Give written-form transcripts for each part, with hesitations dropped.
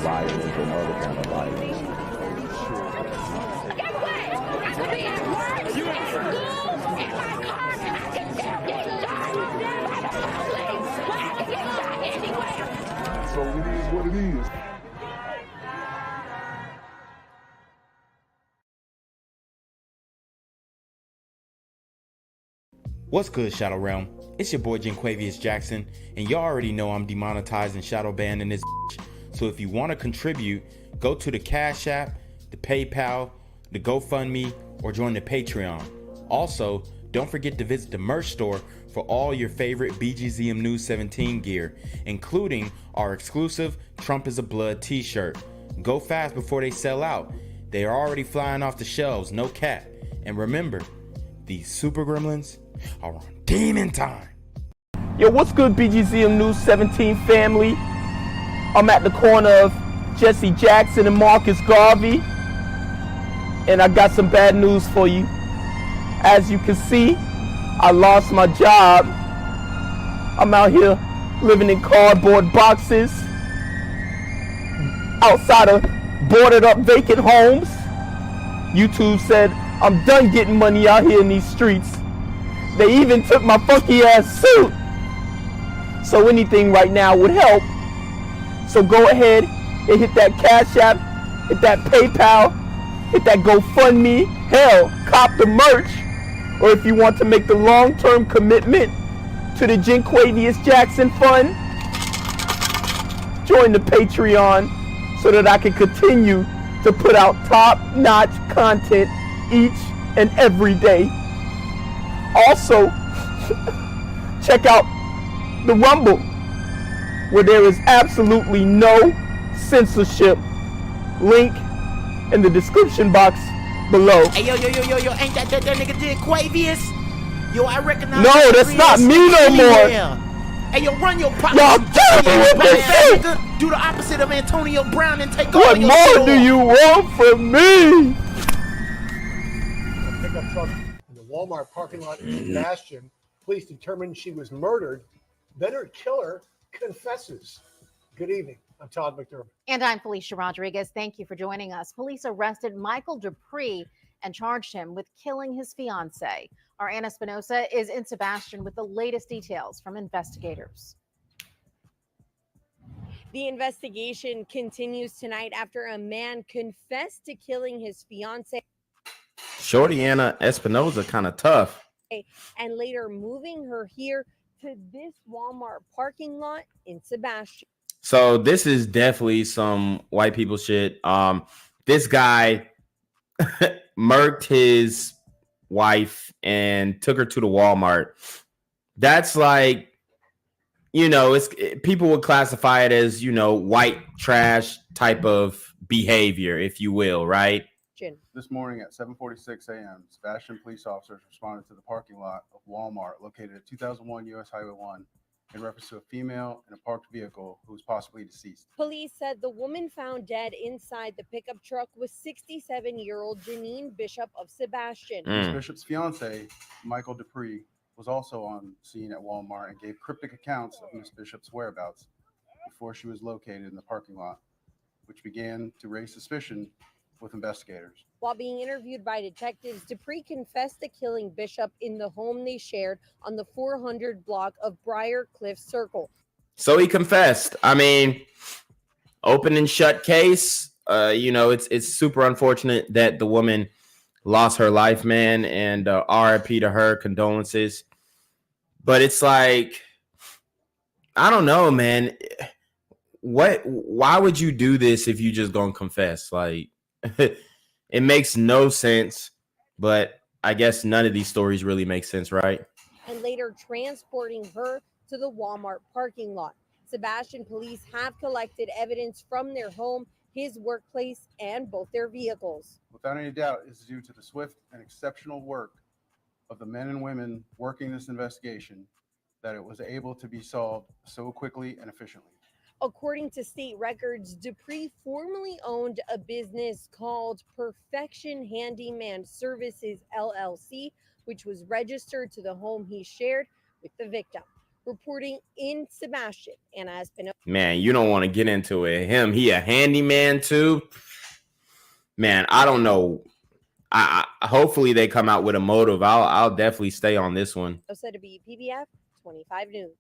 violence or no other kind of violence. Get away! I could be at work, in school, in my car, and I can still get shot by the police. But I can get shot anywhere. So it is what it is. What's good, Shadow Realm? It's your boy Jenquavius Jackson, and y'all already know I'm demonetized and shadow banned in this bitch. So if you want to contribute, go to the Cash App, the PayPal, the GoFundMe, or join the Patreon. Also, don't forget to visit the merch store for all your favorite BGZM News 17 gear, including our exclusive Trump is a Blood t-shirt. Go fast before they sell out. They are already flying off the shelves, no cap. And remember, these super gremlins are on demon time. Yo, what's good, BGZM News 17 family? I'm at the corner of Jesse Jackson and Marcus Garvey, and I got some bad news for you. As you can see, I lost my job. I'm out here living in cardboard boxes outside of boarded up vacant homes. YouTube said I'm done getting money out here in these streets. They even took my funky ass suit. So anything right now would help. So go ahead and hit that Cash App, hit that PayPal, hit that GoFundMe. Hell, cop the merch. Or if you want to make the long-term commitment to the Jenquavius Jackson Fund, join the Patreon so that I can continue to put out top-notch content each and every day. Also, check out the Rumble, where there is absolutely no censorship. Link in the description box below. Hey, yo, ain't that nigga Jenquavius? Yo, I recognize. No, that's not me no more. Hey, yo, run your pocket. Y'all tell me what this is. Do the opposite of Antonio Brown and take What all your more do you want from me? A pickup truck in the Walmart parking lot in Sebastian. Police determined she was murdered. Then her killer confesses. Good evening. I'm Todd McDermott. And I'm Felicia Rodriguez. Thank you for joining us. Police arrested Michael Dupree and charged him with killing his fiancee. Our Anna Espinosa is in Sebastian with the latest details from investigators. The investigation continues tonight after a man confessed to killing his fiancee. Shorty Anna Espinosa kind of tough. And later moving her here to this Walmart parking lot in Sebastian. So this is definitely some white people shit. This guy murked his wife and took her to the Walmart. That's like, people would classify it as, white trash type of behavior, if you will, right? This morning at 7:46 a.m., Sebastian police officers responded to the parking lot of Walmart located at 2001 U.S. Highway 1 in reference to a female in a parked vehicle who was possibly deceased. Police said the woman found dead inside the pickup truck was 67-year-old Janine Bishop of Sebastian. Ms. Bishop's fiance, Michael Dupree, was also on scene at Walmart and gave cryptic accounts of Ms. Bishop's whereabouts before she was located in the parking lot, which began to raise suspicion with investigators. While being interviewed by detectives, Dupree confessed to killing Bishop in the home they shared on the 400 block of Briar Cliff Circle. So he confessed. I mean, open and shut case. It's super unfortunate that the woman lost her life, man, and RIP to her, condolences. But it's like, I don't know, man. Why would you do this if you just gonna confess? Like, it makes no sense, but I guess none of these stories really make sense, right? And later transporting her to the Walmart parking lot. Sebastian police have collected evidence from their home, his workplace, and both their vehicles. Without any doubt, it's due to the swift and exceptional work of the men and women working this investigation that it was able to be solved so quickly and efficiently. According to state records, Dupree formerly owned a business called Perfection Handyman Services LLC, which was registered to the home he shared with the victim. reporting in Sebastian. Anna Espinosa. Man, you don't want to get into it. He a handyman too. Man, I don't know. I hopefully they come out with a motive. I'll definitely stay on this one. To be PBF 25 News.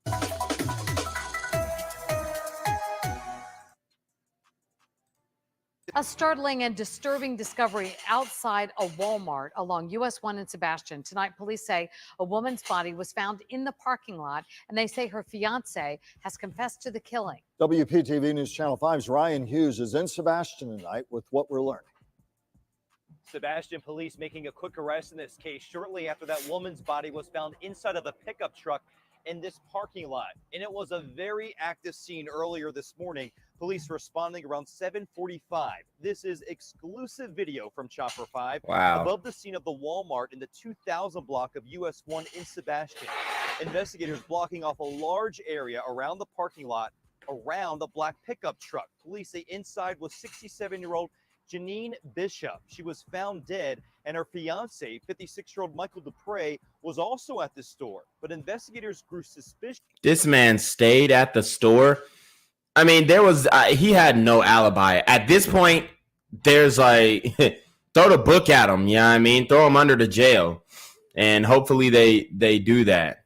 A startling and disturbing discovery outside a Walmart along US 1 in Sebastian. Tonight, police say a woman's body was found in the parking lot, and they say her fiance has confessed to the killing. WPTV News Channel 5's Ryan Hughes is in Sebastian tonight with what we're learning. Sebastian police making a quick arrest in this case shortly after that woman's body was found inside of a pickup truck in this parking lot. And it was a very active scene earlier this morning. Police responding around 7:45. This is exclusive video from Chopper 5. Wow. Above the scene of the Walmart in the 2000 block of US 1 in Sebastian. Investigators blocking off a large area around the parking lot around the black pickup truck. Police say inside was 67-year-old Janine Bishop. She was found dead, and her fiance, 56-year-old Michael Dupre, was also at the store. But investigators grew suspicious. This man stayed at the store. I mean, he had no alibi. At this point, there's like, throw the book at him. You know what I mean? Throw him under the jail. And hopefully they do that.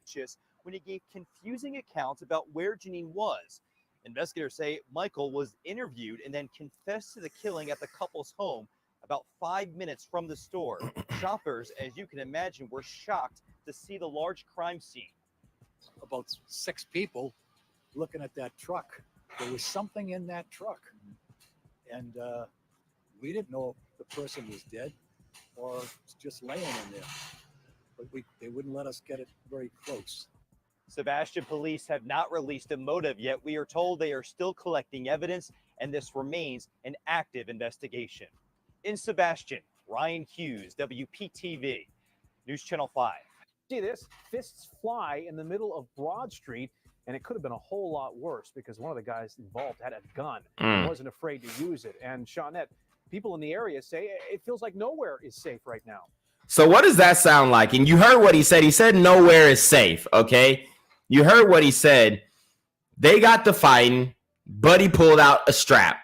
When he gave confusing accounts about where Janine was. Investigators say Michael was interviewed and then confessed to the killing at the couple's home about 5 minutes from the store. Shoppers, as you can imagine, were shocked to see the large crime scene. About 6 people looking at that truck. There was something in that truck. And we didn't know if the person was dead or just laying in there. But they wouldn't let us get it very close. Sebastian police have not released a motive yet. We are told they are still collecting evidence, and this remains an active investigation. In Sebastian, Ryan Hughes, WPTV, News Channel 5. See this? Fists fly in the middle of Broad Street, and it could have been a whole lot worse because one of the guys involved had a gun and wasn't afraid to use it. And Shawnette, people in the area say it feels like nowhere is safe right now. So what does that sound like? And you heard what he said. He said nowhere is safe, okay? You heard what he said. They got to fighting. Buddy pulled out a strap.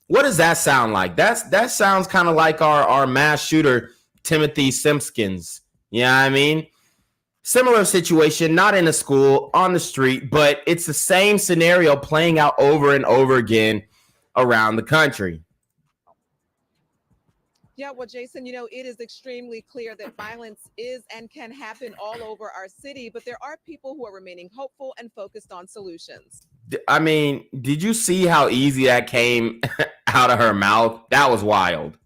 What does that sound like? That sounds kind of like our mass shooter, Timothy Simpkins. You know what I mean? Similar situation, not in a school, on the street, but it's the same scenario playing out over and over again around the country. Yeah, well, Jason, you know, it is extremely clear that violence is and can happen all over our city, but there are people who are remaining hopeful and focused on solutions. I mean, did you see how easy that came out of her mouth? That was wild.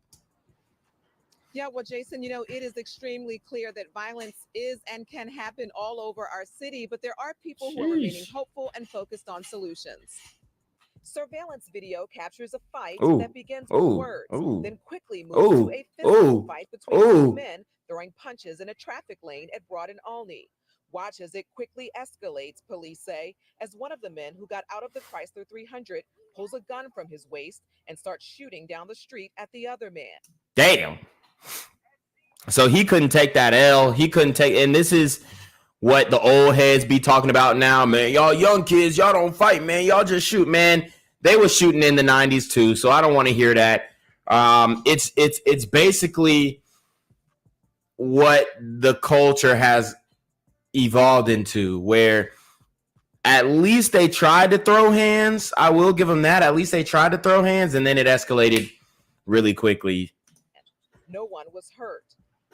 Yeah, well, Jason, you know, it is extremely clear that violence is and can happen all over our city, but there are people who are remaining hopeful and focused on solutions. Surveillance video captures a fight that begins with words, then quickly moves to a physical fight between two men throwing punches in a traffic lane at Broad and Olney. Watch as it quickly escalates, police say, as one of the men who got out of the Chrysler 300 pulls a gun from his waist and starts shooting down the street at the other man. Damn. So he couldn't take that L. He couldn't take, and this is what the old heads be talking about now, man. Y'all young kids, y'all don't fight, man. Y'all just shoot, man. They were shooting in the 90s too, so I don't want to hear that. It's basically what the culture has evolved into, where at least they tried to throw hands. I will give them that. At least they tried to throw hands, and then it escalated really quickly. No one was hurt.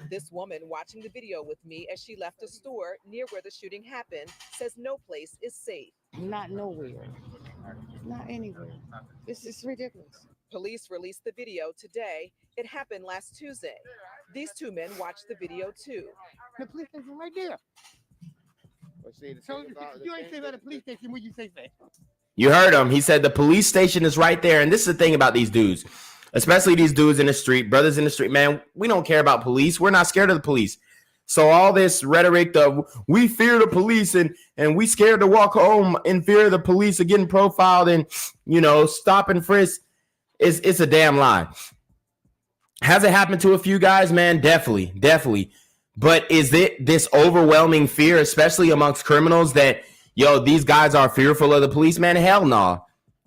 This woman watching the video with me as she left a store near where the shooting happened says no place is safe. Not nowhere. Not anywhere. This is ridiculous. Police released the video today. It happened last Tuesday. These two men watched the video too. The police station right there. So you ain't say about the police station, what you say? You heard him. He said the police station is right there. And this is the thing about these dudes, especially these dudes in the street, brothers in the street, man, we don't care about police. We're not scared of the police. So all this rhetoric of we fear the police and we scared to walk home in fear of the police are getting profiled and, you know, stop and frisk, it's a damn lie. Has it happened to a few guys, man? Definitely. But is it this overwhelming fear, especially amongst criminals, that yo, these guys are fearful of the police, man. Hell no.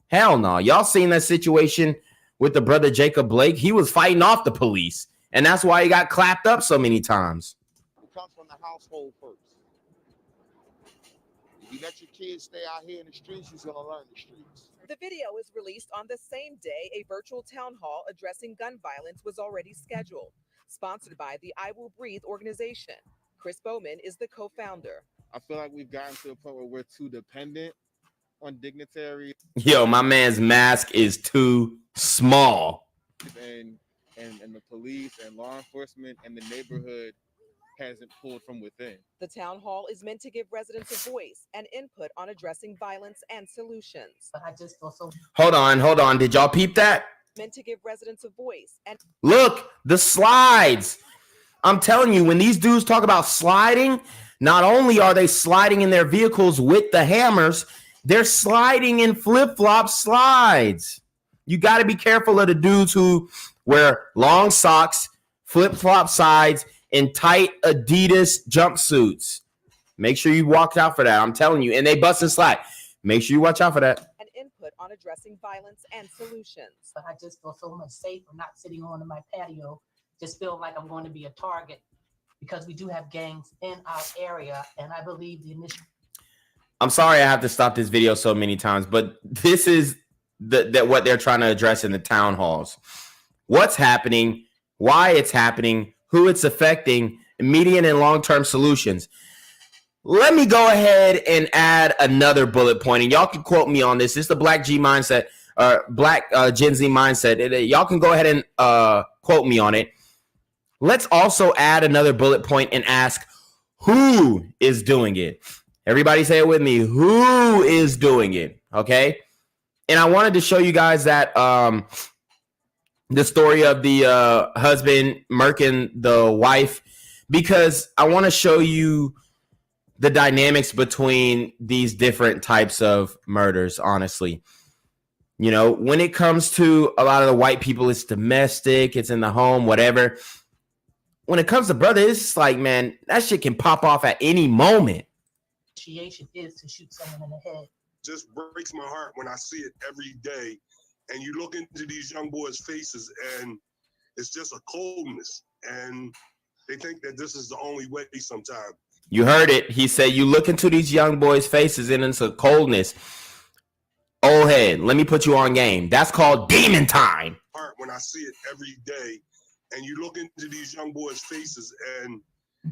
Hell no. Y'all seen that situation with the brother Jacob Blake? He was fighting off the police, and that's why he got clapped up so many times. It comes from the household first. If you let your kids stay out here in the streets, he's going to learn the streets. The video is released on the same day a virtual town hall addressing gun violence was already scheduled, sponsored by the I Will Breathe organization. Chris Bowman is the co-founder. I feel like we've gotten to a point where we're too dependent on dignitaries. Yo, my man's mask is too small. And the police and law enforcement and the neighborhood hasn't pulled from within. The town hall is meant to give residents a voice and input on addressing violence and solutions. But I just feel so Hold on. Did y'all peep that? meant to give residents a voice and Look, the slides. I'm telling you, when these dudes talk about sliding, not only are they sliding in their vehicles with the hammers, they're sliding in flip-flop slides. You got to be careful of the dudes who wear long socks, flip-flop sides, and tight Adidas jumpsuits. Make sure you watch out for that. I'm telling you. And they bust and slide. Make sure you watch out for that. and input on addressing violence and solutions. But I just feel so much safer not sitting on my patio, just feel like I'm going to be a target because we do have gangs in our area. And I believe the initial. I'm sorry I have to stop this video so many times, but this is what they're trying to address in the town halls. What's happening, why it's happening, who it's affecting, immediate and long-term solutions. Let me go ahead and add another bullet point, and y'all can quote me on this. This is the Black G mindset, Black Gen Z mindset. Y'all can go ahead and quote me on it. Let's also add another bullet point and ask who is doing it. Everybody say it with me. Who is doing it? Okay. And I wanted to show you guys that the story of the husband murking the wife, because I want to show you the dynamics between these different types of murders, honestly. You know, when it comes to a lot of the white people, it's domestic, it's in the home, whatever. When it comes to brother, it's like, man, that shit can pop off at any moment. Initiation is to shoot someone in the head. Just breaks my heart when I see it every day. And you look into these young boys' faces and it's just a coldness. And they think that this is the only way sometimes. You heard it. He said, you look into these young boys' faces and it's a coldness. Old head, let me put you on game. That's called demon time. Heart when I see it every day. And you look into these young boys' faces and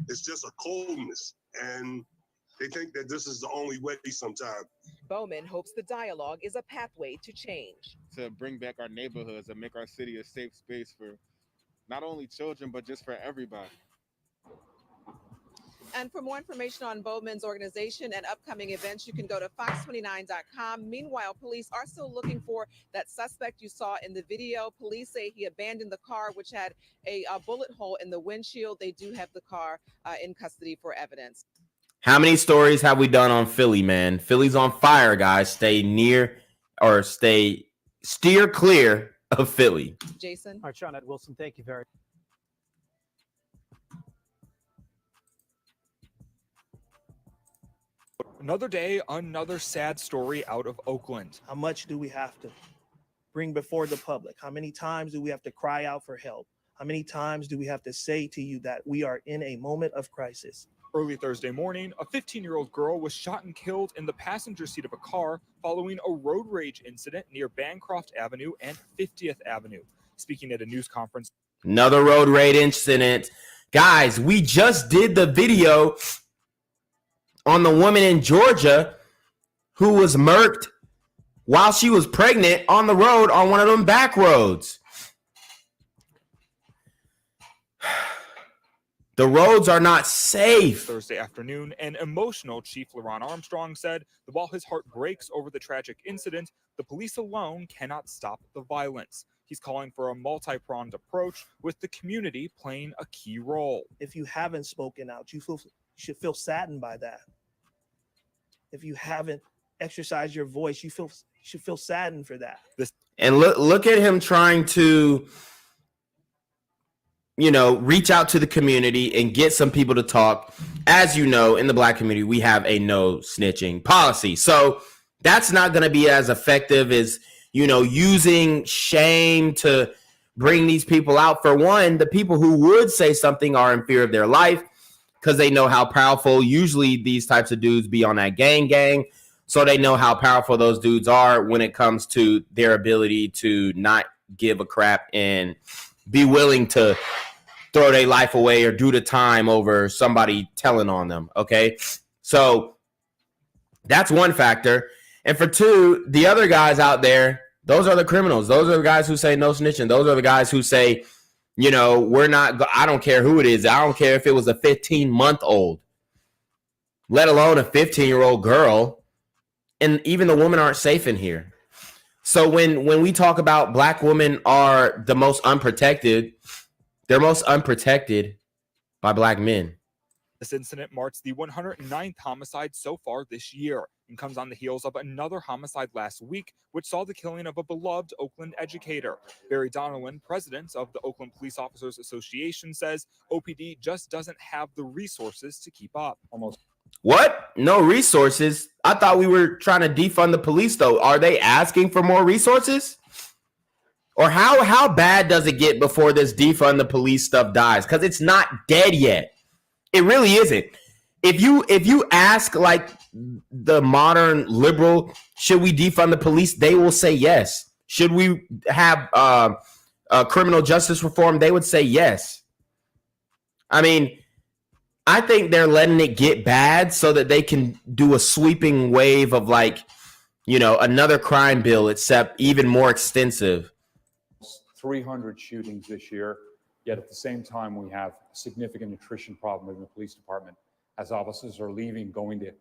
it's just a coldness. And they think that this is the only way sometimes. Bowman hopes the dialogue is a pathway to change. To bring back our neighborhoods and make our city a safe space for not only children, but just for everybody. And for more information on Bowman's organization and upcoming events, you can go to fox29.com. Meanwhile, police are still looking for that suspect you saw in the video. Police say he abandoned the car, which had a bullet hole in the windshield. They do have the car in custody for evidence. How many stories have we done on Philly, man? Philly's on fire, guys. Steer clear of Philly. Jason. All right, Shawnette Wilson, thank you very much. Another day, another sad story out of Oakland. How much do we have to bring before the public? How many times do we have to cry out for help? How many times do we have to say to you that we are in a moment of crisis? Early Thursday morning, a 15-year-old girl was shot and killed in the passenger seat of a car following a road rage incident near Bancroft Avenue and 50th Avenue. Speaking at a news conference. Another road rage incident. Guys, we just did the video on the woman in Georgia who was murked while she was pregnant on the road on one of them back roads. The roads are not safe. Thursday afternoon, an emotional Chief LaRon Armstrong said that while his heart breaks over the tragic incident, the police alone cannot stop the violence. He's calling for a multi-pronged approach with the community playing a key role. If you haven't spoken out, you should feel saddened by that. If you haven't exercised your voice, you should feel saddened for that. And look at him trying to reach out to the community and get some people to talk. As you know, in the black community, we have a no snitching policy. So that's not going to be as effective as, using shame to bring these people out. For one, the people who would say something are in fear of their life because they know how powerful usually these types of dudes be on that gang. So they know how powerful those dudes are when it comes to their ability to not give a crap and be willing to throw their life away or do the time over somebody telling on them. Okay. So that's one factor. And for two, the other guys out there, those are the criminals. Those are the guys who say no snitching. Those are the guys who say, we're not, I don't care who it is. I don't care if it was a 15-month-old, let alone a 15-year-old girl. And even the women aren't safe in here. So when we talk about black women are the most unprotected, they're most unprotected by black men. This incident marks the 109th homicide so far this year and comes on the heels of another homicide last week, which saw the killing of a beloved Oakland educator. Barry Donnellan, president of the Oakland Police Officers Association, says OPD just doesn't have the resources to keep up. What? No resources? I thought we were trying to defund the police, though. Are they asking for more resources? Or how bad does it get before this defund the police stuff dies? Because it's not dead yet. It really isn't. If you ask like the modern liberal, should we defund the police? They will say yes. Should we have criminal justice reform? They would say yes. I mean, I think they're letting it get bad so that they can do a sweeping wave of another crime bill, except even more extensive. 300 shootings this year. Yet at the same time, we have a significant attrition problem in the police department as officers are leaving, going to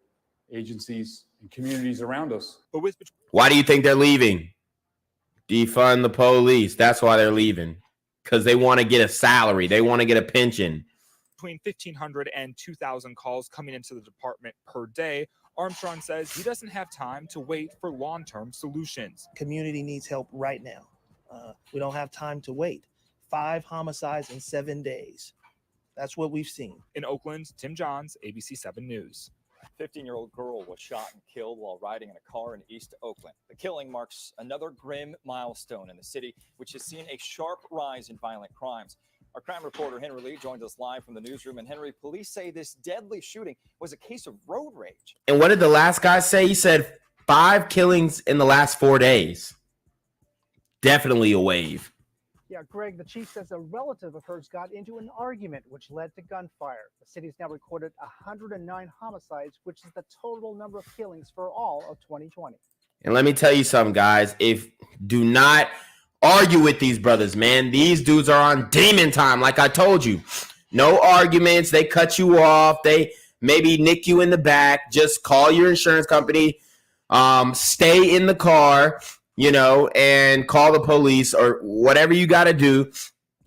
agencies and communities around us. Why do you think they're leaving? Defund the police. That's why they're leaving. Because they want to get a salary. They want to get a pension. Between 1,500 and 2,000 calls coming into the department per day, Armstrong says he doesn't have time to wait for long-term solutions. Community needs help right now. We don't have time to wait. 5 homicides in 7 days. That's what we've seen. In Oakland, Tim Johns, ABC 7 News. 15-year-old girl was shot and killed while riding in a car in East Oakland. The killing marks another grim milestone in the city, which has seen a sharp rise in violent crimes. Our crime reporter Henry Lee joins us live from the newsroom. And Henry, police say this deadly shooting was a case of road rage. And what did the last guy say? He said 5 killings in the last 4 days. Definitely a wave. Yeah, Greg, the chief says a relative of hers got into an argument which led to gunfire. The city's now recorded 109 homicides, which is the total number of killings for all of 2020. And let me tell you something, guys. Do not argue with these brothers, man. These dudes are on demon time, like I told you. No arguments. They cut you off. They maybe nick you in the back. Just call your insurance company. Stay in the car. And call the police or whatever you got to do.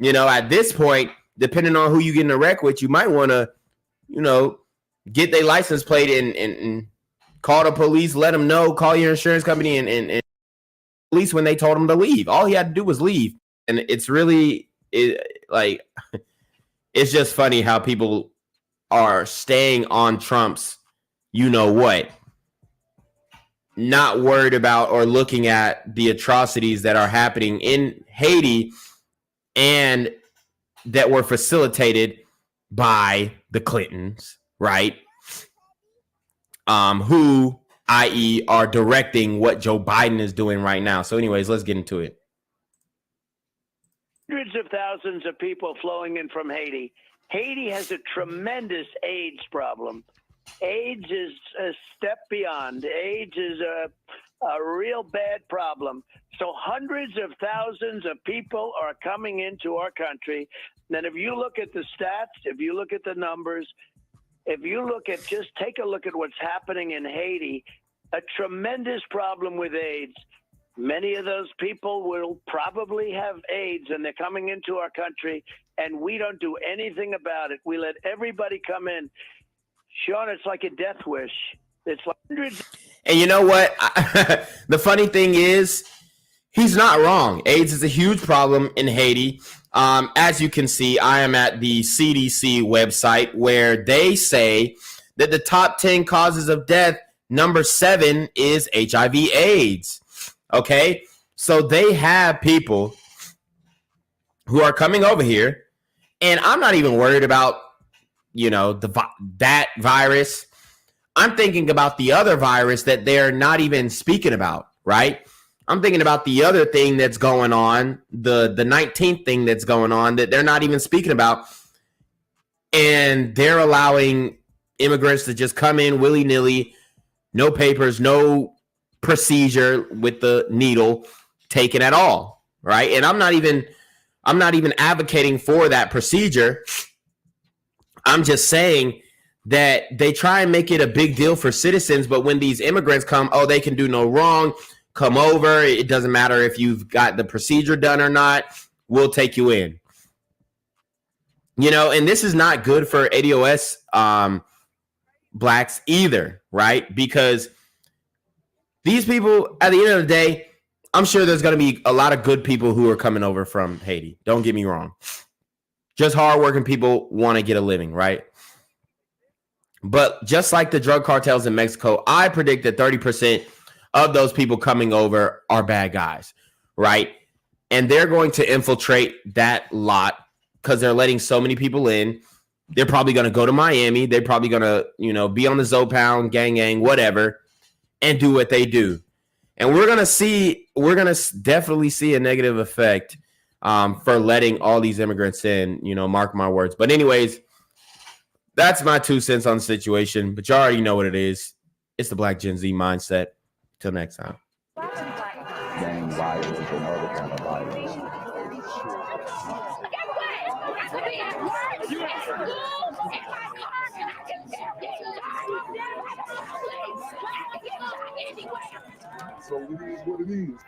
At this point, depending on who you get in a wreck with, you might want to, get their license plate and call the police, let them know, call your insurance company and police when they told him to leave. All he had to do was leave. And it's really it's just funny how people are staying on Trump's, what. Not worried about or looking at the atrocities that are happening in Haiti and that were facilitated by the Clintons, right? Who, i.e., are directing what Joe Biden is doing right now. So anyways, let's get into it. Hundreds of thousands of people flowing in from Haiti. Haiti has a tremendous AIDS problem. AIDS is a step beyond. AIDS is a real bad problem. So hundreds of thousands of people are coming into our country. And if you look at the stats, if you look at the numbers, just take a look at what's happening in Haiti, a tremendous problem with AIDS. Many of those people will probably have AIDS and they're coming into our country and we don't do anything about it. We let everybody come in. Sean, it's like a death wish. It's like hundreds. And you know what? The funny thing is, he's not wrong. AIDS is a huge problem in Haiti. As you can see, I am at the CDC website where they say that the top 10 causes of death, number 7 is HIV/AIDS. Okay, so they have people who are coming over here, and I'm not even worried about, you know, that virus. I'm thinking about the other virus that they're not even speaking about, right? I'm thinking about the other thing that's going on, the 19th thing that's going on that they're not even speaking about. And they're allowing immigrants to just come in willy-nilly, no papers, no procedure with the needle taken at all, right? And I'm not even advocating for that procedure. I'm just saying that they try and make it a big deal for citizens, but when these immigrants come, oh, they can do no wrong, come over, it doesn't matter if you've got the procedure done or not, we'll take you in. You know, and this is not good for ADOS blacks either, right? Because these people, at the end of the day, I'm sure there's going to be a lot of good people who are coming over from Haiti. Don't get me wrong. Just hardworking people want to get a living, right? But just like the drug cartels in Mexico, I predict that 30% of those people coming over are bad guys, right? And they're going to infiltrate that lot because they're letting so many people in. They're probably going to go to Miami. They're probably going to, you know, be on the Zopound, gang, whatever, and do what they do. And we're going to definitely see a negative effect for letting all these immigrants in, you know, mark my words. But anyways, that's my 2 cents on the situation, but you already know what it is. It's the Black Gen Z mindset. Till next time. Gang violence and other kind of violence. So it is what it is.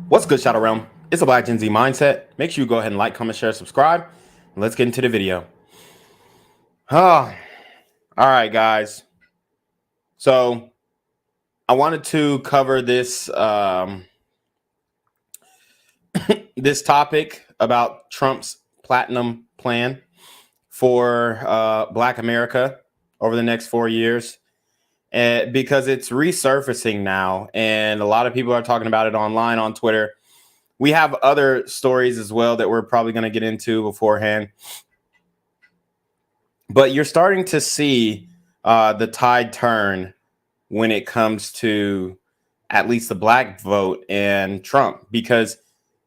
What's good, Shadow Realm? It's a Black Gen Z mindset. Make sure you go ahead and like, comment, share, subscribe. Let's get into the video. All right, guys. So I wanted to cover this this topic about Trump's platinum plan for Black America over the next 4 years, because it's resurfacing now, and a lot of people are talking about it online on Twitter. We have other stories as well that we're probably going to get into beforehand. But you're starting to see the tide turn when it comes to at least the black vote and Trump, because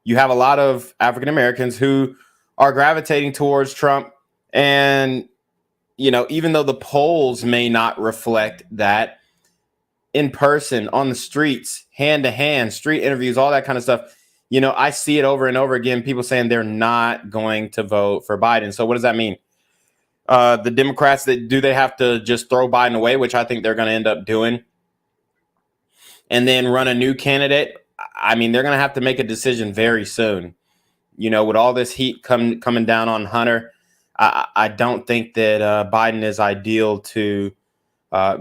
you have a lot of African Americans who are gravitating towards Trump. And, you know, even though the polls may not reflect that, in person, on the streets, hand to hand, street interviews, all that kind of stuff, you know, I see it over and over again, people saying they're not going to vote for Biden. So what does that mean? The Democrats, they have to just throw Biden away, which I think they're going to end up doing, and then run a new candidate? I mean, they're going to have to make a decision very soon. You know, with all this heat coming down on Hunter, I don't think that Biden is ideal to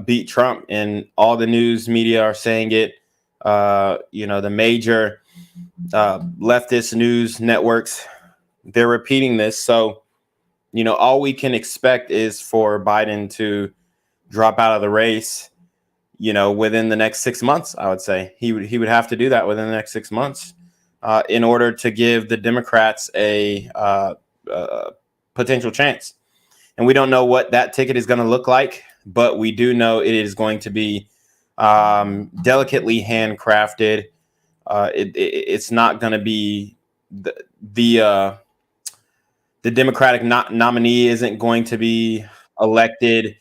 beat Trump, and all the news media are saying it. You know, the major leftist news networks, they're repeating this. So, you know, all we can expect is for Biden to drop out of the race, you know, within the next 6 months. I would say he would have to do that within the next 6 months in order to give the Democrats a potential chance. And we don't know what that ticket is going to look like, but we do know it is going to be delicately handcrafted. It's not going to be the Democratic nominee isn't going to be elected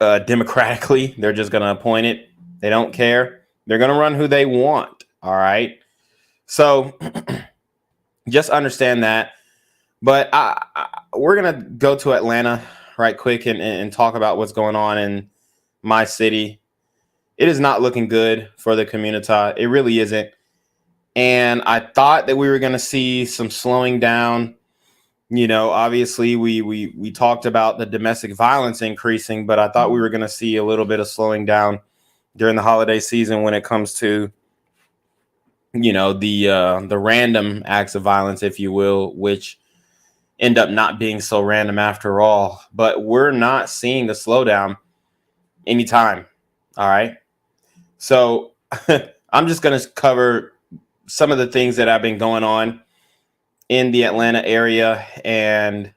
democratically. They're just going to appoint it. They don't care. They're going to run who they want. All right. So just understand that. But we're going to go to Atlanta right quick and talk about what's going on in my city. It is not looking good for the community. It really isn't. And I thought that we were going to see some slowing down, You know, obviously we talked about the domestic violence increasing, but I thought we were going to see a little bit of slowing down during the holiday season when it comes to, you know, the random acts of violence, if you will, which end up not being so random after all. But we're not seeing the slowdown anytime. All right. So I'm just going to cover some of the things that have been going on in the Atlanta area, and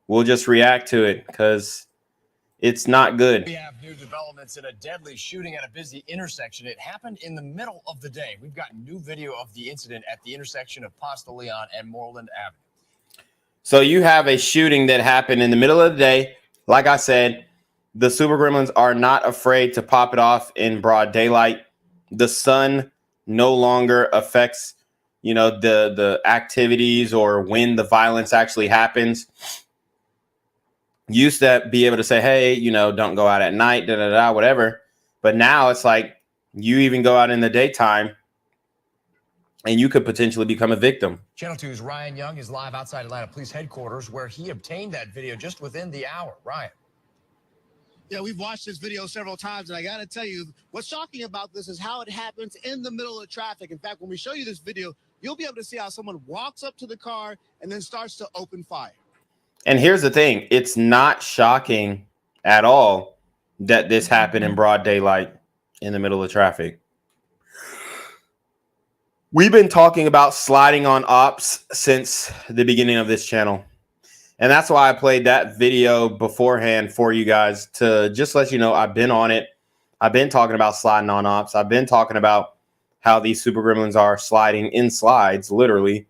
we'll just react to it because it's not good. We have new developments in a deadly shooting at a busy intersection. It happened in the middle of the day. We've got new video of the incident at the intersection of Ponce de Leon and Moreland Avenue. So you have a shooting that happened in the middle of the day. Like I said, the Super Gremlins are not afraid to pop it off in broad daylight. The sun no longer affects, you know, the activities or when the violence actually happens. Used to be able to say, hey, you know, don't go out at night, whatever. But now it's like you even go out in the daytime and you could potentially become a victim. Channel 2's Ryan Young is live outside Atlanta Police Headquarters, where he obtained that video just within the hour. Ryan. Yeah, we've watched this video several times, and I got to tell you, what's shocking about this is how it happens in the middle of traffic. In fact, when we show you this video, you'll be able to see how someone walks up to the car and then starts to open fire. And here's the thing. It's not shocking at all that this happened in broad daylight in the middle of traffic. We've been talking about sliding on ops since the beginning of this channel. And that's why I played that video beforehand for you guys, to just let you know I've been on it. I've been talking about sliding on ops. I've been talking about how these Super Gremlins are sliding in slides, literally.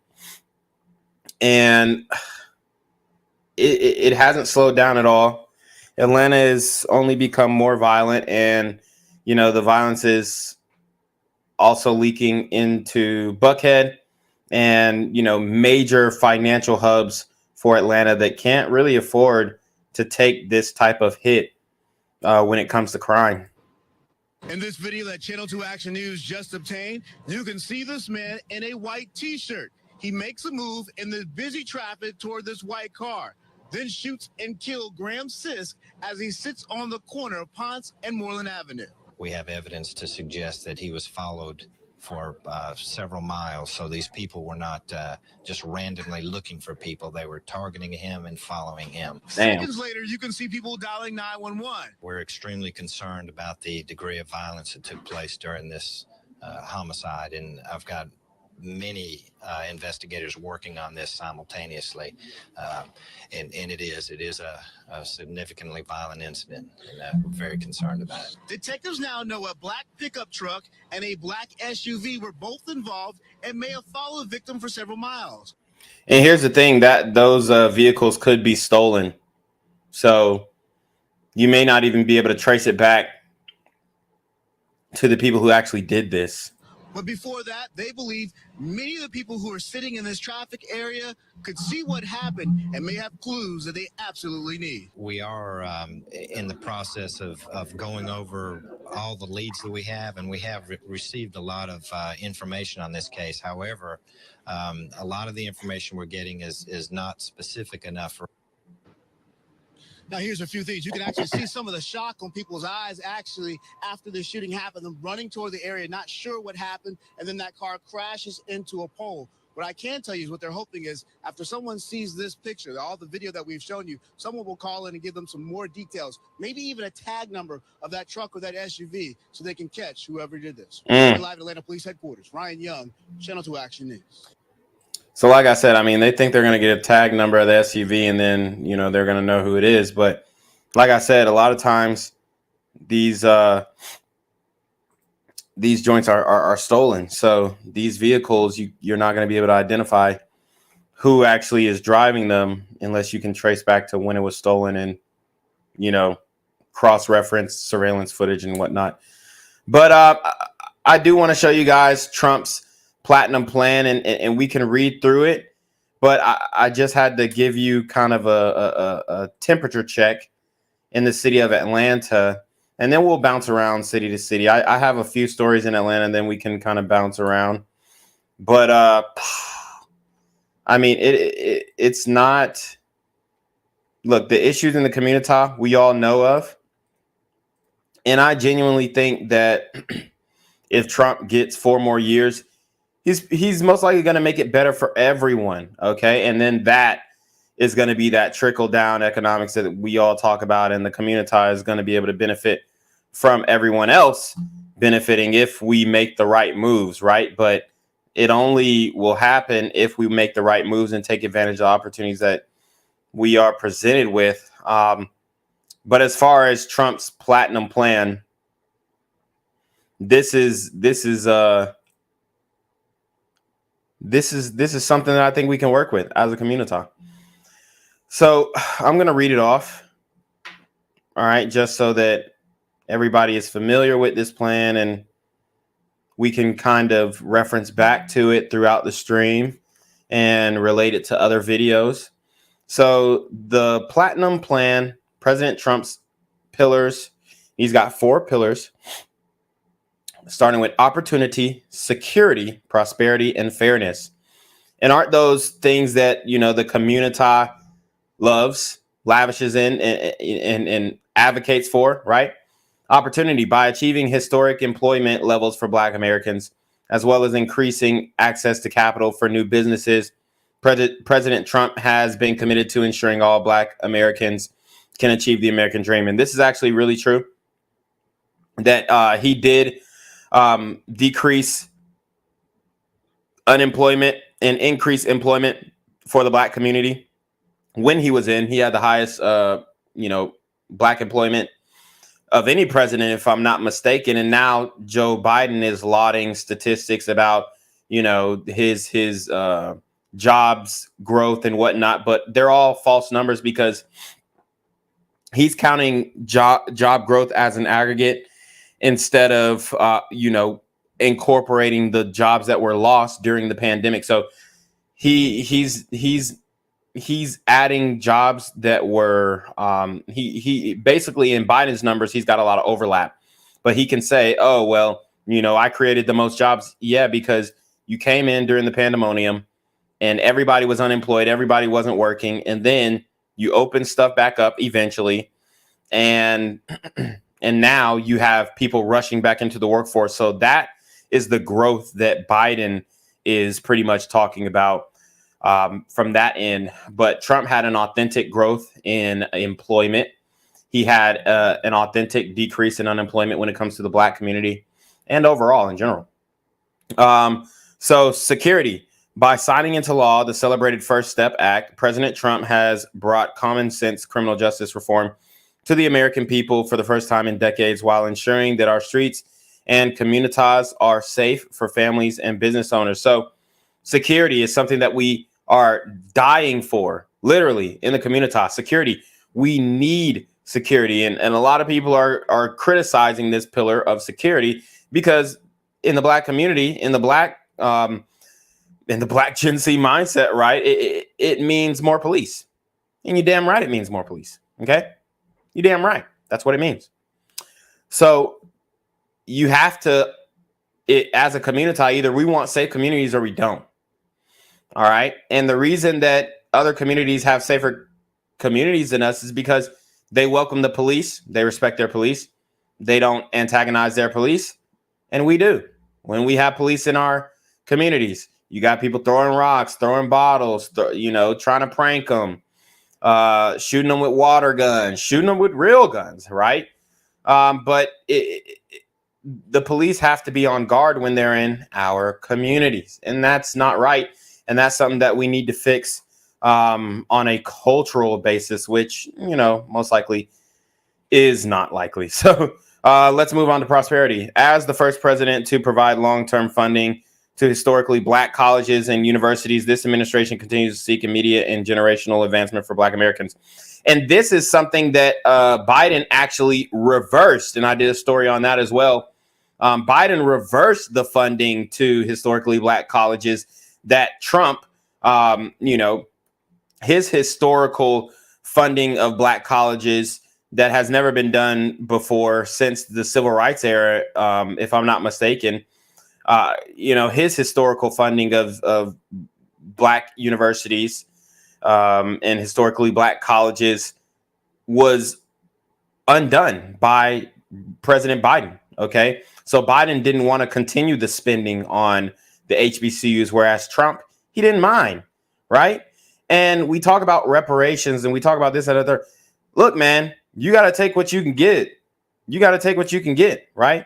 And it hasn't slowed down at all. Atlanta has only become more violent, and, you know, the violence is also leaking into Buckhead and, you know, major financial hubs for Atlanta that can't really afford to take this type of hit when it comes to crime. In this video that Channel 2 Action News just obtained, you can see this man in a white t-shirt. He makes a move in the busy traffic toward this white car, then shoots and kills Graham Sisk as he sits on the corner of Ponce and Moreland Avenue. We have evidence to suggest that he was followed for several miles. So these people were not just randomly looking for people. They were targeting him and following him. Seconds later, you can see people dialing 911. We're extremely concerned about the degree of violence that took place during this homicide. And I've got many investigators working on this simultaneously. And it is a significantly violent incident, and we're very concerned about it. Detectives now know a black pickup truck and a black SUV were both involved and may have followed the victim for several miles. And here's the thing, that those vehicles could be stolen. So you may not even be able to trace it back to the people who actually did this. But before that, they believe many of the people who are sitting in this traffic area could see what happened and may have clues that they absolutely need. We are in the process of going over all the leads that we have, and we have received a lot of information on this case. However, a lot of the information we're getting is not specific enough for. Now, here's a few things. You can actually see some of the shock on people's eyes, actually, after the shooting happened, them running toward the area, not sure what happened, and then that car crashes into a pole. What I can tell you is what they're hoping is after someone sees this picture, all the video that we've shown you, someone will call in and give them some more details, maybe even a tag number of that truck or that SUV so they can catch whoever did this. Live at Atlanta Police Headquarters, Ryan Young, Channel 2 Action News. So like I said, I mean, they think they're going to get a tag number of the SUV and then, you know, they're going to know who it is. But like I said, a lot of times these joints are stolen. So these vehicles, you're not going to be able to identify who actually is driving them unless you can trace back to when it was stolen and, you know, cross-reference surveillance footage and whatnot. But I do want to show you guys Trump's platinum plan, and we can read through it, but I just had to give you kind of a temperature check in the city of Atlanta, and then we'll bounce around city to city. I have a few stories in Atlanta, and then we can kind of bounce around. But I mean, it's not. Look, the issues in the community we all know of, and I genuinely think that if Trump gets 4 more years, he's most likely going to make it better for everyone. Okay, and then that is going to be that trickle down economics that we all talk about, and the community is going to be able to benefit from everyone else benefiting if we make the right moves, right? But it only will happen if we make the right moves and take advantage of opportunities that we are presented with. But as far as Trump's platinum plan, this is something that I think we can work with as a community. So I'm going to read it off. All right, just so that everybody is familiar with this plan and we can kind of reference back to it throughout the stream and relate it to other videos. So the platinum plan, President Trump's pillars, he's got 4 pillars, starting with opportunity, security, prosperity, and fairness. And aren't those things that, you know, the community loves, lavishes in and advocates for, right? Opportunity by achieving historic employment levels for Black Americans, as well as increasing access to capital for new businesses. President Trump has been committed to ensuring all Black Americans can achieve the American dream. And this is actually really true, that he did decrease unemployment and increase employment for the Black community. When he was in, he had the highest, Black employment of any president, if I'm not mistaken. And now Joe Biden is lauding statistics about, his jobs growth and whatnot, but they're all false numbers because he's counting job growth as an aggregate instead of, incorporating the jobs that were lost during the pandemic. So he's adding jobs that were he basically, in Biden's numbers, he's got a lot of overlap, but he can say, oh, well, I created the most jobs. Yeah, because you came in during the pandemonium and everybody was unemployed. Everybody wasn't working. And then you open stuff back up eventually. And now you have people rushing back into the workforce. So that is the growth that Biden is pretty much talking about. From that end, but Trump had an authentic growth in employment. He had an authentic decrease in unemployment when it comes to the Black community and overall in general. So security. By signing into law the celebrated First Step Act, President Trump has brought common sense criminal justice reform to the American people for the first time in decades, while ensuring that our streets and communities are safe for families and business owners. So security is something that we are dying for, literally, in the community. Security. We need security. And a lot of people are criticizing this pillar of security because in the Black community, in the Black Gen Z mindset, right, it means more police. And you're damn right it means more police. Okay? You're damn right. That's what it means. So you have to, as a community, either we want safe communities or we don't. All right. And the reason that other communities have safer communities than us is because they welcome the police. They respect their police. They don't antagonize their police. And we do. When we have police in our communities, you got people throwing rocks, throwing bottles, trying to prank them, shooting them with water guns, shooting them with real guns. Right. But the police have to be on guard when they're in our communities. And that's not right. And that's something that we need to fix on a cultural basis, which, most likely is not likely. So let's move on to prosperity. As the first president to provide long-term funding to historically Black colleges and universities, this administration continues to seek immediate and generational advancement for Black Americans. And this is something that Biden actually reversed. And I did a story on that as well. Biden reversed the funding to historically Black colleges that Trump, his historical funding of Black colleges that has never been done before since the civil rights era, if I'm not mistaken, his historical funding of black universities and historically black colleges was undone by President Biden. Okay. So Biden didn't want to continue the spending on the HBCUs, whereas Trump, he didn't mind. Right. And we talk about reparations and we talk about this and other. Look, man, you got to take what you can get. You got to take what you can get. Right.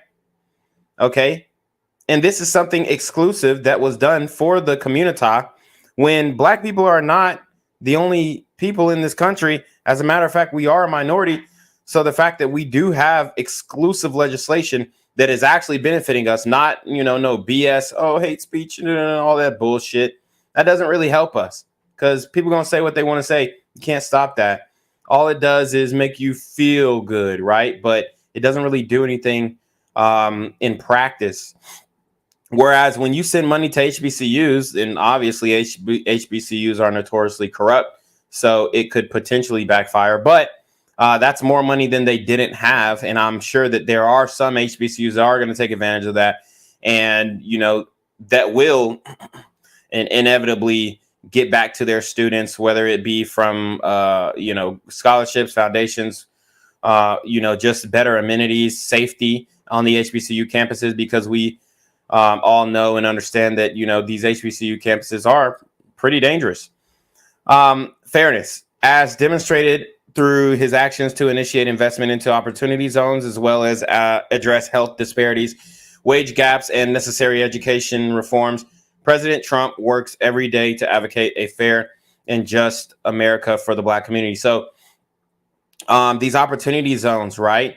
Okay. And this is something exclusive that was done for the community when black people are not the only people in this country. As a matter of fact, we are a minority. So the fact that we do have exclusive legislation that is actually benefiting us, not, no BS, hate speech, and all that bullshit, that doesn't really help us because people are going to say what they want to say. You can't stop that. All it does is make you feel good, right? But it doesn't really do anything in practice. Whereas when you send money to HBCUs, and obviously HBCUs are notoriously corrupt, so it could potentially backfire. But that's more money than they didn't have. And I'm sure that there are some HBCUs that are going to take advantage of that. And, that will inevitably get back to their students, whether it be from, scholarships, foundations, just better amenities, safety on the HBCU campuses, because we all know and understand that, these HBCU campuses are pretty dangerous. Fairness, as demonstrated through his actions to initiate investment into opportunity zones, as well as address health disparities, wage gaps, and necessary education reforms, President Trump works every day to advocate a fair and just America for the black community. So these opportunity zones, right?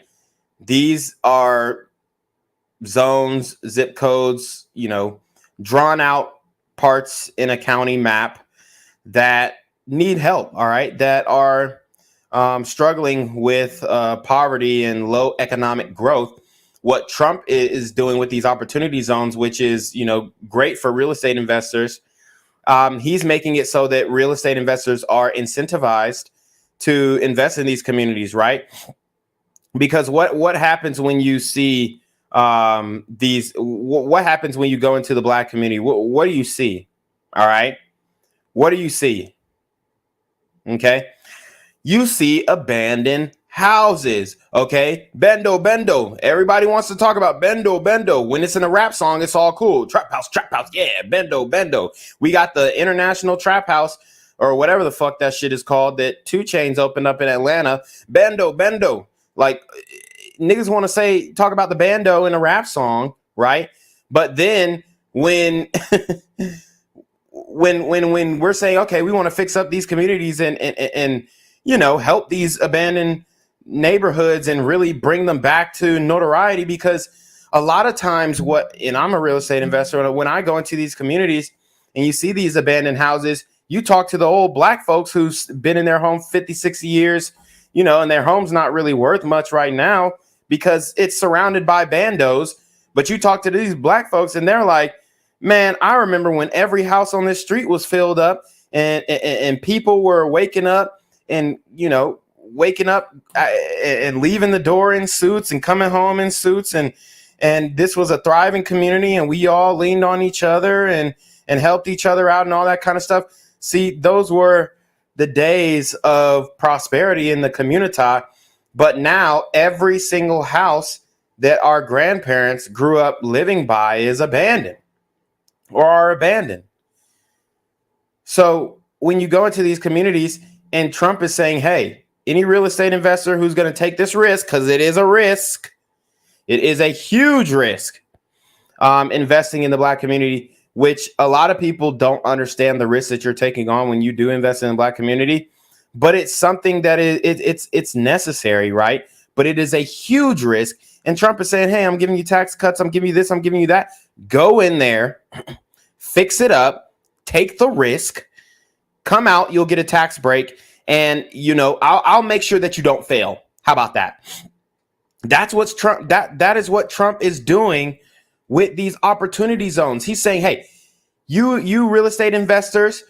These are zones, zip codes, drawn out parts in a county map that need help, all right, that are struggling with poverty and low economic growth. What Trump is doing with these opportunity zones, which is, great for real estate investors, he's making it so that real estate investors are incentivized to invest in these communities, right? Because what happens when you see what happens when you go into the black community? What do you see? All right. What do you see? Okay. You see abandoned houses. Okay. Bendo. Everybody wants to talk about bendo. When it's in a rap song, it's all cool. Trap house. Yeah. Bendo. We got the International Trap House, or whatever the fuck that shit is called, that 2 Chainz opened up in Atlanta. Bendo. Like, niggas want to talk about the bando in a rap song, right? But then when when we're saying, okay, we want to fix up these communities and help these abandoned neighborhoods and really bring them back to notoriety, because a lot of times and I'm a real estate investor, when I go into these communities and you see these abandoned houses, you talk to the old black folks who's been in their home 50, 60 years, and their home's not really worth much right now because it's surrounded by bandos. But you talk to these black folks and they're like, man, I remember when every house on this street was filled up and people were waking up and leaving the door in suits and coming home in suits. And this was a thriving community and we all leaned on each other and helped each other out and all that kind of stuff. See, those were the days of prosperity in the community. But now every single house that our grandparents grew up living by is abandoned or are abandoned. So when you go into these communities and Trump is saying, hey, any real estate investor who's going to take this risk, because it is a risk, it is a huge risk, investing in the black community, which a lot of people don't understand the risk that you're taking on when you do invest in the black community. But it's something that it's necessary, right? But it is a huge risk. And Trump is saying, hey, I'm giving you tax cuts. I'm giving you this. I'm giving you that. Go in there, fix it up, take the risk, come out. You'll get a tax break. And, I'll make sure that you don't fail. How about that? That's what's Trump. That is what Trump is doing with these opportunity zones. He's saying, hey, you real estate investors,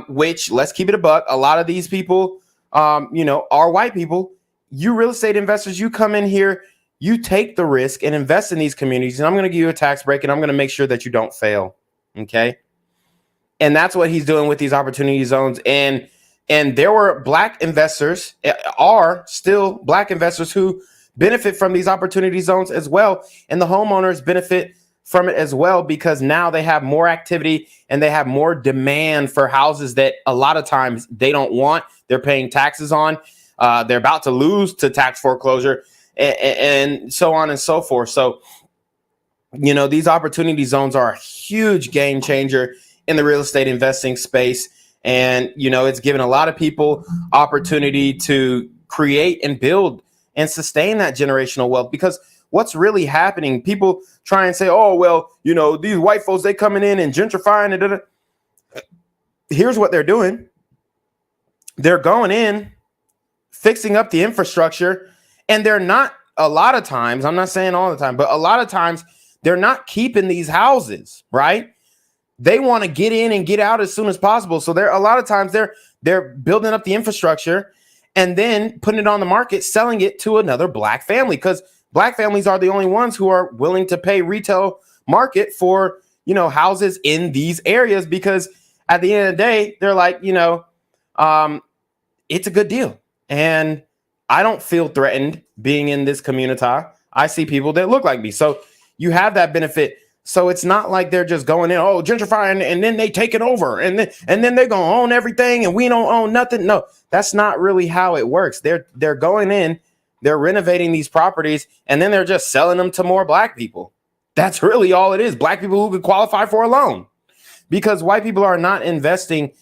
which, let's keep it a buck, a lot of these people, are white people. You real estate investors, you come in here, you take the risk and invest in these communities, and I'm going to give you a tax break, and I'm going to make sure that you don't fail. Okay. And that's what he's doing with these opportunity zones. And there were black investors, are still black investors, who benefit from these opportunity zones as well. And the homeowners benefit from it as well, because now they have more activity and they have more demand for houses that a lot of times they don't want. They're paying taxes on. They're about to lose to tax foreclosure, and so on and so forth. So, you know, these opportunity zones are a huge game changer in the real estate investing space. And, you know, it's given a lot of people opportunity to create and build and sustain that generational wealth. Because what's really happening, people try and say, oh, well, you know, these white folks, they coming in and gentrifying and da-da. Here's what they're doing. They're going in, fixing up the infrastructure, and they're not, a lot of times, I'm not saying all the time, but a lot of times they're not keeping these houses, right? They want to get in and get out as soon as possible. So a lot of times they're building up the infrastructure and then putting it on the market, selling it to another black family, because black families are the only ones who are willing to pay retail market for, you know, houses in these areas, because at the end of the day, they're like, you know, it's a good deal. And I don't feel threatened being in this community. I see people that look like me. So you have that benefit. So it's not like they're just going in, oh, gentrifying, and then they take it over, and then they're going to own everything and we don't own nothing. No, that's not really how it works. They're going in, they're renovating these properties, and then they're just selling them to more black people. That's really all it is. Black people who could qualify for a loan, because white people are not investing,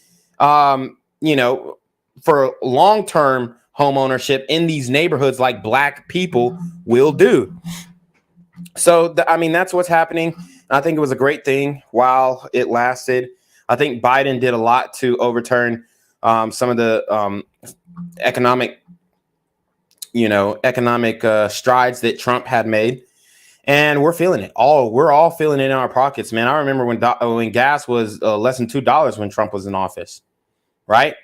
you know, for long-term home ownership in these neighborhoods like black people will do. So, I mean, that's what's happening. I think it was a great thing while it lasted. I think Biden did a lot to overturn some of the economic strides that Trump had made. And we're feeling it. We're all feeling it in our pockets, man. I remember when gas was less than $2 when Trump was in office, right?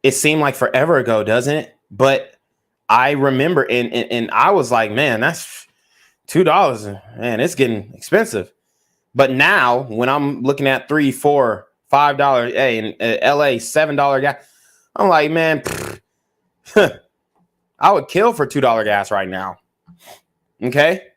It seemed like forever ago, doesn't it? But I remember, and I was like, man, that's $2, man, it's getting expensive. But now when I'm looking at $3, $4, $5, hey, in LA, $7 gas, I'm like, man, I would kill for $2 gas right now. Okay.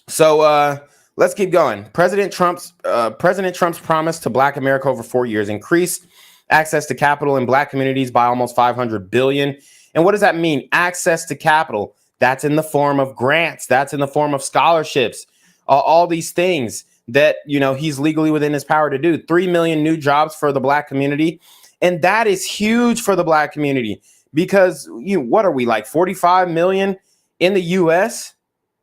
So let's keep going. President Trump's promise to Black America over 4 years: increase access to capital in Black communities by almost $500 billion. And what does that mean? Access to capital. That's in the form of grants. That's in the form of scholarships. All these things that, you know, he's legally within his power to do. 3 million new jobs for the Black community. And that is huge for the Black community, because what are we, like 45 million in the US,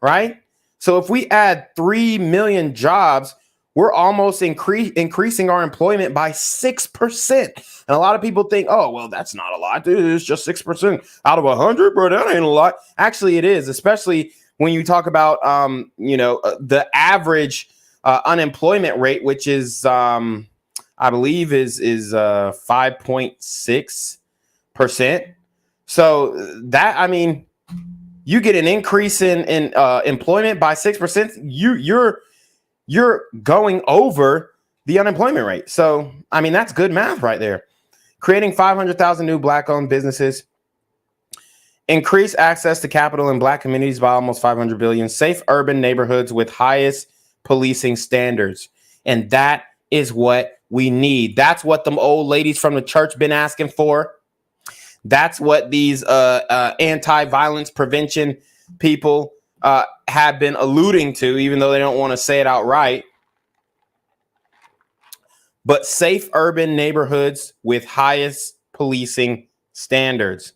right? So if we add 3 million jobs, we're almost increasing our employment by 6%. And a lot of people think, oh, well, that's not a lot, dude. It's just 6% out of 100, bro. That ain't a lot. Actually, it is, especially when you talk about, the average unemployment rate, which is, I believe, is 5.6%. So that, I mean, you get an increase in employment by 6%. You're going over the unemployment rate. So, I mean, that's good math right there. Creating 500,000 new Black-owned businesses, increase access to capital in Black communities by almost $500 billion, safe urban neighborhoods with highest policing standards. And that is what we need. That's what them old ladies from the church been asking for. That's what these anti-violence prevention people have been alluding to, even though they don't want to say it outright. But safe urban neighborhoods with highest policing standards.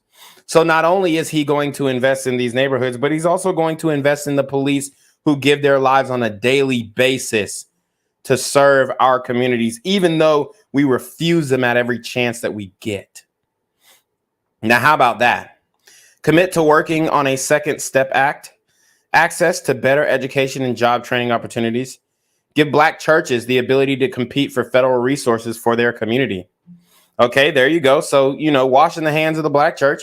So not only is he going to invest in these neighborhoods, but he's also going to invest in the police who give their lives on a daily basis to serve our communities, even though we refuse them at every chance that we get. Now, how about that? Commit to working on a Second Step Act, access to better education and job training opportunities, give Black churches the ability to compete for federal resources for their community. Okay, there you go. So, washing the hands of the Black church,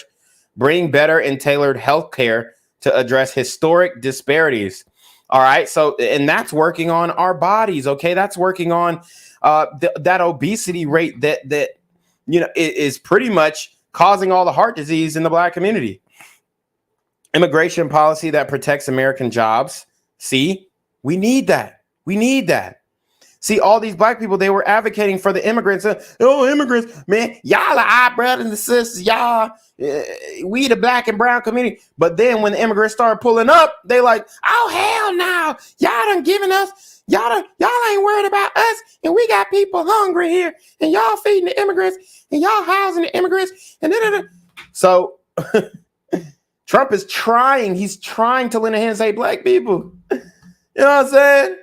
bring better and tailored health care to address historic disparities. All right. So, and that's working on our bodies. Okay. That's working on that obesity rate that is pretty much causing all the heart disease in the Black community. Immigration policy that protects American jobs. See, we need that. We need that. See, all these Black people, they were advocating for the immigrants. Oh, immigrants, man, y'all are our brothers and sisters. Y'all, we the Black and brown community. But then when the immigrants started pulling up, they like, oh, hell no. Y'all done giving us, y'all ain't worried about us. And we got people hungry here. And y'all feeding the immigrants. And y'all housing the immigrants. And So Trump is trying. He's trying to lend a hand and say, Black people. You know what I'm saying?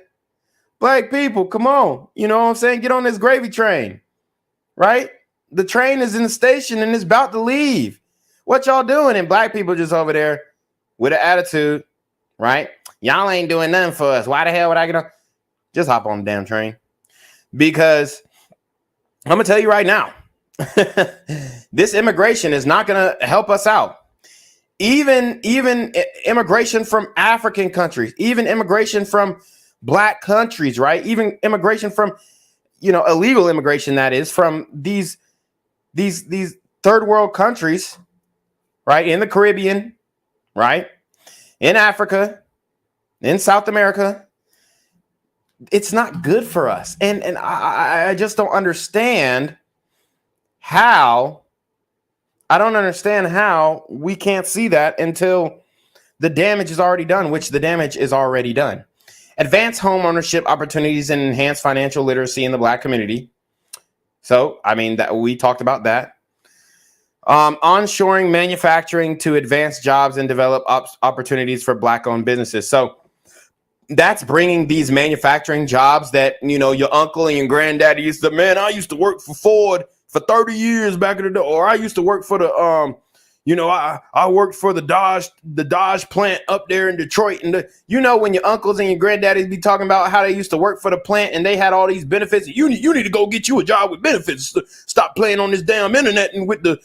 Black people, come on. You know what I'm saying? Get on this gravy train, right? The train is in the station and it's about to leave. What y'all doing? And Black people just over there with an attitude, right? Y'all ain't doing nothing for us. Why the hell would I get on? Just hop on the damn train. Because I'm going to tell you right now, this immigration is not going to help us out. Even immigration from African countries, even immigration from Black countries, right? Even immigration from, illegal immigration, that is, from these third world countries, right? In the Caribbean, right? In Africa, in South America. It's not good for us. And I just don't understand how. I don't understand how we can't see that until the damage is already done, which the damage is already done. Advance home ownership opportunities and enhance financial literacy in the Black community. So, that we talked about that. Onshoring manufacturing to advance jobs and develop opportunities for Black-owned businesses. So that's bringing these manufacturing jobs that, your uncle and your granddaddy used to, man, I used to work for Ford for 30 years back in the day, or I used to work for the, I worked for the Dodge plant up there in Detroit. And when your uncles and your granddaddies be talking about how they used to work for the plant and they had all these benefits, you need to go get you a job with benefits. Stop playing on this damn internet and with the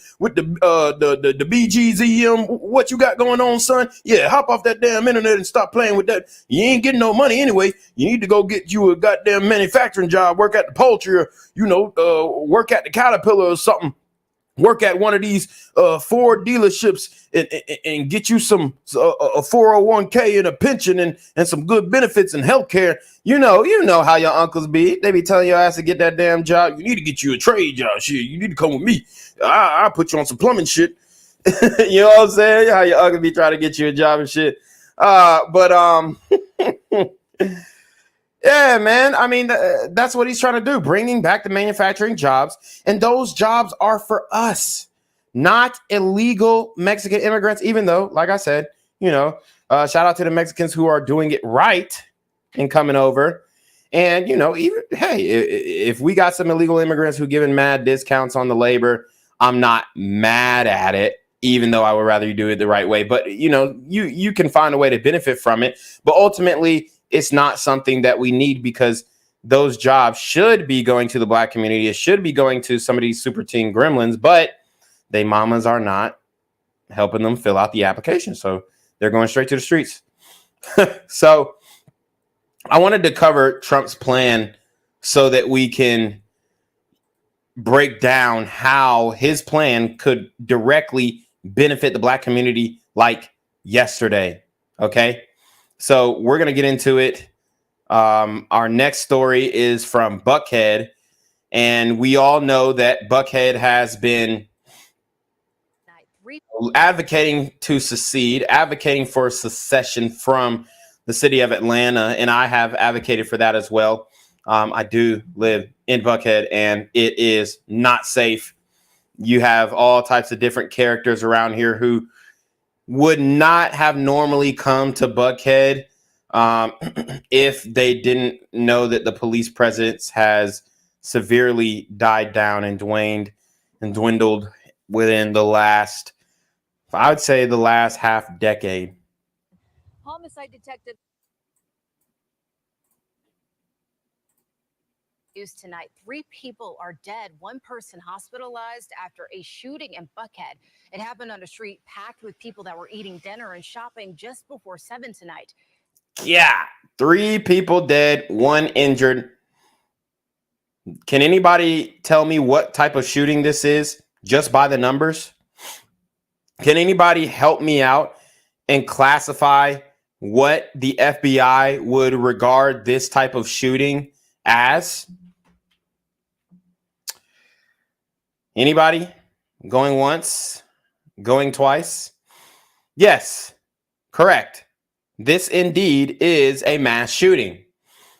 BGZM. What you got going on, son? Yeah, hop off that damn internet and stop playing with that. You ain't getting no money anyway. You need to go get you a goddamn manufacturing job, work at the poultry, or work at the Caterpillar or something. Work at one of these Ford dealerships and get you some a 401k and a pension and some good benefits and health care. You know how your uncles be. They be telling your ass to get that damn job. You need to get you a trade job. Shit, you need to come with me. I'll put you on some plumbing shit. You know what I'm saying? How your uncle be trying to get you a job and shit. Yeah, man. That's what he's trying to do, bringing back the manufacturing jobs. And those jobs are for us, not illegal Mexican immigrants, even though, like I said, shout out to the Mexicans who are doing it right and coming over. And, if we got some illegal immigrants who giving mad discounts on the labor, I'm not mad at it, even though I would rather you do it the right way. But, you can find a way to benefit from it. But ultimately, it's not something that we need, because those jobs should be going to the Black community. It should be going to some of these super teen gremlins, but they mamas are not helping them fill out the application. So they're going straight to the streets. So I wanted to cover Trump's plan so that we can break down how his plan could directly benefit the Black community, like yesterday. Okay. So we're going to get into it. Our next story is from Buckhead. And we all know that Buckhead has been advocating to secede, advocating for secession from the city of Atlanta. And I have advocated for that as well. I do live in Buckhead, and it is not safe. You have all types of different characters around here who would not have normally come to Buckhead if they didn't know that the police presence has severely died down and dwindled within the last, I would say, the last half decade. Homicide detective news tonight. 3 people are dead, 1 person hospitalized after a shooting in Buckhead. It happened on a street packed with people that were eating dinner and shopping just before 7 tonight. Yeah, 3 people dead, 1 injured. Can anybody tell me what type of shooting this is just by the numbers? Can anybody help me out and classify what the FBI would regard this type of shooting as? Anybody? Going once? Going twice? Yes, correct. This indeed is a mass shooting.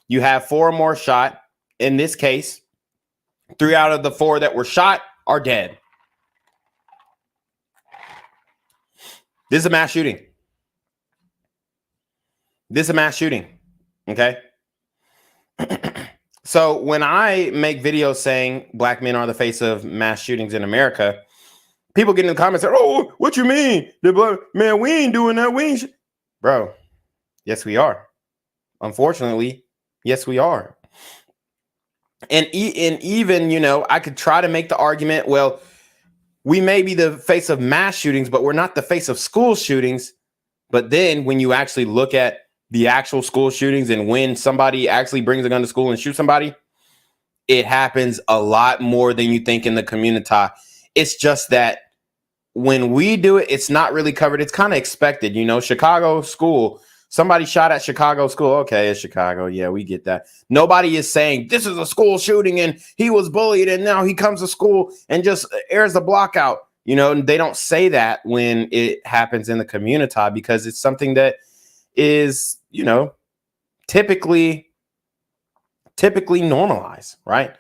You have 4 or more shot. In this case, 3 out of the 4 that were shot are dead. This is a mass shooting. This is a mass shooting. Okay. So when I make videos saying black men are the face of mass shootings in America, people get in the comments and say, oh, what you mean? Man, we ain't doing that. We ain't. Bro, yes, we are. Unfortunately, yes, we are. And even, you know, I could try to make the argument, well, we may be the face of mass shootings, but we're not the face of school shootings. But then when you actually look at the actual school shootings and when somebody actually brings a gun to school and shoots somebody, it happens a lot more than you think in the community. It's just that when we do it, it's not really covered. It's kind of expected, you know, Chicago school, somebody shot at Chicago school. Okay, it's Chicago. Yeah, we get that. Nobody is saying this is a school shooting and he was bullied and now he comes to school and just airs the block out. You know, and they don't say that when it happens in the community because it's something that is, you know, typically normalized, right?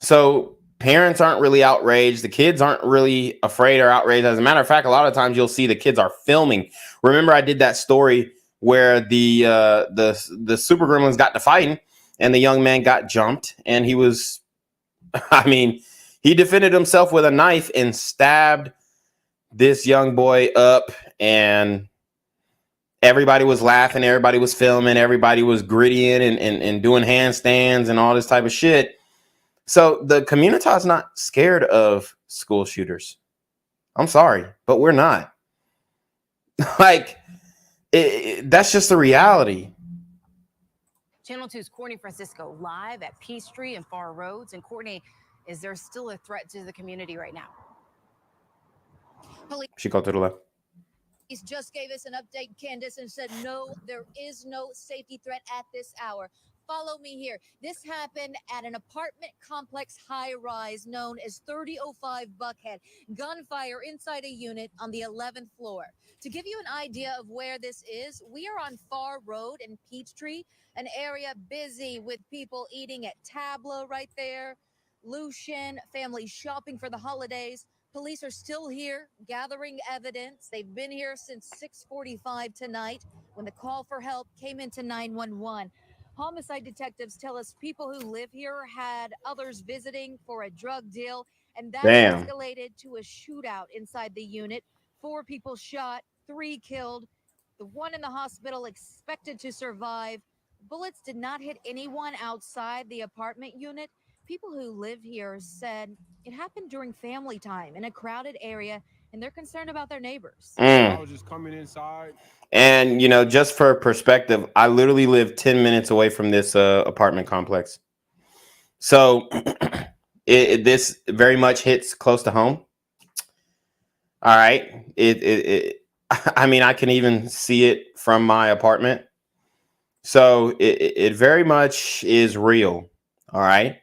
So parents aren't really outraged. The kids aren't really afraid or outraged. As a matter of fact, a lot of times you'll see the kids are filming. Remember, I did that story where the super gremlins got to fighting and the young man got jumped and he was, I mean, he defended himself with a knife and stabbed this young boy up, and everybody was laughing, everybody was filming, everybody was grittying and doing handstands and all this type of shit. So the community is not scared of school shooters. I'm sorry, but we're not. Like, that's just the reality. Channel 2's Courtney Francisco live at Peachtree and Far Roads. And Courtney, is there still a threat to the community right now? She called to the left. Police just gave us an update, Candace, and said, no, there is no safety threat at this hour. Follow me here. This happened at an apartment complex high rise known as 3005 Buckhead. Gunfire inside a unit on the 11th floor. To give you an idea of where this is, we are on Far Road in Peachtree, an area busy with people eating at Tableau right there, Lucian, families shopping for the holidays. Police are still here gathering evidence. They've been here since 6:45 tonight when the call for help came into 911. Homicide detectives tell us people who live here had others visiting for a drug deal, and that escalated to a shootout inside the unit. 4 people shot, 3 killed. The one in the hospital expected to survive. Bullets did not hit anyone outside the apartment unit. People who live here said it happened during family time in a crowded area, and they're concerned about their neighbors. I was just coming inside. And, you know, just for perspective, I literally live 10 minutes away from this apartment complex. So this very much hits close to home. All right. I mean, I can even see it from my apartment. So it very much is real. All right.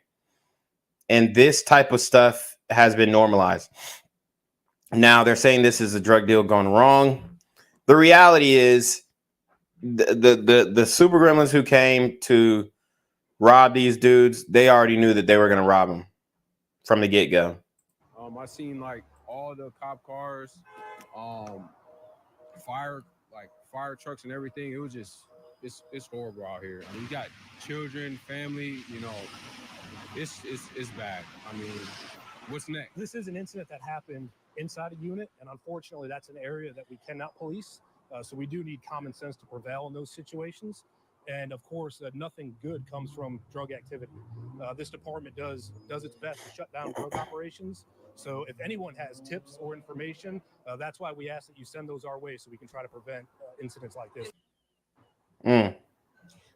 And this type of stuff has been normalized. Now they're saying this is a drug deal gone wrong. The reality is the super gremlins who came to rob these dudes, they already knew that they were going to rob them from the get-go. I seen like all the cop cars, fire trucks and everything. It was just, it's horrible out here. I mean, you got children, family, you know, it's bad. I mean, what's next? This is an incident that happened inside a unit, and unfortunately, that's an area that we cannot police. So we do need common sense to prevail in those situations. And of course, nothing good comes from drug activity. This department does its best to shut down drug operations. So if anyone has tips or information, that's why we ask that you send those our way so we can try to prevent incidents like this.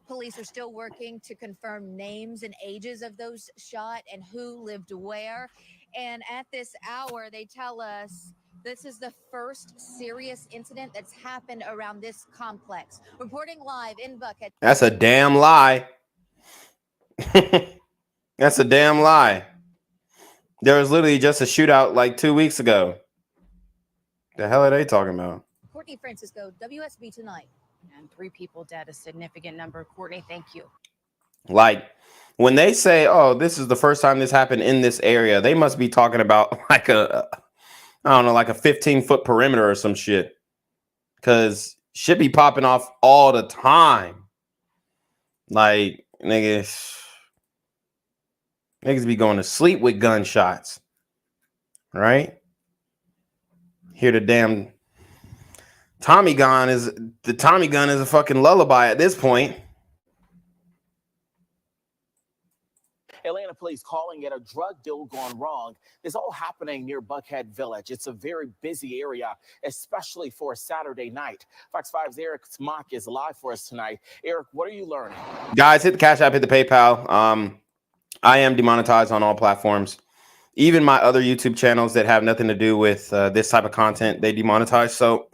Police are still working to confirm names and ages of those shot and who lived where. And at this hour, they tell us this is the first serious incident that's happened around this complex. Reporting live in Buckhead. That's a damn lie. That's a damn lie. There was literally just a shootout like 2 weeks ago. The hell are they talking about? Courtney Francisco, WSB Tonight. And 3 people dead, a significant number. Courtney, thank you. Like, when they say, oh, this is the first time this happened in this area, they must be talking about like I don't know, like a 15-foot perimeter or some shit. Because shit be popping off all the time. Like, niggas be going to sleep with gunshots. Right? Hear the damn Tommy gun is a fucking lullaby at this point. Atlanta police calling it a drug deal gone wrong. This all happening near Buckhead Village. It's a very busy area, especially for a Saturday night. Fox 5's Eric Smock is live for us tonight. Eric, what are you learning? Guys, hit the Cash App, hit the PayPal. I am demonetized on all platforms. Even my other YouTube channels that have nothing to do with this type of content, they demonetize. So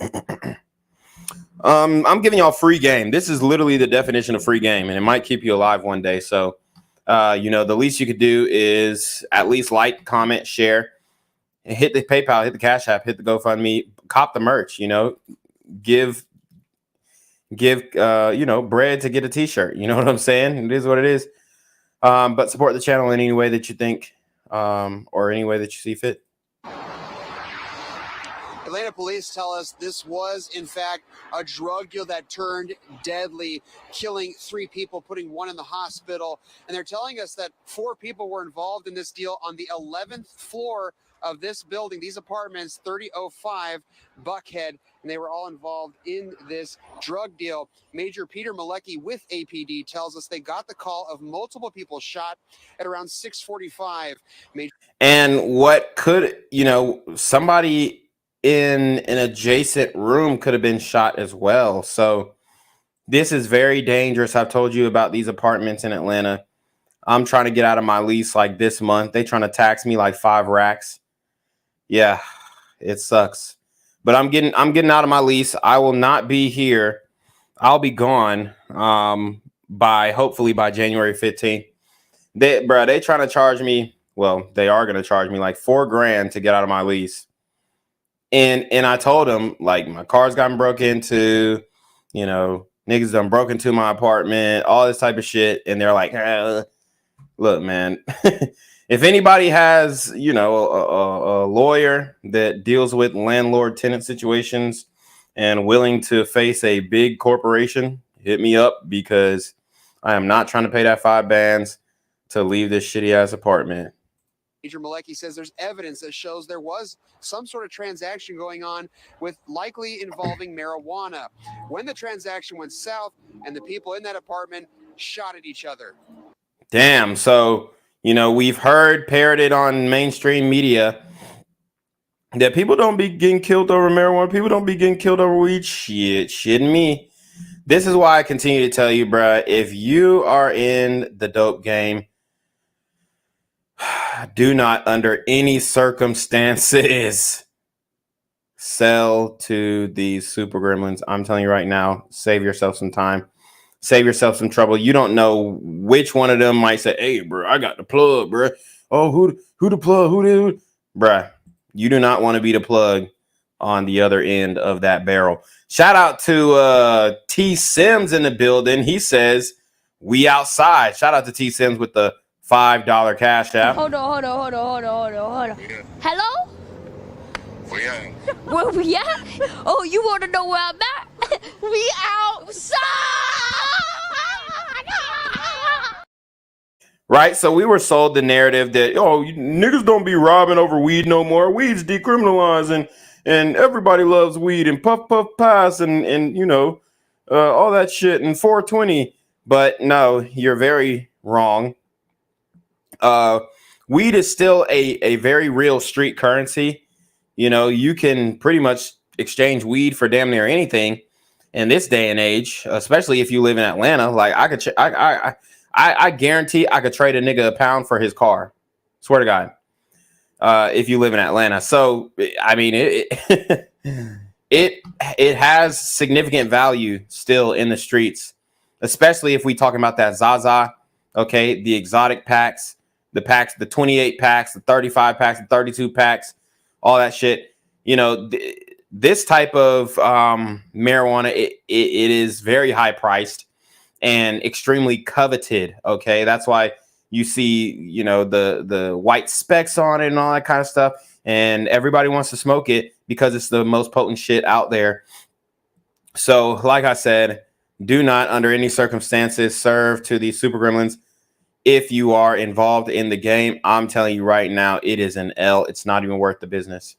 I'm giving y'all free game. This is literally the definition of free game, and it might keep you alive one day. So the least you could do is at least like, comment, share, and hit the PayPal, hit the Cash App, hit the GoFundMe, cop the merch, give bread to get a t-shirt. You know what I'm saying? It is what it is. But support the channel in any way that you think, or any way that you see fit. Atlanta police tell us this was, in fact, a drug deal that turned deadly, killing 3 people, putting 1 in the hospital. And they're telling us that 4 people were involved in this deal on the 11th floor of this building, these apartments, 3005 Buckhead, and they were all involved in this drug deal. Major Peter Malecki with APD tells us they got the call of multiple people shot at around 6:45. And what could, somebody in an adjacent room could have been shot as well. So this is very dangerous. I've told you about these apartments in Atlanta. I'm trying to get out of my lease like this month. They trying to tax me like 5 racks. Yeah, it sucks. But I'm getting out of my lease. I will not be here. I'll be gone hopefully by January 15th. They trying to charge me. Well, they are going to charge me like $4 grand to get out of my lease. And I told them, like, my car's gotten broke into, niggas done broke into my apartment, all this type of shit. And they're like, look, man, if anybody has, a lawyer that deals with landlord-tenant situations and willing to face a big corporation, hit me up, because I am not trying to pay that 5 bands to leave this shitty-ass apartment. Major Malecki says there's evidence that shows there was some sort of transaction going on with likely involving marijuana. When the transaction went south and the people in that apartment shot at each other. Damn. So, we've heard parroted on mainstream media that people don't be getting killed over marijuana. People don't be getting killed over weed. Shitting me. This is why I continue to tell you, bruh, if you are in the dope game, do not under any circumstances sell to these super gremlins. I'm telling you right now, save yourself some time. Save yourself some trouble. You don't know which one of them might say, hey, bro, I got the plug, bro. Oh, who the plug? Who did? Bruh, you do not want to be the plug on the other end of that barrel. Shout out to T Sims in the building. He says, we outside. Shout out to T Sims with the $5 Cash App. Hold on. Hello? Where we at? Oh, you want to know where I'm at? We outside! Right? So we were sold the narrative that, niggas don't be robbing over weed no more. Weed's decriminalized and everybody loves weed and puff pass and all that shit and 420. But no, you're very wrong. Weed is still a very real street currency. You can pretty much exchange weed for damn near anything. in this day and age, especially if you live in Atlanta. Like I guarantee I could trade a nigga a pound for his car. Swear to God. If you live in Atlanta. So I mean it has significant value still in the streets, especially if we talking about that Zaza, okay, the exotic packs, the 28 packs, the 35 packs, the 32 packs, all that shit. You know, this type of marijuana, it is very high priced and extremely coveted. Okay, that's why you see, you know, the white specks on it and all that kind of stuff, and everybody wants to smoke it because it's the most potent shit out there. So, like I said, do not, under any circumstances, serve to these super gremlins. If you are involved in the game, I'm telling you right now, it is an L. It's not even worth the business.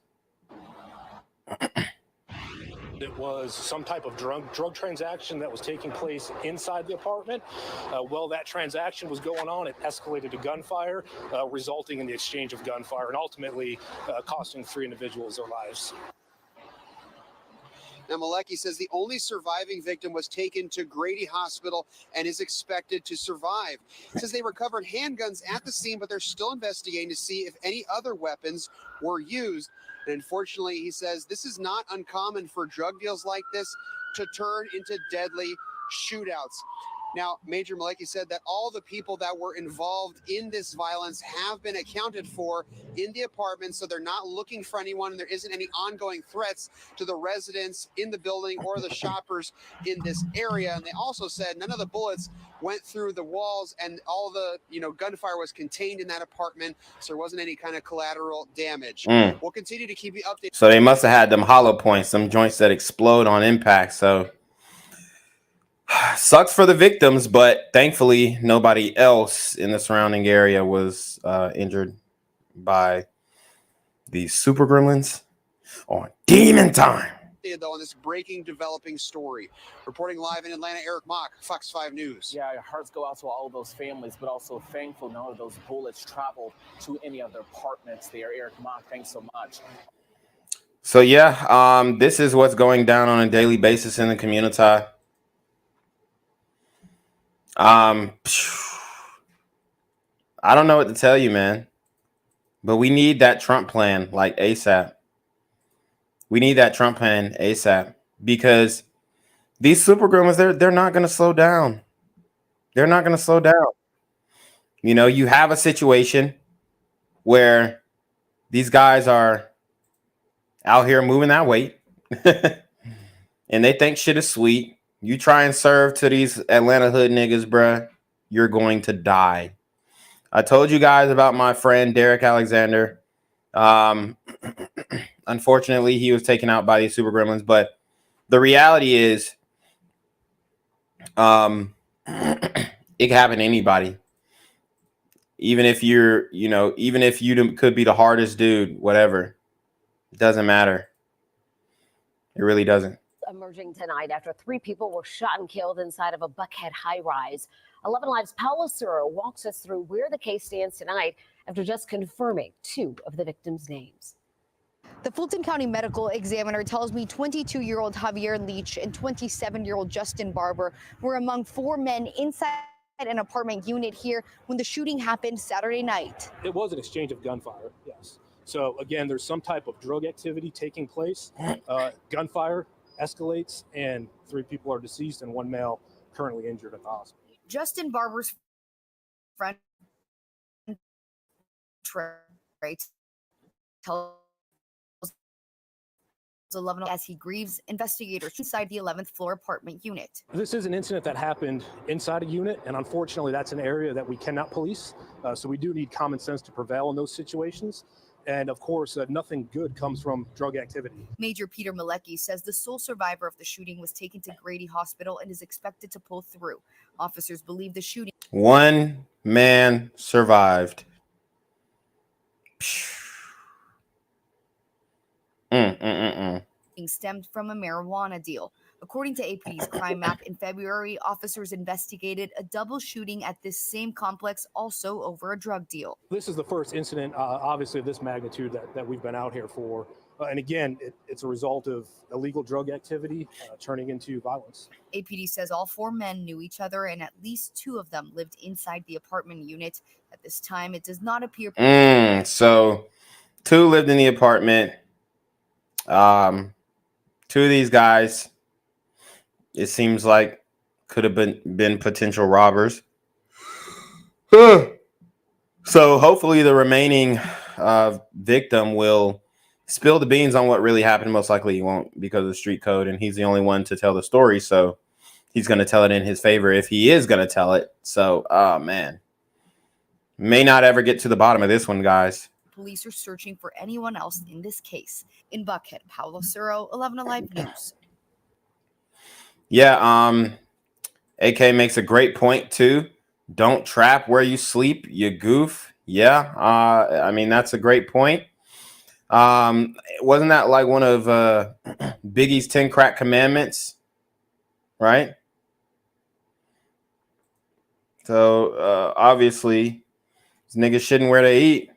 It was some type of drug transaction that was taking place inside the apartment. While that transaction was going on, it escalated to gunfire, resulting in the exchange of gunfire and ultimately costing 3 individuals their lives. Now, Malecki says the only surviving victim was taken to Grady Hospital and is expected to survive. He says they recovered handguns at the scene, but they're still investigating to see if any other weapons were used. And unfortunately, he says this is not uncommon for drug deals like this to turn into deadly shootouts. Now, Major Malecki said that all the people that were involved in this violence have been accounted for in the apartment, so they're not looking for anyone, and there isn't any ongoing threats to the residents in the building or the shoppers in this area. And they also said none of the bullets went through the walls, and all the gunfire was contained in that apartment, so there wasn't any kind of collateral damage. We'll continue to keep you updated. So they must have had them hollow points, some joints that explode on impact. So sucks for the victims, but thankfully nobody else in the surrounding area was injured by the super gremlins on Demon Time. Though on this breaking, developing story. Reporting live in Atlanta, Eric Mock, Fox 5 News. Yeah, our hearts go out to all of those families, but also thankful none of those bullets traveled to any of their apartments there. Eric Mock, thanks so much. So yeah, this is what's going down on a daily basis in the community. I don't know what to tell you, man, but we need that Trump plan like ASAP. We need that Trump plan ASAP because these super gremlins, they're not going to slow down. They're not going to slow down. You know, you have a situation where these guys are out here moving that weight and they think shit is sweet. You try and serve to these Atlanta hood niggas, bruh, you're going to die. I told you guys about my friend Derek Alexander. Unfortunately, he was taken out by these super gremlins, but the reality is it can happen to anybody. Even if you're, even if you could be the hardest dude, whatever, it doesn't matter. It really doesn't. Emerging tonight after 3 people were shot and killed inside of a Buckhead high-rise. 11 Live's Paula Suro walks us through where the case stands tonight after just confirming 2 of the victims' names. The Fulton County Medical Examiner tells me 22-year-old Javier Leach and 27-year-old Justin Barber were among 4 men inside an apartment unit here when the shooting happened Saturday night. It was an exchange of gunfire, yes. So again, there's some type of drug activity taking place. Gunfire escalates, and 3 people are deceased and 1 male currently injured at the hospital. Justin Barber's friend Trey tells 11 as he grieves investigators inside the 11th floor apartment unit. This is an incident that happened inside a unit, and unfortunately that's an area that we cannot police. So we do need common sense to prevail in those situations. And of course, nothing good comes from drug activity. Major Peter Malecki says the sole survivor of the shooting was taken to Grady Hospital and is expected to pull through. Officers believe the shooting. 1 man survived. Stemmed from a marijuana deal. According to APD's crime map, in February, officers investigated a double shooting at this same complex, also over a drug deal. This is the first incident, obviously, of this magnitude that we've been out here for. And again, it's a result of illegal drug activity turning into violence. APD says all 4 men knew each other and at least 2 of them lived inside the apartment unit. At this time, it does not appear. So 2 lived in the apartment. 2 of these guys, it seems like, could have been potential robbers. So hopefully the remaining victim will spill the beans on what really happened. Most likely he won't, because of the street code, and he's the only one to tell the story. So he's going to tell it in his favor if he is going to tell it. So, oh man, may not ever get to the bottom of this one, guys. Police are searching for anyone else in this case. In Buckhead, Paolo Suro, 11 Alive News. Yeah, AK makes a great point too. Don't trap where you sleep, you goof. Yeah, I mean, that's a great point. Wasn't that like one of Biggie's 10 crack commandments, right? So obviously, these niggas shouldn't where they eat.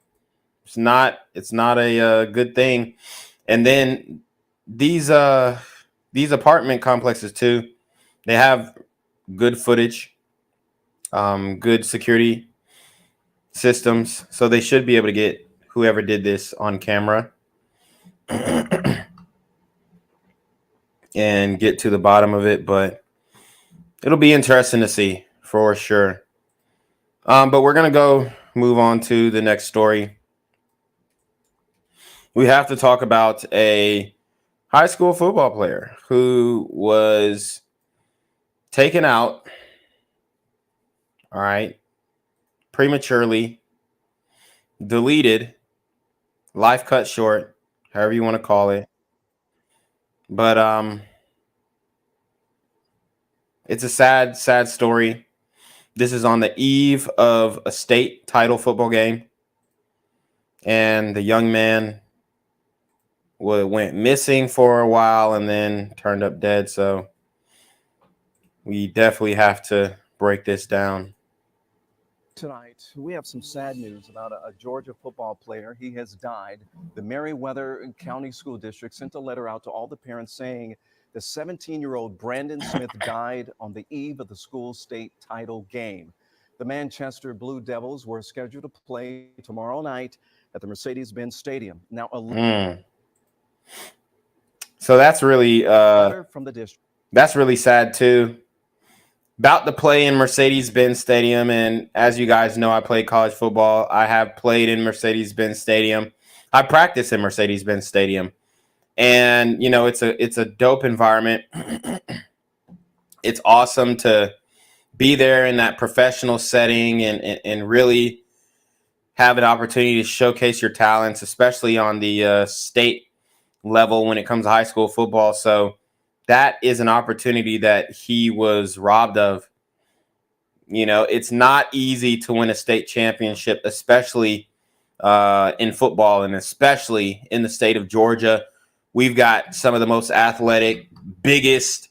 It's not a good thing. And then these apartment complexes too, they have good footage, good security systems, so they should be able to get whoever did this on camera and get to the bottom of it. But it'll be interesting to see for sure. But we're gonna go move on to the next story. We have to talk about a high school football player who was taken out, all right, prematurely, deleted, life cut short, however you want to call it. But it's a sad story. This is on the eve of a state title football game, and the young man went missing for a while and then turned up dead. So we definitely have to break this down. Tonight, we have some sad news about a Georgia football player. He has died. The Meriwether County School District sent a letter out to all the parents saying the 17-year-old Brandon Smith died on the eve of the school state title game. The Manchester Blue Devils were scheduled to play tomorrow night at the Mercedes-Benz Stadium. Now, so that's really from the district. That's really sad too. About to play in Mercedes-Benz Stadium, and as you guys know, I played college football. I have played in Mercedes-Benz Stadium. I practice in Mercedes-Benz Stadium, and you know it's a dope environment. It's awesome to be there in that professional setting and really have an opportunity to showcase your talents, especially on the state level when it comes to high school football. So that is an opportunity that he was robbed of. You know, it's not easy to win a state championship, especially in football and especially in the state of Georgia. We've got some of the most athletic, biggest,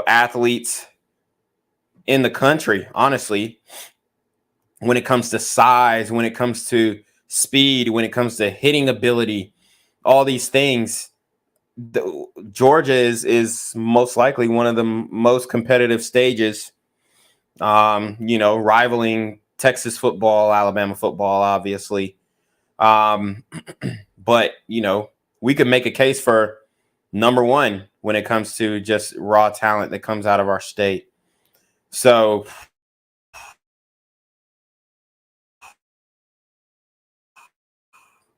athletes in the country, honestly, when it comes to size, when it comes to speed, when it comes to hitting ability, all these things. Georgia is most likely one of the most competitive stages, rivaling Texas football, Alabama football, obviously. But, we could make a case for number one when it comes to just raw talent that comes out of our state. So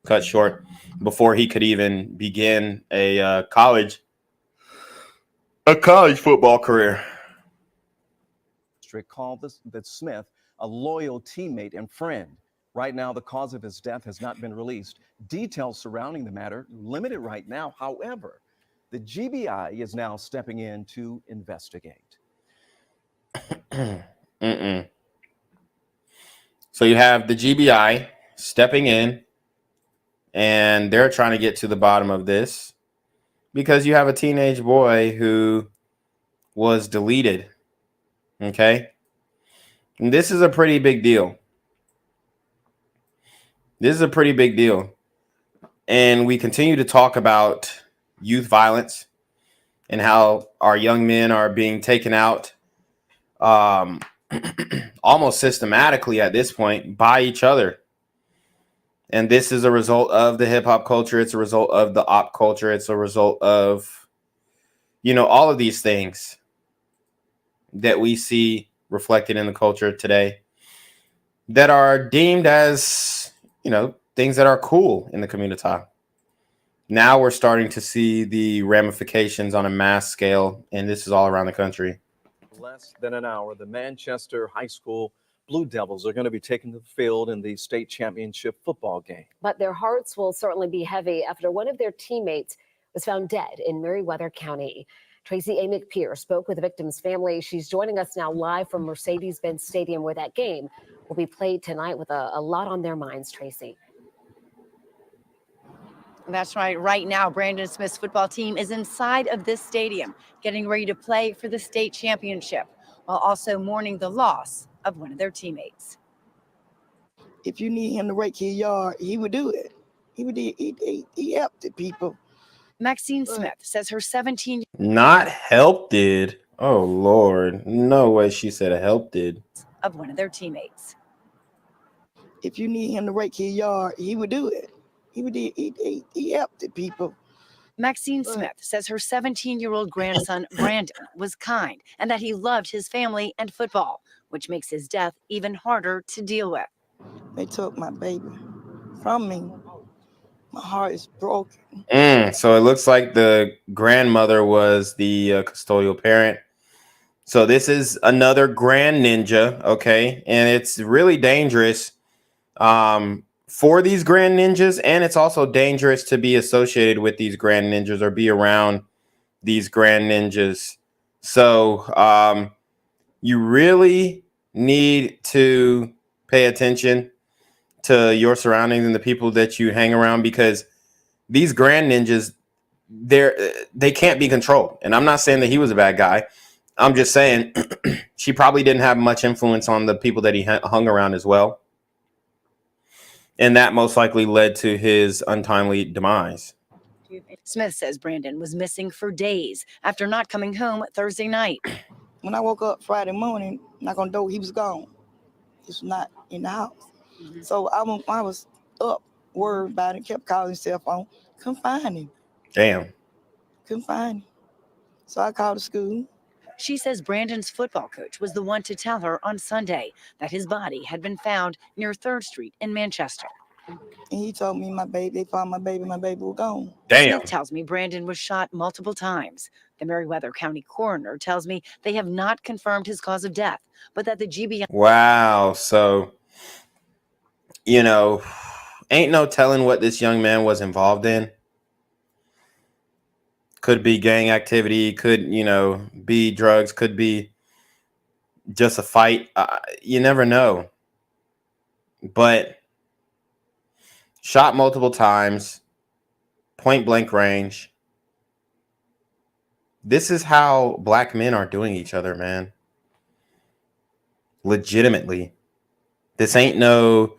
cut short before he could even begin a college football career. Called that Smith a loyal teammate and friend. Right now, the cause of his death has not been released. Details surrounding the matter limited right now. However, the GBI is now stepping in to investigate. So you have the GBI stepping in, and they're trying to get to the bottom of this because you have a teenage boy who was deleted. Okay. And this is a pretty big deal. and we continue to talk about youth violence and how our young men are being taken out almost systematically at this point by each other. And this is a result of the hip hop culture. It's a result of the op culture. It's a result of, all of these things that we see reflected in the culture today that are deemed as, things that are cool in the community. Now we're starting to see the ramifications on a mass scale, and this is all around the country. Less than an hour, the Manchester High School Blue Devils are going to be taking the field in the state championship football game. But their hearts will certainly be heavy after one of their teammates was found dead in Meriwether County. Tracy A. McPeer spoke with the victim's family. She's joining us now live from Mercedes-Benz Stadium, where that game will be played tonight with a lot on their minds, Tracy. That's right. Right now, Brandon Smith's football team is inside of this stadium, getting ready to play for the state championship, while also mourning the loss of one of their teammates. If you need him to rake his yard, he would do it. He helped the people. Maxine Smith says her 17 Not helped it. Oh, Lord. No way she said helped it. of one of their teammates. If you need him to rake his yard, he would do it. He helped the people. Maxine Smith says her 17-year-old grandson, Brandon, was kind and that he loved his family and football, which makes his death even harder to deal with. They took my baby from me. My heart is broken. So it looks like the grandmother was the custodial parent. So this is another grand ninja, okay? And it's really dangerous for these grand ninjas, and it's also dangerous to be associated with these grand ninjas or be around these grand ninjas. So you really need to pay attention to your surroundings and the people that you hang around, because these grand ninjas, they can't be controlled. And I'm not saying that he was a bad guy. I'm just saying she probably didn't have much influence on the people that he hung around as well. And that most likely led to his untimely demise. Smith says Brandon was missing for days after not coming home Thursday night. When I woke up Friday morning, knock on the door, he was gone. He was not in the house. So I was up, worried about it, kept calling his cell phone. Couldn't find him. Damn. Couldn't find him. So I called the school. She says Brandon's football coach was the one to tell her on Sunday that his body had been found near 3rd Street in Manchester. And he told me they found my baby was gone. Damn. Smith tells me Brandon was shot multiple times. The Meriwether County coroner tells me they have not confirmed his cause of death, but that the GBI... Wow. So, ain't no telling what this young man was involved in. Could be gang activity, could, be drugs, could be just a fight. You never know. But shot multiple times, point blank range. This is how black men are doing each other, man. Legitimately. This ain't no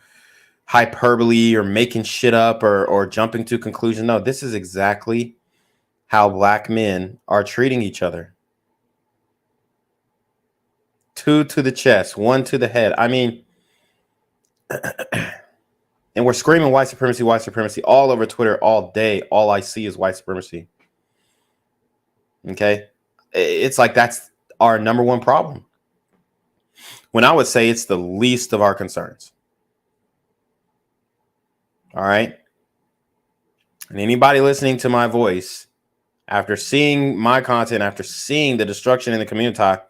hyperbole or making shit up or jumping to conclusion. No, this is exactly how black men are treating each other. 2 to the chest, 1 to the head. I mean, and we're screaming white supremacy all over Twitter all day. All I see is white supremacy. Okay? It's like that's our number one problem. When I would say it's the least of our concerns. All right? And anybody listening to my voice, after seeing my content, after seeing the destruction in the community,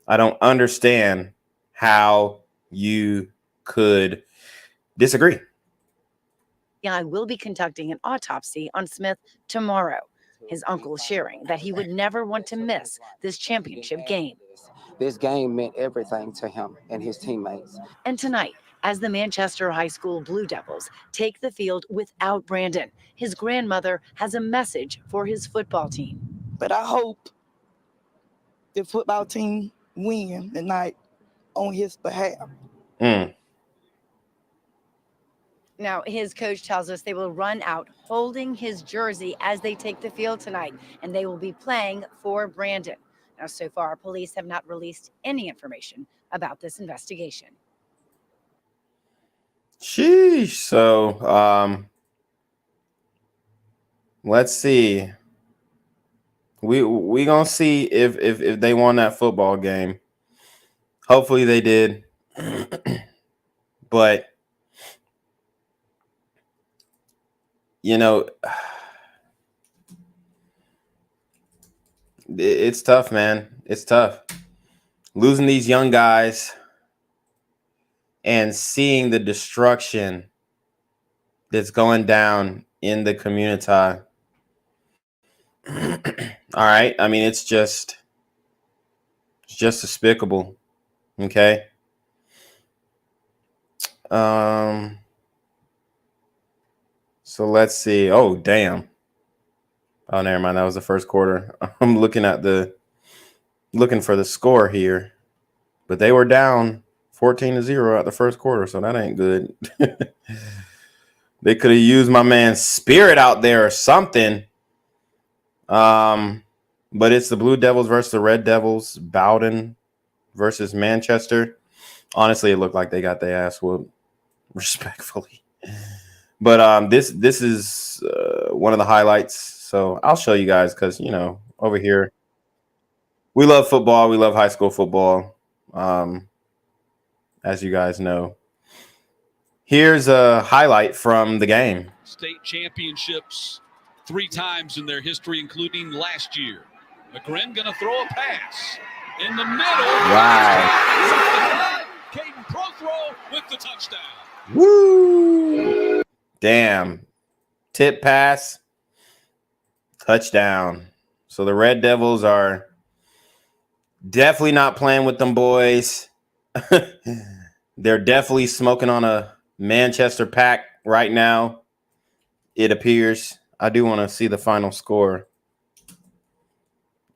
I don't understand how you could disagree. I will be conducting an autopsy on Smith tomorrow. His uncle sharing that he would never want to miss this championship game. This game meant everything to him and his teammates. And tonight, as the Manchester High School Blue Devils take the field without Brandon, his grandmother has a message for his football team. But I hope the football team win tonight on his behalf. Now, his coach tells us they will run out holding his jersey as they take the field tonight, and they will be playing for Brandon. Now, so far, police have not released any information about this investigation. Sheesh. So, let's see. We gonna see if they won that football game. Hopefully they did. But you know, it's tough, man. It's tough. Losing these young guys and seeing the destruction that's going down in the community. All right. I mean, it's just despicable. Okay. So let's see. Oh, damn. Oh, never mind. That was the first quarter. I'm looking for the score here, but they were down 14-0 at the first quarter, so that ain't good. They could have used my man's Spirit out there or something. But it's the Blue Devils versus the Red Devils. Bowden versus Manchester. Honestly, it looked like they got their ass whooped, respectfully. But this is one of the highlights. So I'll show you guys because, you know, over here, we love football. We love high school football, as you guys know. Here's a highlight from the game. State championships 3 times in their history, including last year. McGrin going to throw a pass in the middle. Wow. Caden Prothrow with the touchdown. Woo! Damn. Tip pass. Touchdown. So the Red Devils are definitely not playing with them boys. They're definitely smoking on a Manchester pack right now, it appears. I do want to see the final score.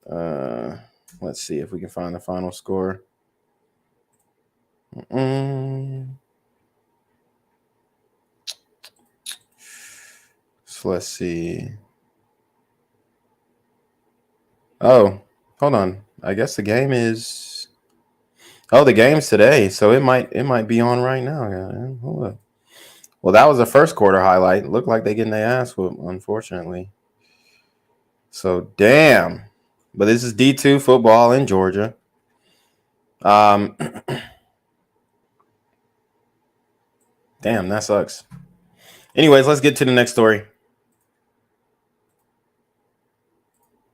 Let's see if we can find the final score. So let's see. Oh, hold on. I guess the game is. Oh, the game's today, so it might be on right now. Hold up. Well, that was the first quarter highlight. Looked like they getting their ass whooped, unfortunately. So damn. But this is D2 football in Georgia. Damn, that sucks. Anyways, let's get to the next story.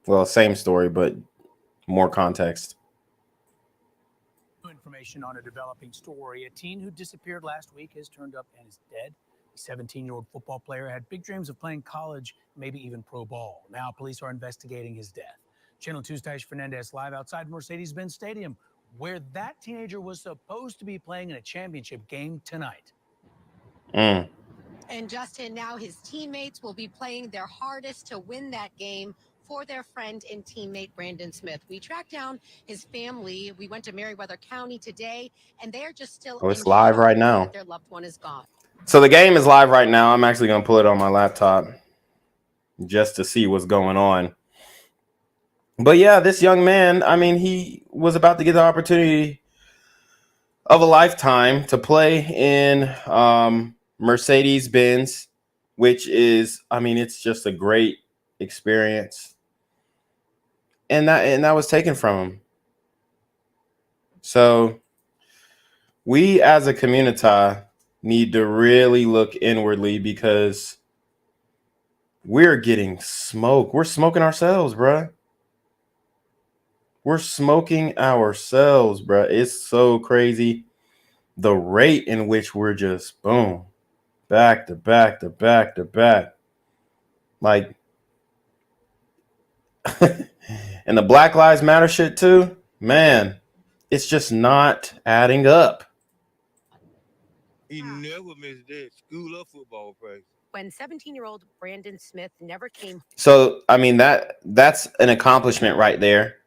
Well, same story, but more context. Information on a developing story. A teen who disappeared last week has turned up and is dead. A 17-year-old football player had big dreams of playing college, maybe even pro ball. Now police are investigating his death. Channel 2's Tash Fernandez live outside Mercedes-Benz Stadium, where that teenager was supposed to be playing in a championship game tonight. And Justin, now his teammates will be playing their hardest to win that game for their friend and teammate Brandon Smith. We tracked down his family. We went to Meriwether County today, and they are just still Oh, it's live right now. their loved one is gone. So the game is live right now. I'm actually going to pull it on my laptop just to see what's going on. But yeah, this young man, I mean, he was about to get the opportunity of a lifetime to play in Mercedes-Benz, which is, I mean, it's just a great experience. And that was taken from him. So we as a community need to really look inwardly because we're getting smoked. We're smoking ourselves, bruh. We're smoking ourselves, bruh. It's so crazy. The rate in which we're just, boom, back to back to back to back. Like, and the Black Lives Matter shit too, man, it's just not adding up. He never missed that school or football practice. When 17-year-old Brandon Smith never came. So, I mean, that's an accomplishment right there.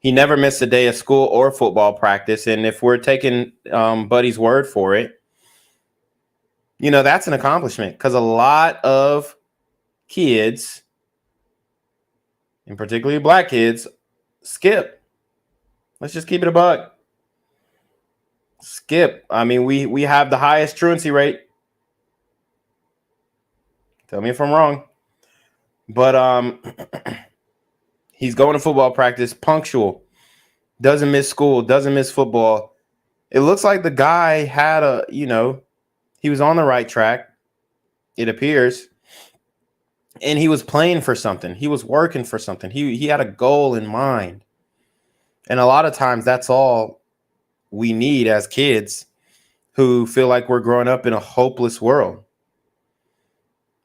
He never missed a day of school or football practice. And if we're taking Buddy's word for it, You know, that's an accomplishment because a lot of kids, and particularly black kids, skip. Let's just keep it a buck. Skip. I mean, we have the highest truancy rate. Tell me if I'm wrong. But he's going to football practice punctual. Doesn't miss school, doesn't miss football. It looks like the guy had he was on the right track, it appears. And he was playing for something. He was working for something. He had a goal in mind. And a lot of times that's all we need as kids who feel like we're growing up in a hopeless world.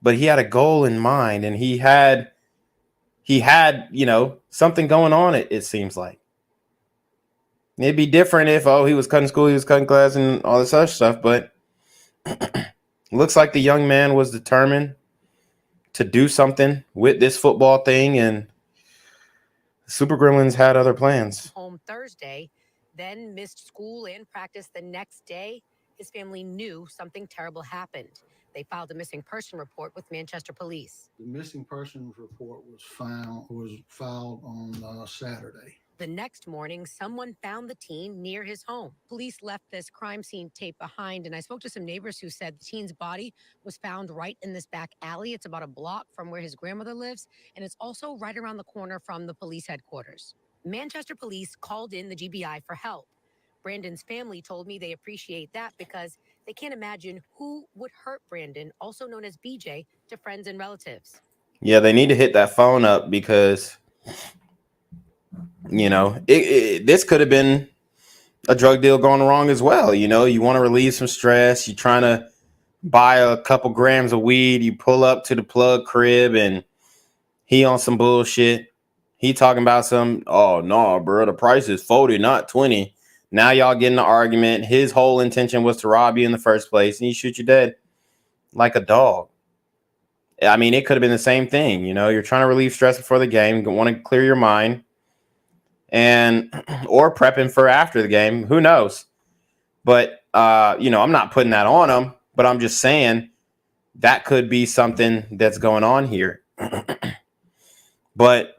But he had a goal in mind, and he had something going on, it seems like. It'd be different if, he was cutting school, he was cutting class and all this other stuff, but looks like the young man was determined to do something with this football thing, and Super Gremlins had other plans. Home Thursday, then missed school and practice the next day. His family knew something terrible happened. They filed a missing person report with Manchester Police. The missing persons report was filed on Saturday. The next morning, someone found the teen near his home. Police left this crime scene tape behind, and I spoke to some neighbors who said the teen's body was found right in this back alley. It's about a block from where his grandmother lives, and it's also right around the corner from the police headquarters. Manchester Police called in the GBI for help. Brandon's family told me they appreciate that because they can't imagine who would hurt Brandon, also known as BJ, to friends and relatives. Yeah, they need to hit that phone up because, this could have been a drug deal going wrong as well. You want to relieve some stress. You're trying to buy a couple grams of weed. You pull up to the plug crib and he on some bullshit. He talking about oh, no, bro, the price is 40, not 20. Now y'all get in an argument. His whole intention was to rob you in the first place, and he shoot you dead like a dog. I mean, it could have been the same thing. You're trying to relieve stress before the game. You want to clear your mind, or prepping for after the game. Who knows? But, I'm not putting that on him, but I'm just saying that could be something that's going on here. But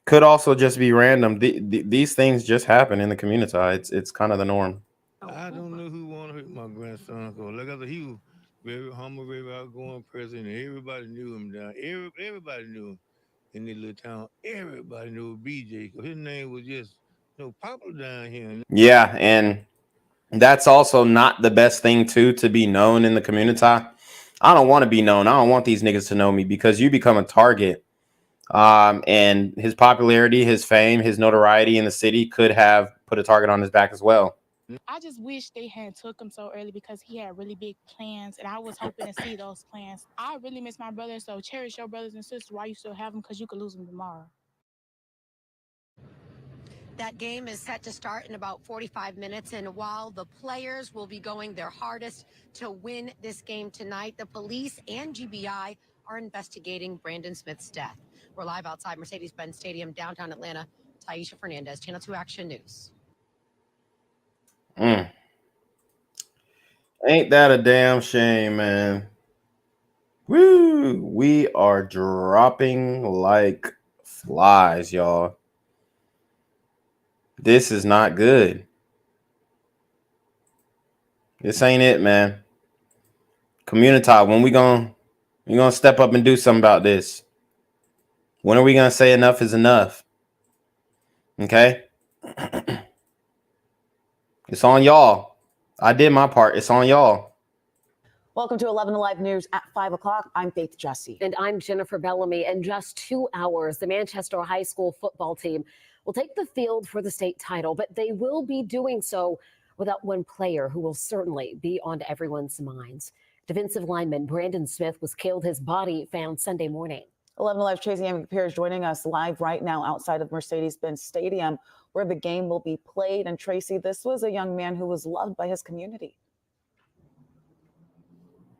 could also just be random. These things just happen in the community. It's kind of the norm. I don't know who want to hurt my grandson. Like I said, he was very humble, very outgoing person, and everybody knew him down. Everybody knew him in this little town. Everybody knew BJ because his name was just popular down here. Yeah, and that's also not the best thing to be known in the community. I don't want to be known. I don't want these niggas to know me because you become a target. And his popularity, his fame, his notoriety in the city could have put a target on his back as well. I just wish they hadn't took him so early because he had really big plans, and I was hoping to see those plans. I really miss my brother, so cherish your brothers and sisters while you still have them because you could lose them tomorrow. That game is set to start in about 45 minutes, and while the players will be going their hardest to win this game tonight, the police and GBI are investigating Brandon Smith's death. We're live outside Mercedes-Benz Stadium, downtown Atlanta. Taisha Fernandez, Channel 2 Action News. Ain't that a damn shame, man? Woo! We are dropping like flies, y'all. This is not good. This ain't it, man. Community, when we gonna step up and do something about this? When are we gonna say enough is enough? Okay? It's on y'all. I did my part. It's on y'all. Welcome to 11 Alive News at 5 o'clock. I'm Faith Jesse. And I'm Jennifer Bellamy. In just 2 hours, the Manchester High School football team will take the field for the state title, but they will be doing so without one player who will certainly be on everyone's minds. Defensive lineman Brandon Smith was killed, his body found Sunday morning. 11 Alive Tracy Pierre is joining us live right now outside of Mercedes-Benz Stadium, where the game will be played. And Tracy, this was a young man who was loved by his community.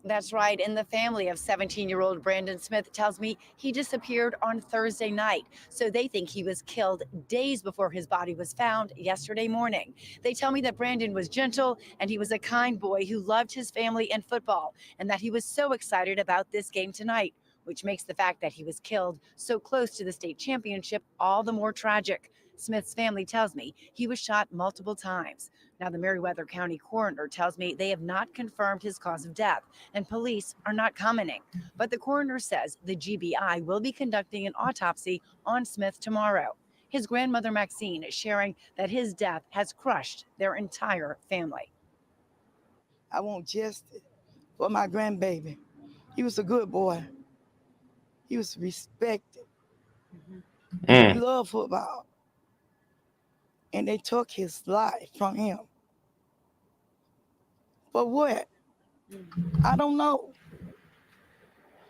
That's right. And the family of 17-year-old Brandon Smith tells me he disappeared on Thursday night. So they think he was killed days before his body was found yesterday morning. They tell me that Brandon was gentle and he was a kind boy who loved his family and football, and that he was so excited about this game tonight, which makes the fact that he was killed so close to the state championship all the more tragic. Smith's family tells me he was shot multiple times. Now, the Meriwether County coroner tells me they have not confirmed his cause of death, and police are not commenting. But the coroner says the GBI will be conducting an autopsy on Smith tomorrow. His grandmother, Maxine, is sharing that his death has crushed their entire family. I want justice for my grandbaby. He was a good boy. He was respected. He loved football. And they took his life from him. For what? I don't know.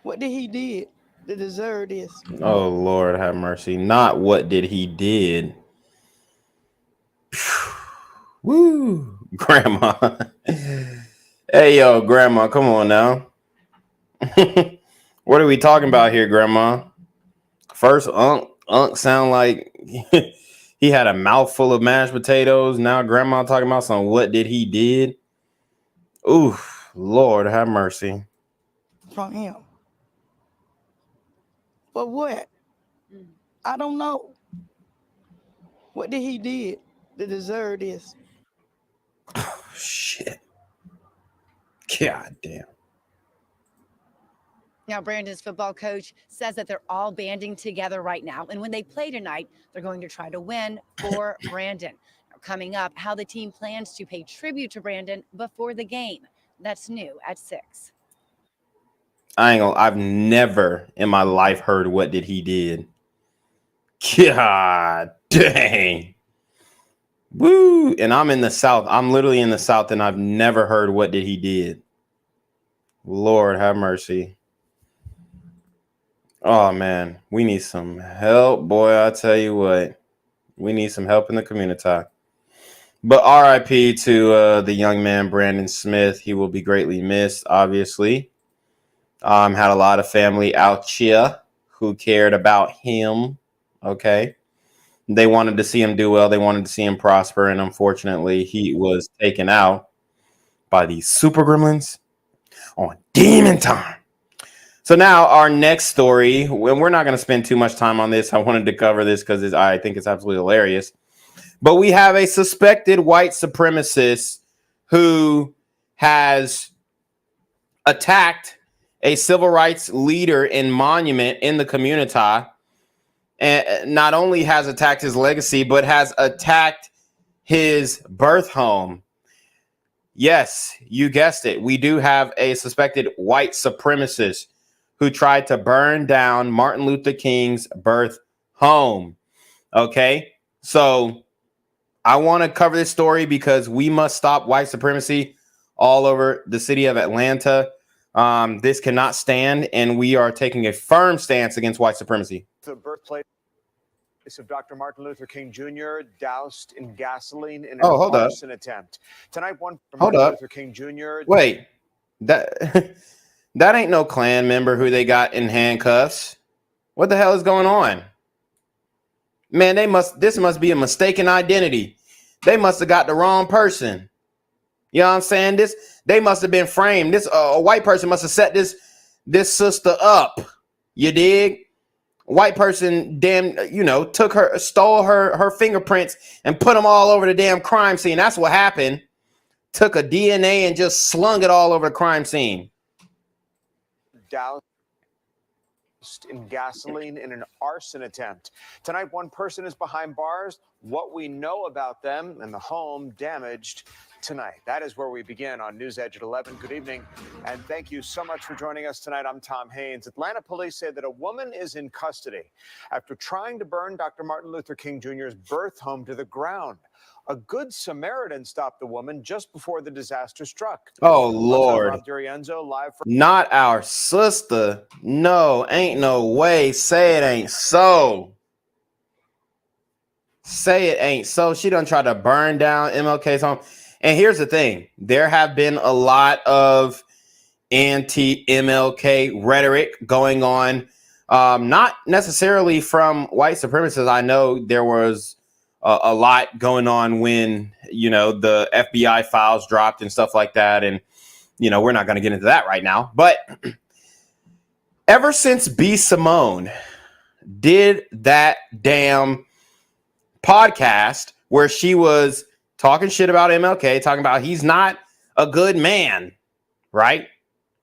What did he did to deserve this? Oh, Lord have mercy. Not what did he did. Woo, Grandma. Hey, yo, Grandma, come on now. What are we talking about here, Grandma? First, Unc sound like he had a mouthful of mashed potatoes. Now Grandma talking about some what did he did. Oof, Lord have mercy. From him. For what? I don't know. What did he did to deserve this? Shit. God damn. Now, Brandon's football coach says that they're all banding together right now. And when they play tonight, they're going to try to win for Brandon. Now, coming up, how the team plans to pay tribute to Brandon before the game. That's new at 6. I've never in my life heard what did he did. God dang. Woo. And I'm in the South. I'm literally in the South, and I've never heard what did he did. Lord have mercy. Oh, man. We need some help, boy. I tell you what. We need some help in the community. But RIP to the young man, Brandon Smith. He will be greatly missed, obviously. Had a lot of family out here who cared about him. Okay. They wanted to see him do well. They wanted to see him prosper. And unfortunately, he was taken out by these super gremlins on demon time. So now our next story, we're not going to spend too much time on this. I wanted to cover this because I think it's absolutely hilarious. But we have a suspected white supremacist who has attacked a civil rights leader in Monument in the community, and not only has attacked his legacy, but has attacked his birth home. Yes, you guessed it. We do have a suspected white supremacist who tried to burn down Martin Luther King's birth home. Okay, so I want to cover this story because we must stop white supremacy all over the city of Atlanta. This cannot stand, and we are taking a firm stance against white supremacy. The birthplace of Dr. Martin Luther King Jr. doused in gasoline in an arson attempt. Tonight, one from Martin Luther King Jr. Wait, that ain't no Klan member who they got in handcuffs. What the hell is going on? Man, this must be a mistaken identity. They must have got the wrong person. You know what I'm saying? They must have been framed. A white person must have set this sister up. You dig? White person stole her fingerprints and put them all over the damn crime scene. That's what happened. Took a DNA and just slung it all over the crime scene. Doused in gasoline in an arson attempt. Tonight, one person is behind bars. What we know about them and the home damaged tonight. That is where we begin on News Edge at 11. Good evening, and thank you so much for joining us tonight. I'm Tom Haynes. Atlanta police say that a woman is in custody after trying to burn Dr. Martin Luther King Jr.'s birth home to the ground. A good Samaritan stopped the woman just before the disaster struck. Oh, Lord. Rob Durienzo, live from Not our sister. No, ain't no way. Say it ain't so. Say it ain't so. She done tried to burn down MLK's home. And here's the thing. There have been a lot of anti-MLK rhetoric going on. Not necessarily from white supremacists. I know there was a lot going on when, the FBI files dropped and stuff like that. And, we're not going to get into that right now. But ever since B. Simone did that damn podcast where she was talking shit about MLK, talking about he's not a good man, right?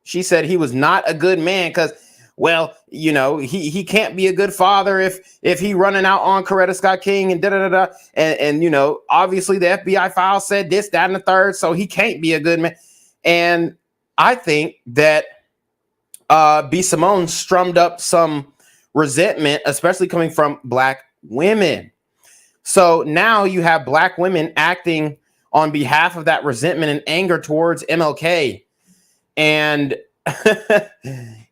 She said he was not a good man because, well, he can't be a good father if he running out on Coretta Scott King and da-da-da-da. And obviously the FBI file said this, that, and the third, so he can't be a good man. And I think that B. Simone strummed up some resentment, especially coming from black women. So now you have black women acting on behalf of that resentment and anger towards MLK. And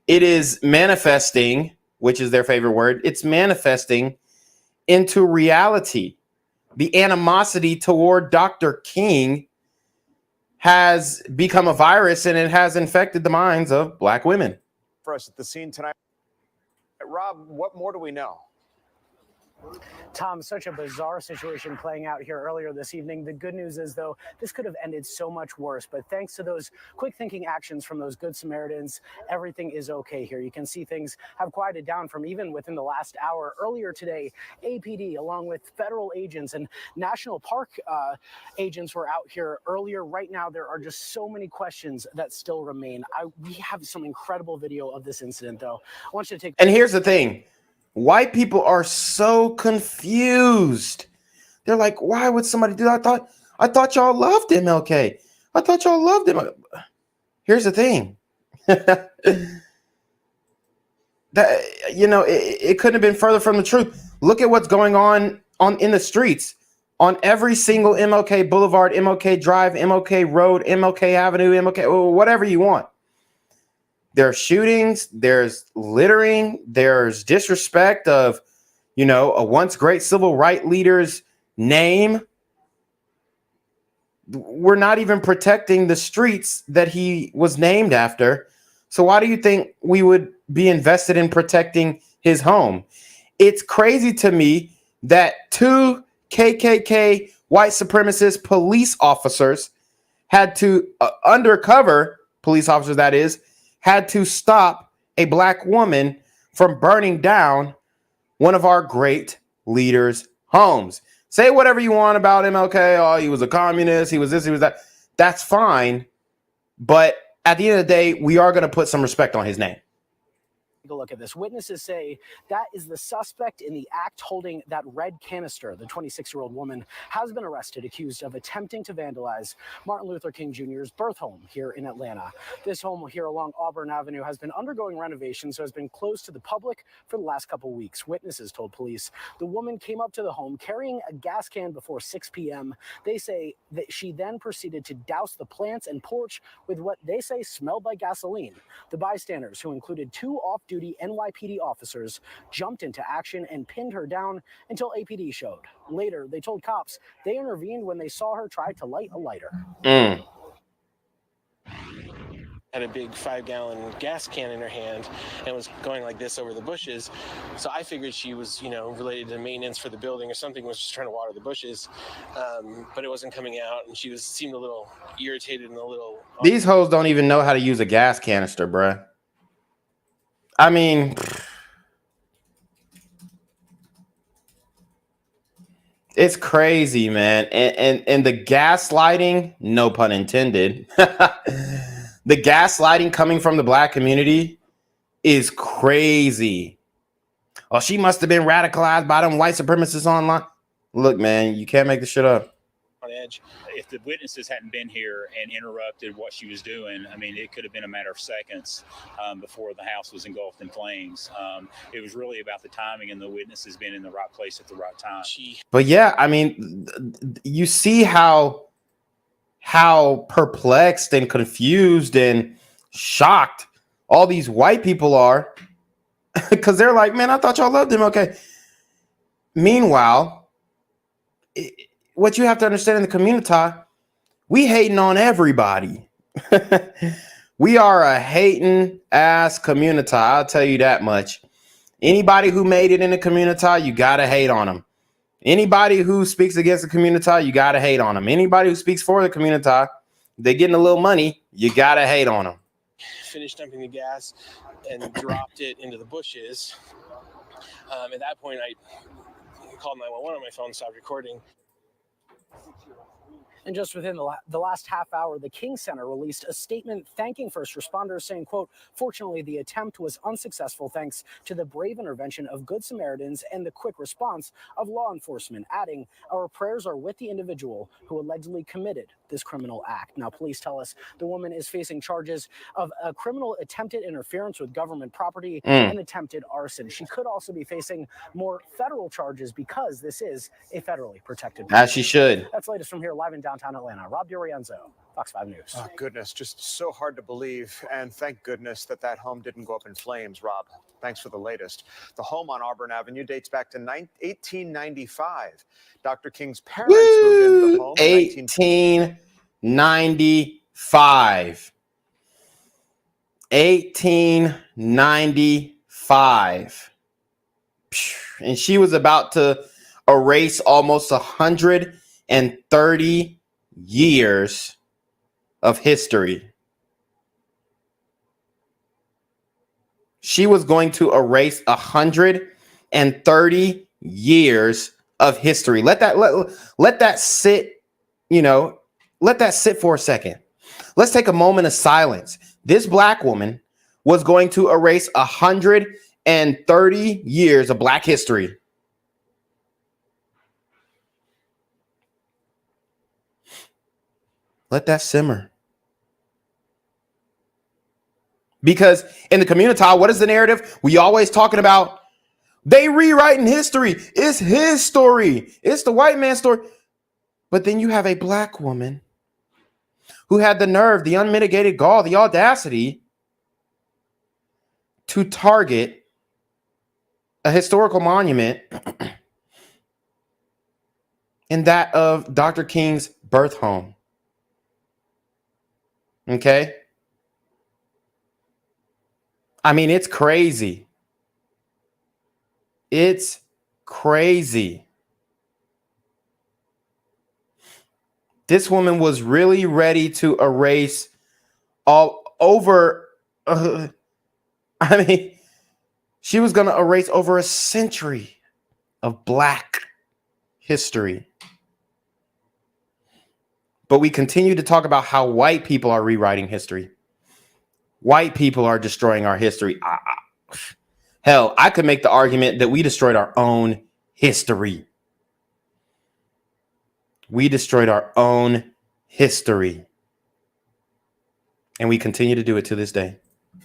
it is manifesting, which is their favorite word. It's manifesting into reality. The animosity toward Dr. King has become a virus, and it has infected the minds of black women. For us at the scene tonight, Rob, what more do we know? Tom, such a bizarre situation playing out here earlier this evening. The good news is, though, this could have ended so much worse. But thanks to those quick thinking actions from those good Samaritans, everything is okay here. You can see things have quieted down from even within the last hour. Earlier today, APD, along with federal agents and national park agents, were out here earlier. Right now, there are just so many questions that still remain. We have some incredible video of this incident, though. I want you to take. And here's the thing. White people are so confused. They're like, why would somebody do that? I thought y'all loved MLK. I thought y'all loved him. Here's the thing. That it couldn't have been further from the truth. Look at what's going on in the streets. On every single MLK Boulevard, MLK Drive, MLK Road, MLK Avenue, MLK, whatever you want. There are shootings, there's littering, there's disrespect of, a once great civil rights leader's name. We're not even protecting the streets that he was named after. So why do you think we would be invested in protecting his home? It's crazy to me that 2 KKK white supremacist police officers had to, undercover police officers, that is, had to stop a black woman from burning down one of our great leaders' homes. Say whatever you want about MLK. Oh, he was a communist. He was this, he was that. That's fine. But at the end of the day, we are going to put some respect on his name. Take a look at this. Witnesses say that is the suspect in the act holding that red canister. The 26-year-old woman has been arrested, accused of attempting to vandalize Martin Luther King Jr.'s birth home here in Atlanta. This home here along Auburn Avenue has been undergoing renovations, so has been closed to the public for the last couple weeks. Witnesses told police the woman came up to the home carrying a gas can before 6 p.m. They say that she then proceeded to douse the plants and porch with what they say smelled like gasoline. The bystanders, who included 2 off-duty NYPD officers, jumped into action and pinned her down until APD showed. Later, they told cops they intervened when they saw her try to light a lighter. Had a big 5-gallon gas can in her hand and was going like this over the bushes. So I figured she was, related to maintenance for the building or something, was just trying to water the bushes. But it wasn't coming out, and she seemed a little irritated and a little... These hoes don't even know how to use a gas canister, bruh. I mean, it's crazy, man. And the gaslighting, no pun intended, the gaslighting coming from the black community is crazy. Oh, she must have been radicalized by them white supremacists online. Look, man, you can't make this shit up. On edge. If the witnesses hadn't been here and interrupted what she was doing, I mean, it could have been a matter of seconds before the house was engulfed in flames. It was really about the timing and the witnesses being in the right place at the right time. But yeah, I mean, you see how perplexed and confused and shocked all these white people are, because they're like, man, I thought y'all loved him. Okay. Meanwhile, what you have to understand in the community, we hating on everybody. We are a hating ass community. I'll tell you that much. Anybody who made it in the community, you gotta hate on them. Anybody who speaks against the community, you gotta hate on them. Anybody who speaks for the community, they're getting a little money, you gotta hate on them. Finished dumping the gas and dropped it into the bushes. At that point, I called 911 on my phone, stopped recording. And just within the last half hour, the King Center released a statement thanking first responders, saying, quote, "Fortunately, the attempt was unsuccessful thanks to the brave intervention of Good Samaritans and the quick response of law enforcement," adding, "Our prayers are with the individual who allegedly committed this criminal act." Now, police tell us the woman is facing charges of a criminal attempted interference with government property and attempted arson. She could also be facing more federal charges because this is a federally protected person. As she should. That's latest from here live in downtown Atlanta. Rob DiRienzo, Fox 5 News. Oh, goodness, just so hard to believe. And thank goodness that home didn't go up in flames, Rob. Thanks for the latest. The home on Auburn Avenue dates back to 1895. Dr. King's parents moved into the home in 1895. 1895. And she was about to erase almost 130 years of history. She was going to erase 130 years of history. Let that sit, let that sit for a second. Let's take a moment of silence. This black woman was going to erase 130 years of black history. Let that simmer. Because in the community, what is the narrative? We always talking about they rewriting history. It's his story. It's the white man's story. But then you have a black woman who had the nerve, the unmitigated gall, the audacity to target a historical monument in that of Dr. King's birth home. Okay? I mean, it's crazy. It's crazy. This woman was really ready to erase all over. She was going to erase over a century of black history. But we continue to talk about how white people are rewriting history. White people are destroying our history. Hell, I could make the argument that we destroyed our own history. We destroyed our own history. And we continue to do it to this day.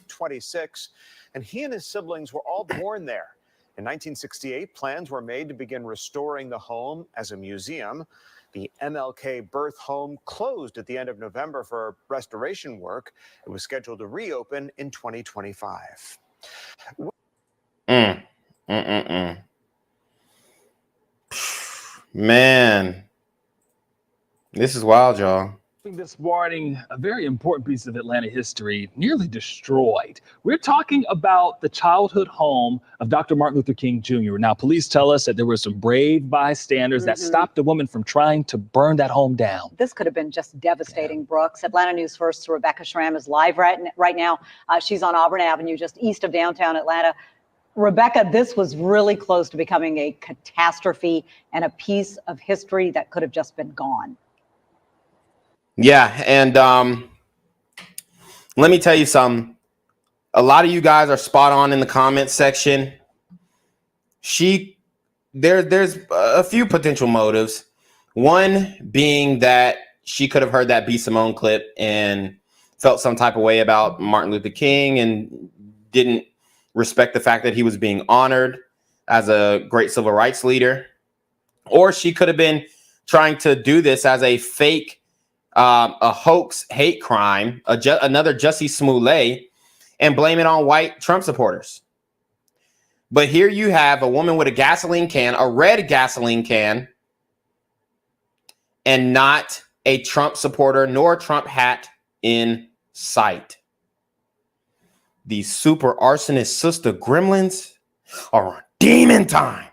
26, and he and his siblings were all born there. In 1968, plans were made to begin restoring the home as a museum. The MLK birth home closed at the end of November for restoration work. It was scheduled to reopen in 2025. Man, this is wild, y'all. This morning, a very important piece of Atlanta history nearly destroyed. We're talking about the childhood home of Dr. Martin Luther King Jr. Now, police tell us that there were some brave bystanders that stopped a woman from trying to burn that home down. This could have been just devastating, Brooks. Atlanta News First's Rebecca Schramm is live right now. She's on Auburn Avenue, just east of downtown Atlanta. Rebecca, this was really close to becoming a catastrophe and a piece of history that could have just been gone. Yeah, and let me tell you something. A lot of you guys are spot on in the comment section. There's a few potential motives. One being that she could have heard that B. Simone clip and felt some type of way about Martin Luther King and didn't respect the fact that he was being honored as a great civil rights leader. Or she could have been trying to do this as a fake a hoax hate crime, another Jussie Smollett, and blame it on white Trump supporters. But here you have a woman with a gasoline can, a red gasoline can, and not a Trump supporter nor Trump hat in sight. these super arsonist sister gremlins are on demon time.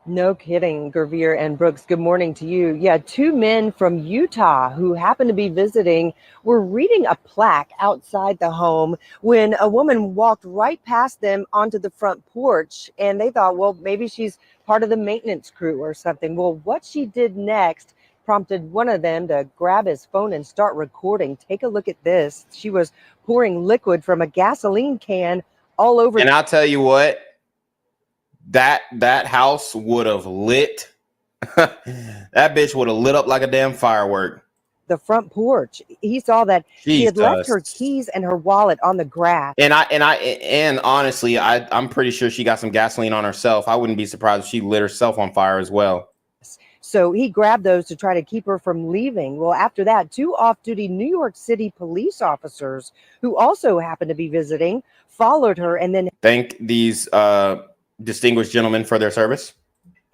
No kidding, Gervier and Brooks. Good morning to you. Yeah, two men from Utah who happened to be visiting were reading a plaque outside the home when a woman walked right past them onto the front porch, and they thought, well, maybe she's part of the maintenance crew or something. Well, what she did next prompted one of them to grab his phone and start recording. Take a look at this. She was pouring liquid from a gasoline can all over. And I'll tell you what, that house would have lit. That bitch would have lit up like a damn firework. The front porch. He saw that she had left her Jesus. keys and her wallet on the grass. And honestly, I'm pretty sure she got some gasoline on herself. I wouldn't be surprised if she lit herself on fire as well. So he grabbed those to try to keep her from leaving. Well, after that, two off-duty New York City police officers who also happened to be visiting followed her and then Thank these distinguished gentlemen for their service.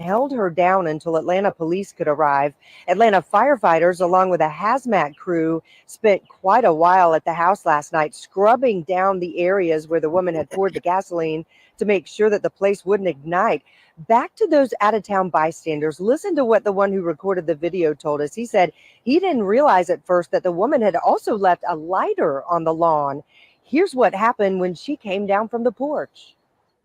held her down until Atlanta police could arrive. Atlanta firefighters, along with a hazmat crew, spent quite a while at the house last night, scrubbing down the areas where the woman had poured the gasoline to make sure that the place wouldn't ignite. Back to those out-of-town bystanders. Listen to what the one who recorded the video told us. He said he didn't realize at first that the woman had also left a lighter on the lawn. Here's what happened when she came down from the porch.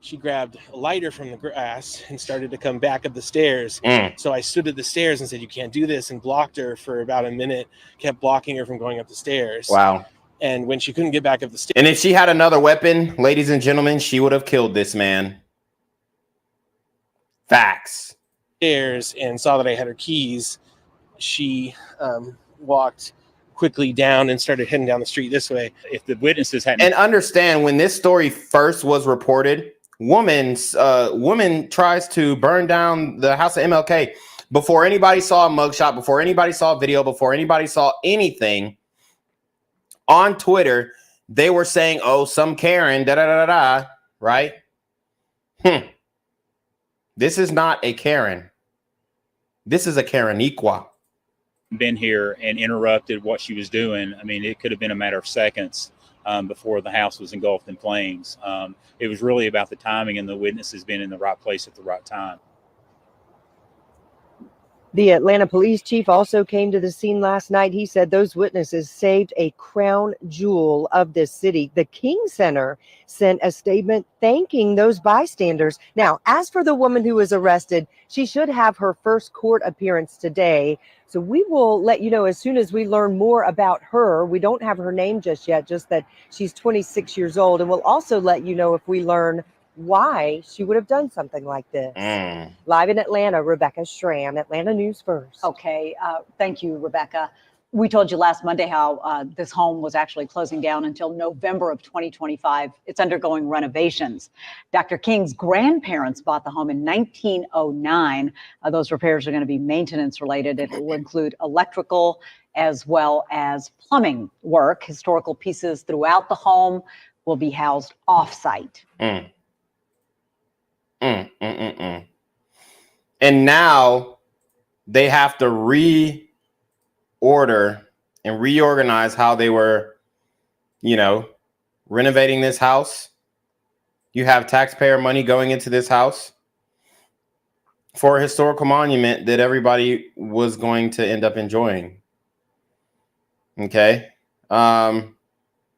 She grabbed a lighter from the grass and started to come back up the stairs. So I stood at the stairs and said, "You can't do this," and blocked her for about a minute, kept blocking her from going up the stairs. Wow. And when she couldn't get back up the stairs. And if she had another weapon, ladies and gentlemen, she would have killed this man. Facts. Stairs and saw that I had her keys, she walked quickly down and started heading down the street this way. If the witnesses hadn't. And understand, when this story first was reported, woman tries to burn down the house of MLK before anybody saw a mugshot, before anybody saw a video, before anybody saw anything on Twitter. They were saying, "Oh, some Karen, da da da da," right? This is not a Karen. This is a Kareniqua. Been here and interrupted what she was doing. I mean, it could have been a matter of seconds before the house was engulfed in flames. It was really about the timing and the witnesses being in the right place at the right time. The Atlanta police chief also came to the scene last night. He said those witnesses saved a crown jewel of this city. The King Center sent a statement thanking those bystanders. Now, as for the woman who was arrested, she should have her first court appearance today. So we will let you know as soon as we learn more about her. We don't have her name just yet, just that she's 26 years old. And we'll also let you know if we learn why she would have done something like this. Live in Atlanta, Rebecca Schramm, Atlanta News First. Okay, thank you, Rebecca. We told you last Monday how this home was actually closing down until November of 2025. It's undergoing renovations. Dr. King's grandparents bought the home in 1909. Those repairs are going to be maintenance related. It will include electrical as well as plumbing work. Historical pieces throughout the home will be housed off-site. And now they have to reorder and reorganize how they were, renovating this house. You have taxpayer money going into this house for a historical monument that everybody was going to end up enjoying. Okay. But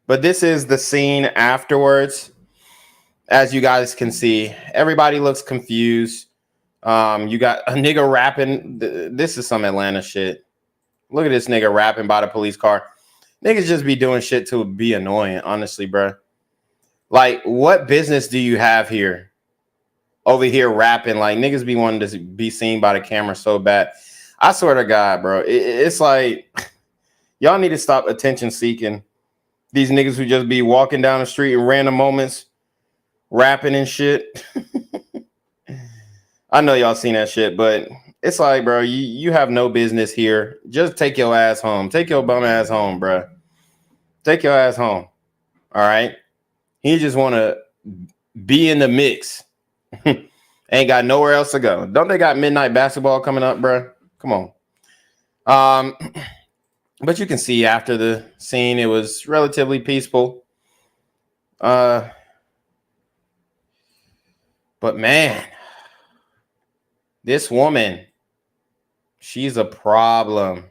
this is the scene afterwards. As you guys can see, everybody looks confused. You got a nigga rapping. This is some Atlanta shit. Look at this nigga rapping by the police car. Niggas just be doing shit to be annoying, honestly, bro. Like, what business do you have here? Over here rapping, like niggas be wanting to be seen by the camera so bad. I swear to God, bro. It's like, y'all need to stop attention seeking. These niggas who just be walking down the street in random moments, rapping and shit. I know y'all seen that shit, but it's like, bro, you have no business here. Just take your ass home. Take your bum ass home, bro. Take your ass home. All right. He just want to be in the mix. Ain't got nowhere else to go. Don't they got midnight basketball coming up, bro? Come on. But you can see after the scene, it was relatively peaceful. But man, this woman, she's a problem.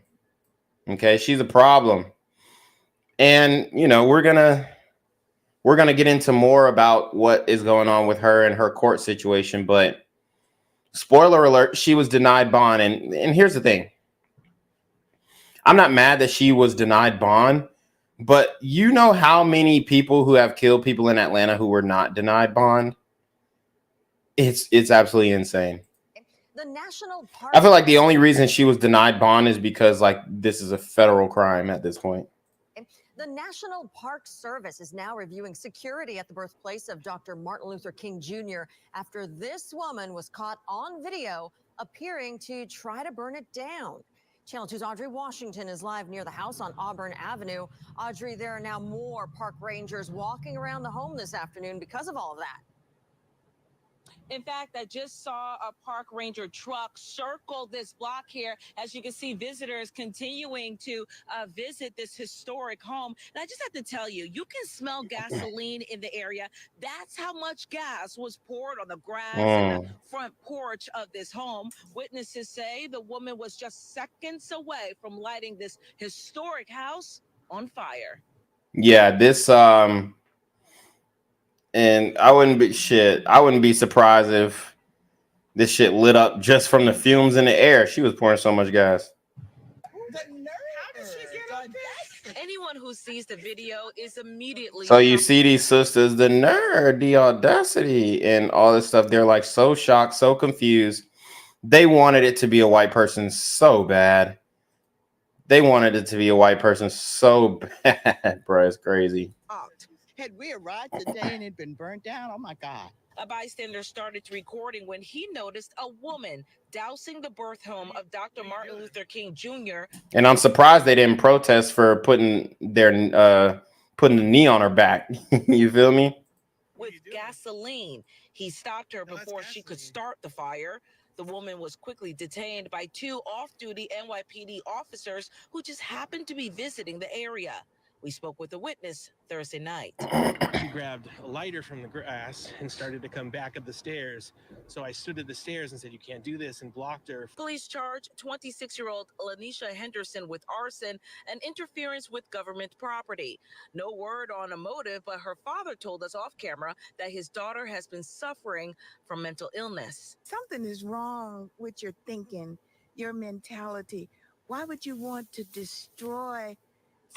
Okay, she's a problem. And you know, we're gonna get into more about what is going on with her and her court situation, but spoiler alert, she was denied bond. And here's the thing. I'm not mad that she was denied bond, but you know how many people who have killed people in Atlanta who were not denied bond? It's absolutely insane. The National Park I feel like the only reason she was denied bond is because like this is a federal crime at this point. The National Park Service is now reviewing security at the birthplace of Dr. Martin Luther King Jr. after this woman was caught on video appearing to try to burn it down. Channel 2's Audrey Washington is live near the house on Auburn Avenue. Audrey, there are now more park rangers walking around the home this afternoon because of all of that. In fact, I just saw a park ranger truck circle this block here. As you can see, visitors continuing to visit this historic home. And I just have to tell you, you can smell gasoline in the area. That's how much gas was poured on the grass and the front porch of this home. Witnesses say the woman was just seconds away from lighting this historic house on fire. Yeah, this and I wouldn't be surprised if this shit lit up just from the fumes in the air. She was pouring so much gas. Anyone who sees the video is immediately So you see these sisters, the nerve, the audacity, and all this stuff. They're like so shocked, so confused. They wanted it to be a white person so bad. They wanted it to be a white person so bad, bro. It's crazy. Had we arrived today and it'd been burnt down, oh my God. A bystander started recording when he noticed a woman dousing the birth home of Dr. Martin Luther King Jr. And I'm surprised they didn't protest for putting the knee on her back. You feel me? With gasoline. He stopped her before she could start the fire. The woman was quickly detained by two off-duty NYPD officers who just happened to be visiting the area. We spoke with a witness Thursday night. She grabbed a lighter from the grass and started to come back up the stairs. So I stood at the stairs and said, "You can't do this," and blocked her. Police charged 26-year-old Lanisha Henderson with arson and interference with government property. No word on a motive, but her father told us off camera that his daughter has been suffering from mental illness. Something is wrong with your thinking, your mentality. Why would you want to destroy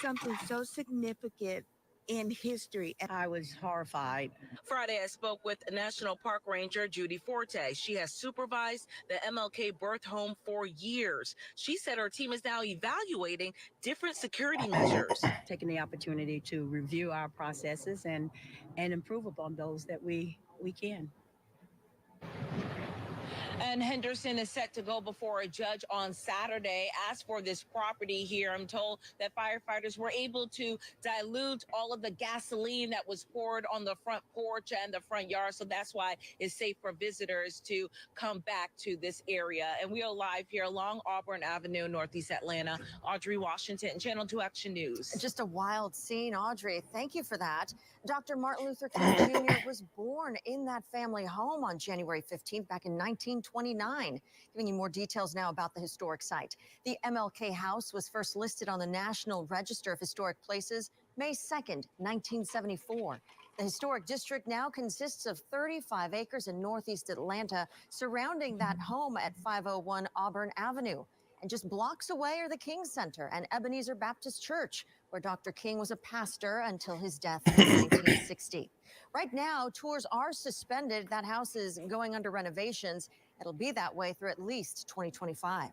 something so significant in history? I was horrified. Friday, I spoke with National Park Ranger Judy Forte. She has supervised the MLK birth home for years. She said her team is now evaluating different security measures. Taking the opportunity to review our processes and improve upon those that we can. And Henderson is set to go before a judge on Saturday. As for this property here, I'm told that firefighters were able to dilute all of the gasoline that was poured on the front porch and the front yard. So that's why it's safe for visitors to come back to this area. And we are live here along Auburn Avenue, Northeast Atlanta. Audrey Washington, Channel 2 Action News. Just a wild scene, Audrey. Thank you for that. Dr. Martin Luther King Jr. was born in that family home on January 15th back in 1929. Giving you more details now about the historic site. The MLK House was first listed on the National Register of Historic Places May 2nd, 1974. The historic district now consists of 35 acres in Northeast Atlanta, surrounding that home at 501 Auburn Avenue. And just blocks away are the King Center and Ebenezer Baptist Church, where Dr. King was a pastor until his death in 1960. Right now, tours are suspended. That house is going under renovations. It'll be that way through at least 2025.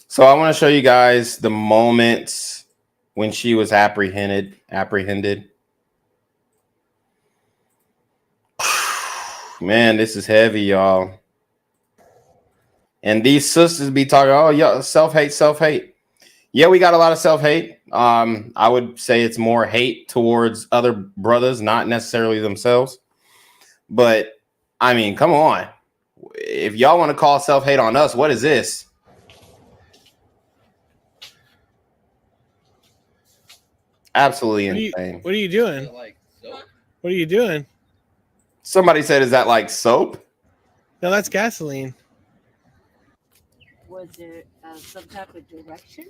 So I want to show you guys the moments when she was apprehended. Man, this is heavy, y'all. And these sisters be talking, oh, yeah, self-hate. Yeah, we got a lot of self-hate. I would say it's more hate towards other brothers, not necessarily themselves. But, I mean, come on. If y'all want to call self-hate on us, what is this? Absolutely insane. What are you doing? What are you doing? Somebody said, "Is that like soap?" No, that's gasoline. Was there some type of direction,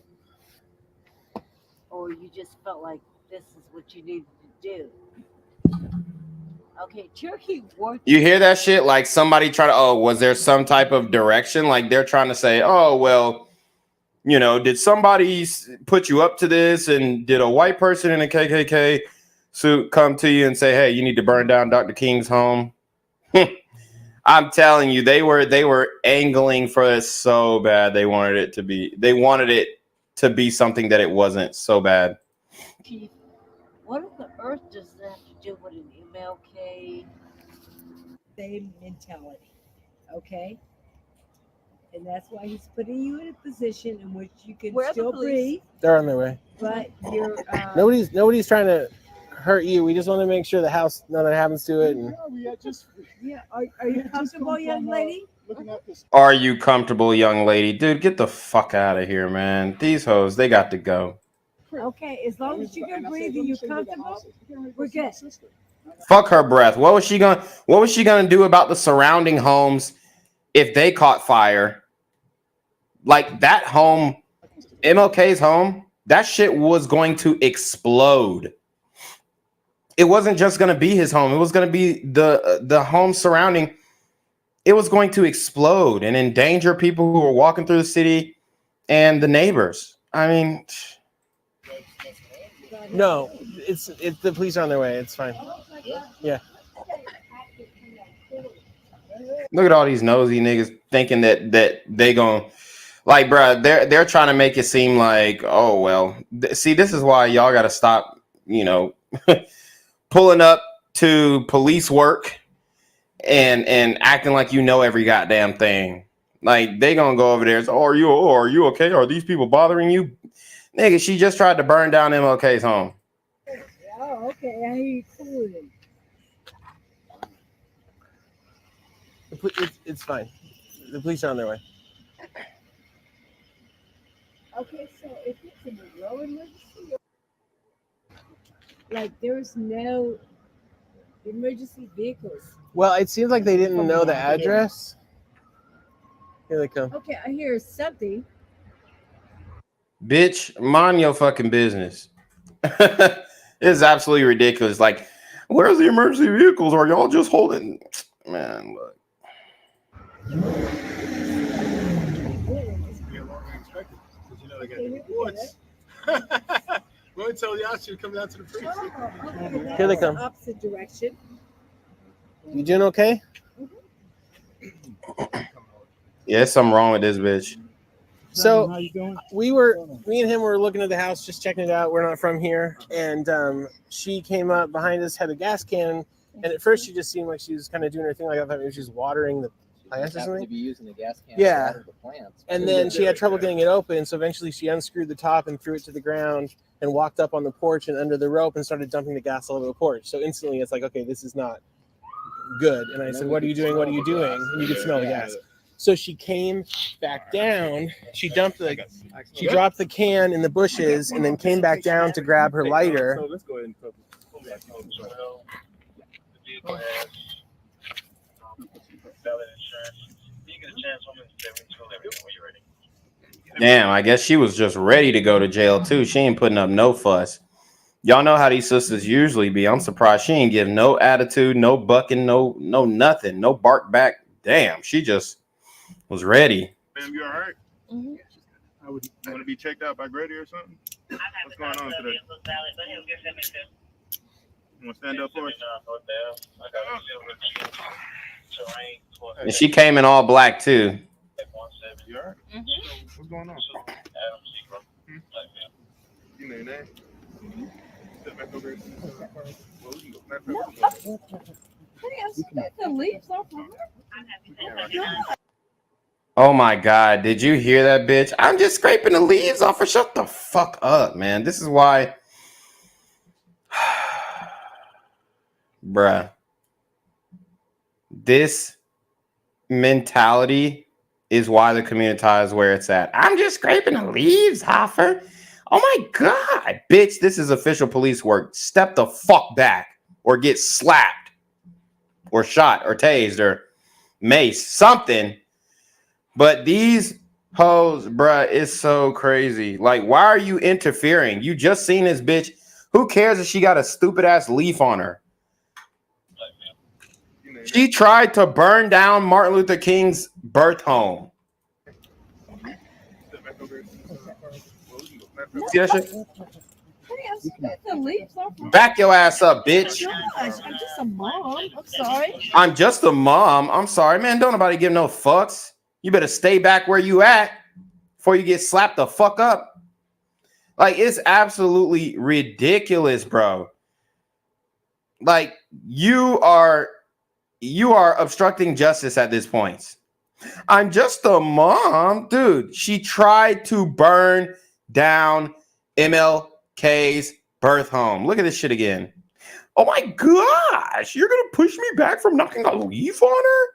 or you just felt like this is what you needed to do? Okay, Turkey worked. You hear that shit? Like somebody try to, oh, was there some type of direction? Like they're trying to say, oh, well, you know, did somebody put you up to this? And did a white person in a KKK suit come to you and say, hey, you need to burn down Dr. King's home? I'm telling you, they were angling for it so bad. They wanted it to be something that it wasn't so bad. Chief, what on the earth does that have to do with an MLK? Same mentality, okay? And that's why he's putting you in a position in which you can still breathe, They're on their way. but you're Nobody's trying to hurt you. We just want to make sure the house nothing happens to it. And yeah. Are you comfortable, young lady? Are you comfortable, young lady? Dude, get the fuck out of here, man. These hoes, they got to go. Okay, as long as you can breathe and you're comfortable, we're good. Fuck her breath. What was she gonna do about the surrounding homes if they caught fire? Like that home, MLK's home, that shit was going to explode. It wasn't just gonna be his home, it was gonna be the home surrounding. It was going to explode and endanger people who were walking through the city and the neighbors. I mean, no, it's the police are on their way. It's fine. Yeah. look at all these nosy niggas thinking that they gon' like, bruh, they're trying to make it seem like, oh well. See, this is why y'all gotta stop, you know, pulling up to police work and acting like you know every goddamn thing. Like they gonna go over there. So, are you okay? Are these people bothering you? Nigga, she just tried to burn down MLK's home. Oh, okay. I hear you cooling. It's fine. The police are on their way. Okay, so if it's a real emergency, like there's no emergency vehicles. Well, it seems like they didn't know the address. Here they come. Okay, I hear something. Bitch, mind your fucking business. It's absolutely ridiculous. Like, where's the emergency vehicles? Are y'all just holding? Man, look. Roy told y'all to come down to the precinct. Here they come. Opposite direction. You doing okay? Yeah, there's something wrong with this bitch. So me and him were looking at the house, just checking it out. We're not from here, and she came up behind us, had a gas can, and at first she just seemed like she was kind of doing her thing, like I thought maybe she was watering the plants or something. To be using the gas can Yeah, to water the plants. and then she had trouble getting it open, so eventually she unscrewed the top and threw it to the ground and walked up on the porch and under the rope and started dumping the gas all over the porch. So instantly it's like, okay, this is not good. And I said, what are you doing? What are you doing? And you could smell the gas. So she came back down. She dropped the can in the bushes and then came back down to grab her lighter. So let's go ahead and put that. Damn, I guess she was just ready to go to jail too. She ain't putting up no fuss. Y'all know how these sisters usually be. I'm surprised she ain't give no attitude, no bucking, no nothing, no bark back. Damn, she just was ready. Ma'am, you all right? Mm-hmm. You want to be checked out by Grady or something? What's going on today? You want to stand up for us? And she came in all black too. You all right? What's going on? You know your name? Step back over here. Well, we can go. Matter of fact, we can go. The leaves off of her. Oh my God, did you hear that bitch? I'm just scraping the leaves off her. Shut the fuck up, man. This is why. Bruh. This mentality is why the community is where it's at. I'm just scraping the leaves off her. Oh my God, bitch, this is official police work. Step the fuck back or get slapped or shot or tased or mace, something. But these hoes, bruh, it's so crazy. Like, why are you interfering? You just seen this bitch. Who cares if she got a stupid ass leaf on her? She tried to burn down Martin Luther King's birth home. See that shit? Back your ass up, bitch. I'm just a mom. I'm sorry. I'm just a mom. I'm sorry, man. Don't nobody give no fucks. You better stay back where you at before you get slapped the fuck up. Like, it's absolutely ridiculous, bro. Like, you are obstructing justice at this point. I'm just a mom. Dude, she tried to burn down MLK's birth home. Look at this shit again. Oh my gosh, you're gonna push me back from knocking a leaf on her?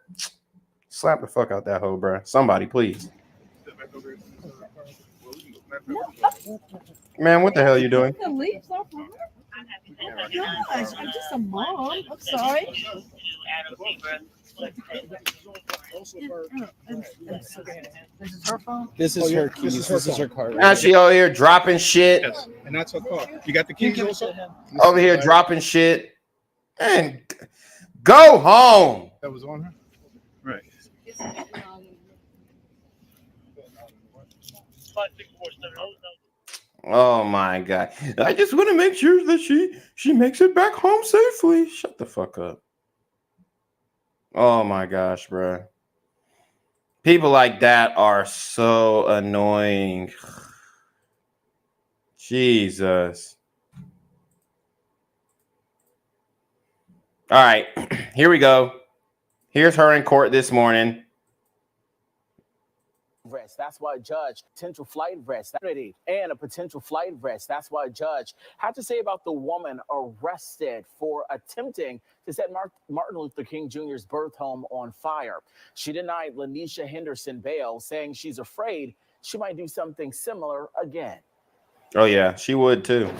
Slap the fuck out that hoe, bro. Somebody, please. Man, what the hell are you doing? The leaves off of her. Gosh, I'm just a mom. I'm sorry. This is her phone? This is her keys. This is her car. Now she over here dropping shit. Yes, and that's her car. You got the keys also? Over here dropping shit. And go home. That was on her? Right. Oh my God. I just want to make sure that she makes it back home safely. Shut the fuck up. Oh my gosh, bro. People like that are so annoying. Jesus. All right, here we go. Here's her in court this morning. That's why a judge, potential flight risk, and a potential flight risk. That's why a judge had to say about the woman arrested for attempting to set Martin Luther King Jr.'s birth home on fire. She denied Lanisha Henderson bail, saying she's afraid she might do something similar again. Oh yeah, she would too.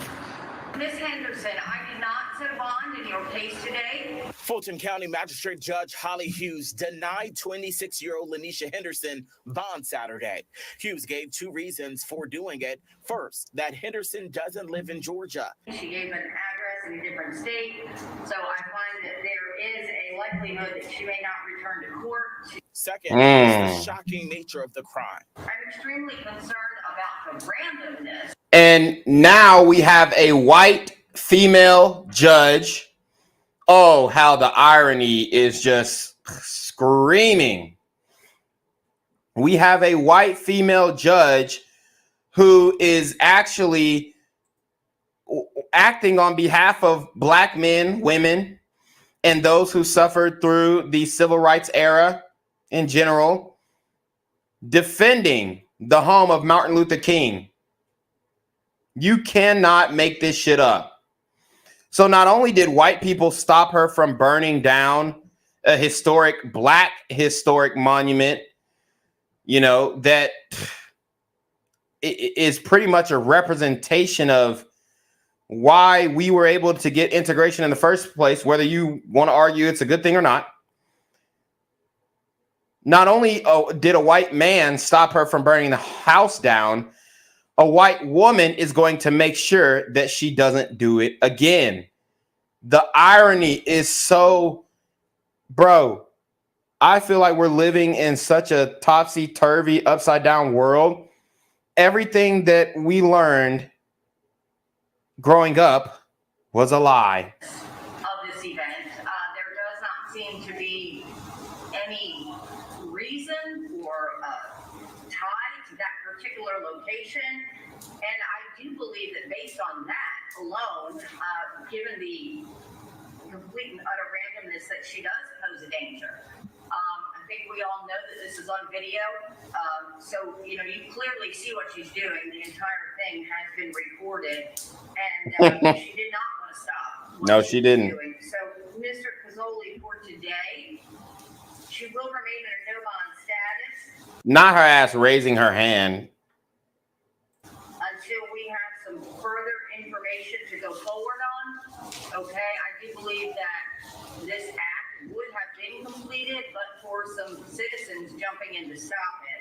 Ms. Henderson, I did not set a bond in your case today. Fulton County Magistrate Judge Holly Hughes denied 26-year-old Lanisha Henderson bond Saturday. Hughes gave two reasons for doing it. First, that Henderson doesn't live in Georgia. She gave an address in a different state, so I find that there is a likelihood that she may not return to court. Second, is the shocking nature of the crime. I'm extremely concerned about the randomness. And now we have a white female judge. Oh, how the irony is just screaming. We have a white female judge who is actually acting on behalf of Black men, women, and those who suffered through the civil rights era in general, defending the home of Martin Luther King. You cannot make this shit up. So not only did white people stop her from burning down a historic Black historic monument, you know, that is pretty much a representation of why we were able to get integration in the first place, whether you want to argue it's a good thing or not. Not only did a white man stop her from burning the house down, a white woman is going to make sure that she doesn't do it again. The irony is so, bro, I feel like we're living in such a topsy-turvy, upside-down world. Everything that we learned growing up was a lie. Of this event, there does not seem to be any reason or tie to that particular location. And I do believe that based on that alone, given the complete and utter randomness that she does pose a danger. I think we all know that this is on video. So, you know, you clearly see what she's doing. The entire thing has been recorded. And she did not want to stop. No, she didn't. Doing. So, Mr. Cazzoli, for today, she will remain in a no bond status. Not her ass raising her hand. Until we have Okay, I do believe that this act would have been completed, but for some citizens jumping in to stop it.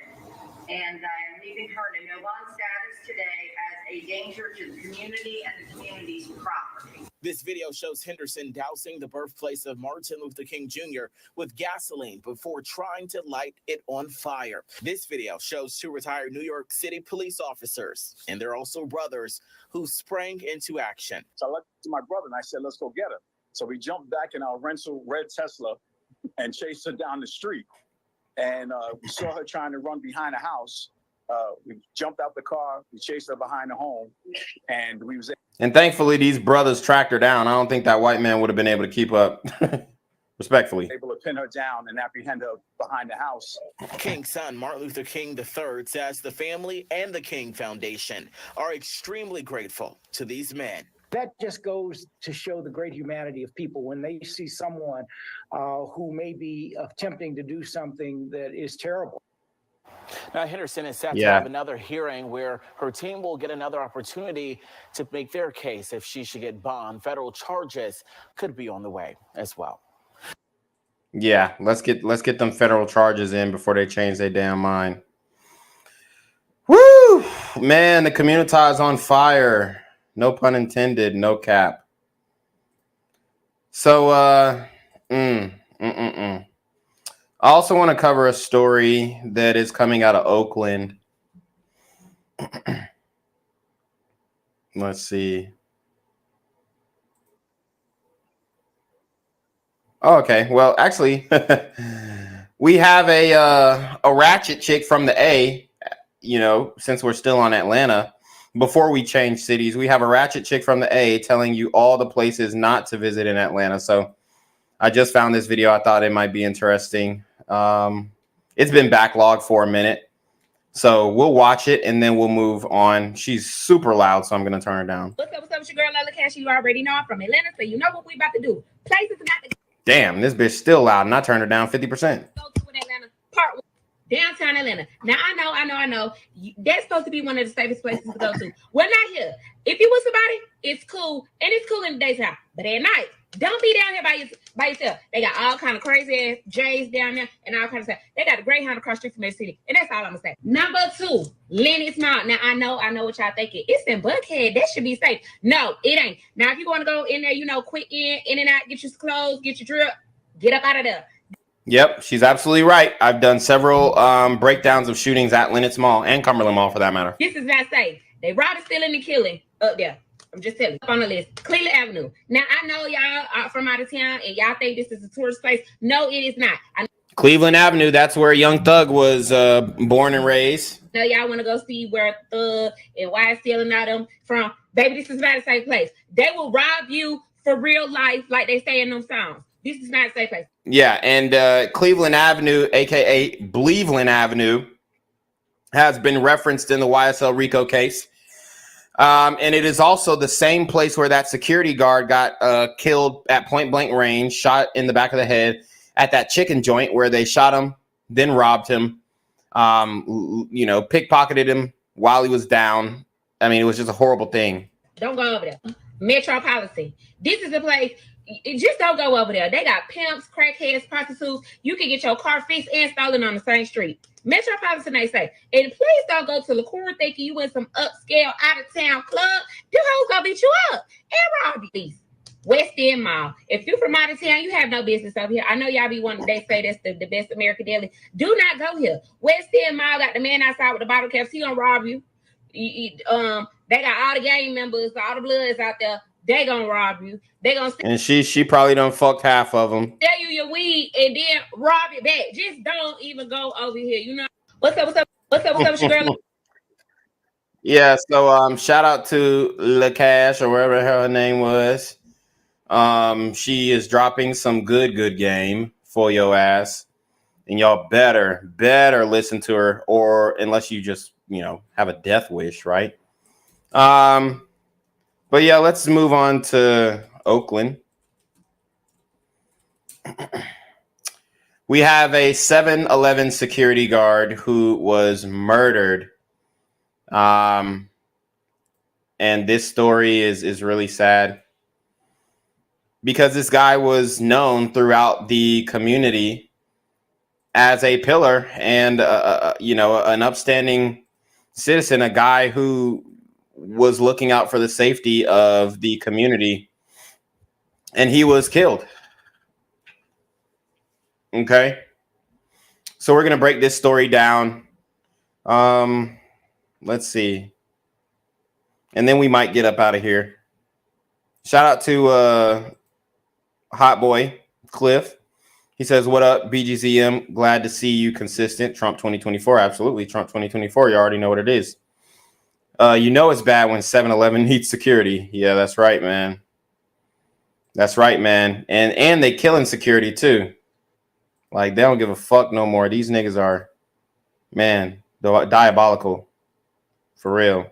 And I am leaving her in a no-bond status today as a danger to the community and the community's property. This video shows Henderson dousing the birthplace of Martin Luther King Jr. with gasoline before trying to light it on fire. This video shows two retired New York City police officers, and they're also brothers, who sprang into action. So I looked to my brother and I said, let's go get her. So we jumped back in our rental red Tesla and chased her down the street. And we saw her trying to run behind the house. We jumped out the car, we chased her behind the home, and we was. And thankfully, these brothers tracked her down. I don't think that white man would have been able to keep up. Respectfully. Able to pin her down and apprehend her behind the house. King's son, Martin Luther King III, says the family and the King Foundation are extremely grateful to these men. That just goes to show the great humanity of people when they see someone who may be attempting to do something that is terrible. Now, Henderson is set to have another hearing where her team will get another opportunity to make their case if she should get bond. Federal charges could be on the way as well. Yeah, let's get them federal charges in before they change their damn mind. Woo! Man, the community is on fire. No pun intended, no cap. So, I also want to cover a story that is coming out of Oakland. Let's see. Oh, okay. Well, actually, we have a ratchet chick from the A, you know, since we're still on Atlanta. Before we change cities, we have a ratchet chick from the A telling you all the places not to visit in Atlanta. So I just found this video. I thought it might be interesting. It's been backlogged for a minute. So we'll watch it and then we'll move on. She's super loud, so I'm going to turn her down. What's up with your girl, Lala Cash? You already know I'm from Atlanta, so you know what we about to do. Places not to Damn, this bitch still loud, and I turned her down 50%. go to in Atlanta. Part one, downtown Atlanta. Now, I know. That's supposed to be one of the safest places to go to. Well, not here. If you with somebody, it's cool. And it's cool in the daytime. But at night, don't be down here by yourself. They got all kind of crazy ass J's down there and all kind of stuff. They got a Greyhound across the street from their city. And that's all I'm going to say. Number 2, Lennox Mall. Now, I know what y'all thinking. It's in Buckhead. That should be safe. No, it ain't. Now, if you want to go in there, you know, quick in and out, get your clothes, get your drip, get up out of there. Yep, she's absolutely right. I've done several breakdowns of shootings at Lennox Mall and Cumberland Mall for that matter. This is not safe. They robbing, stealing, and killing up there. I'm just telling you. Up on the list. Cleveland Avenue. Now, I know y'all are from out of town and y'all think this is a tourist place. No, it is not. Cleveland Avenue, that's where Young Thug was born and raised. Now, y'all want to go see where Thug and why stealing out them from. Baby, this is not a safe place. They will rob you for real life like they say in them songs. This is not a safe place. Yeah, and Cleveland Avenue, a.k.a. Bleveland Avenue, has been referenced in the YSL RICO case. And it is also the same place where that security guard got killed at point blank range, shot in the back of the head at that chicken joint where they shot him, then robbed him, you know, pickpocketed him while he was down. I mean, it was just a horrible thing. Don't go over there. Metro policy. This is the place. Just don't go over there. They got pimps, crackheads, prostitutes. You can get your car fixed and stolen on the same street. Metropolitan, they say. And please don't go to LaCour thinking you in some upscale, out-of-town club. Them hoes gonna beat you up and rob you. West End Mall. If you're from out of town, you have no business over here. I know y'all be wanting, they say that's the best American deli. Do not go here. West End Mall got the man outside with the bottle caps. He gonna rob you. They got all the gang members, all the bloods out there. They gonna rob you. They gonna and she probably done fucked half of them. Sell you your weed and then rob it back. Just don't even go over here. You know what's up with your girl? Yeah. So shout out to La Cash or whatever her name was. She is dropping some good game for your ass, and y'all better listen to her, or unless you just have a death wish, right? But yeah, let's move on to Oakland. We have a 7-Eleven security guard who was murdered. And this story is really sad. because this guy was known throughout the community as a pillar and, you know, an upstanding citizen, a guy who was looking out for the safety of the community, and he was killed. Okay. So we're going to break this story down. Let's see. And then we might get up out of here. Shout out to Hot Boy Cliff. He says, what up, BGZM? Glad to see you consistent. Trump 2024. Absolutely. Trump 2024. You already know what it is. You know it's bad when 7-Eleven needs security. Yeah, that's right, man. That's right, man. And they killing security too. Like, they don't give a fuck no more. These niggas are, man, diabolical. For real.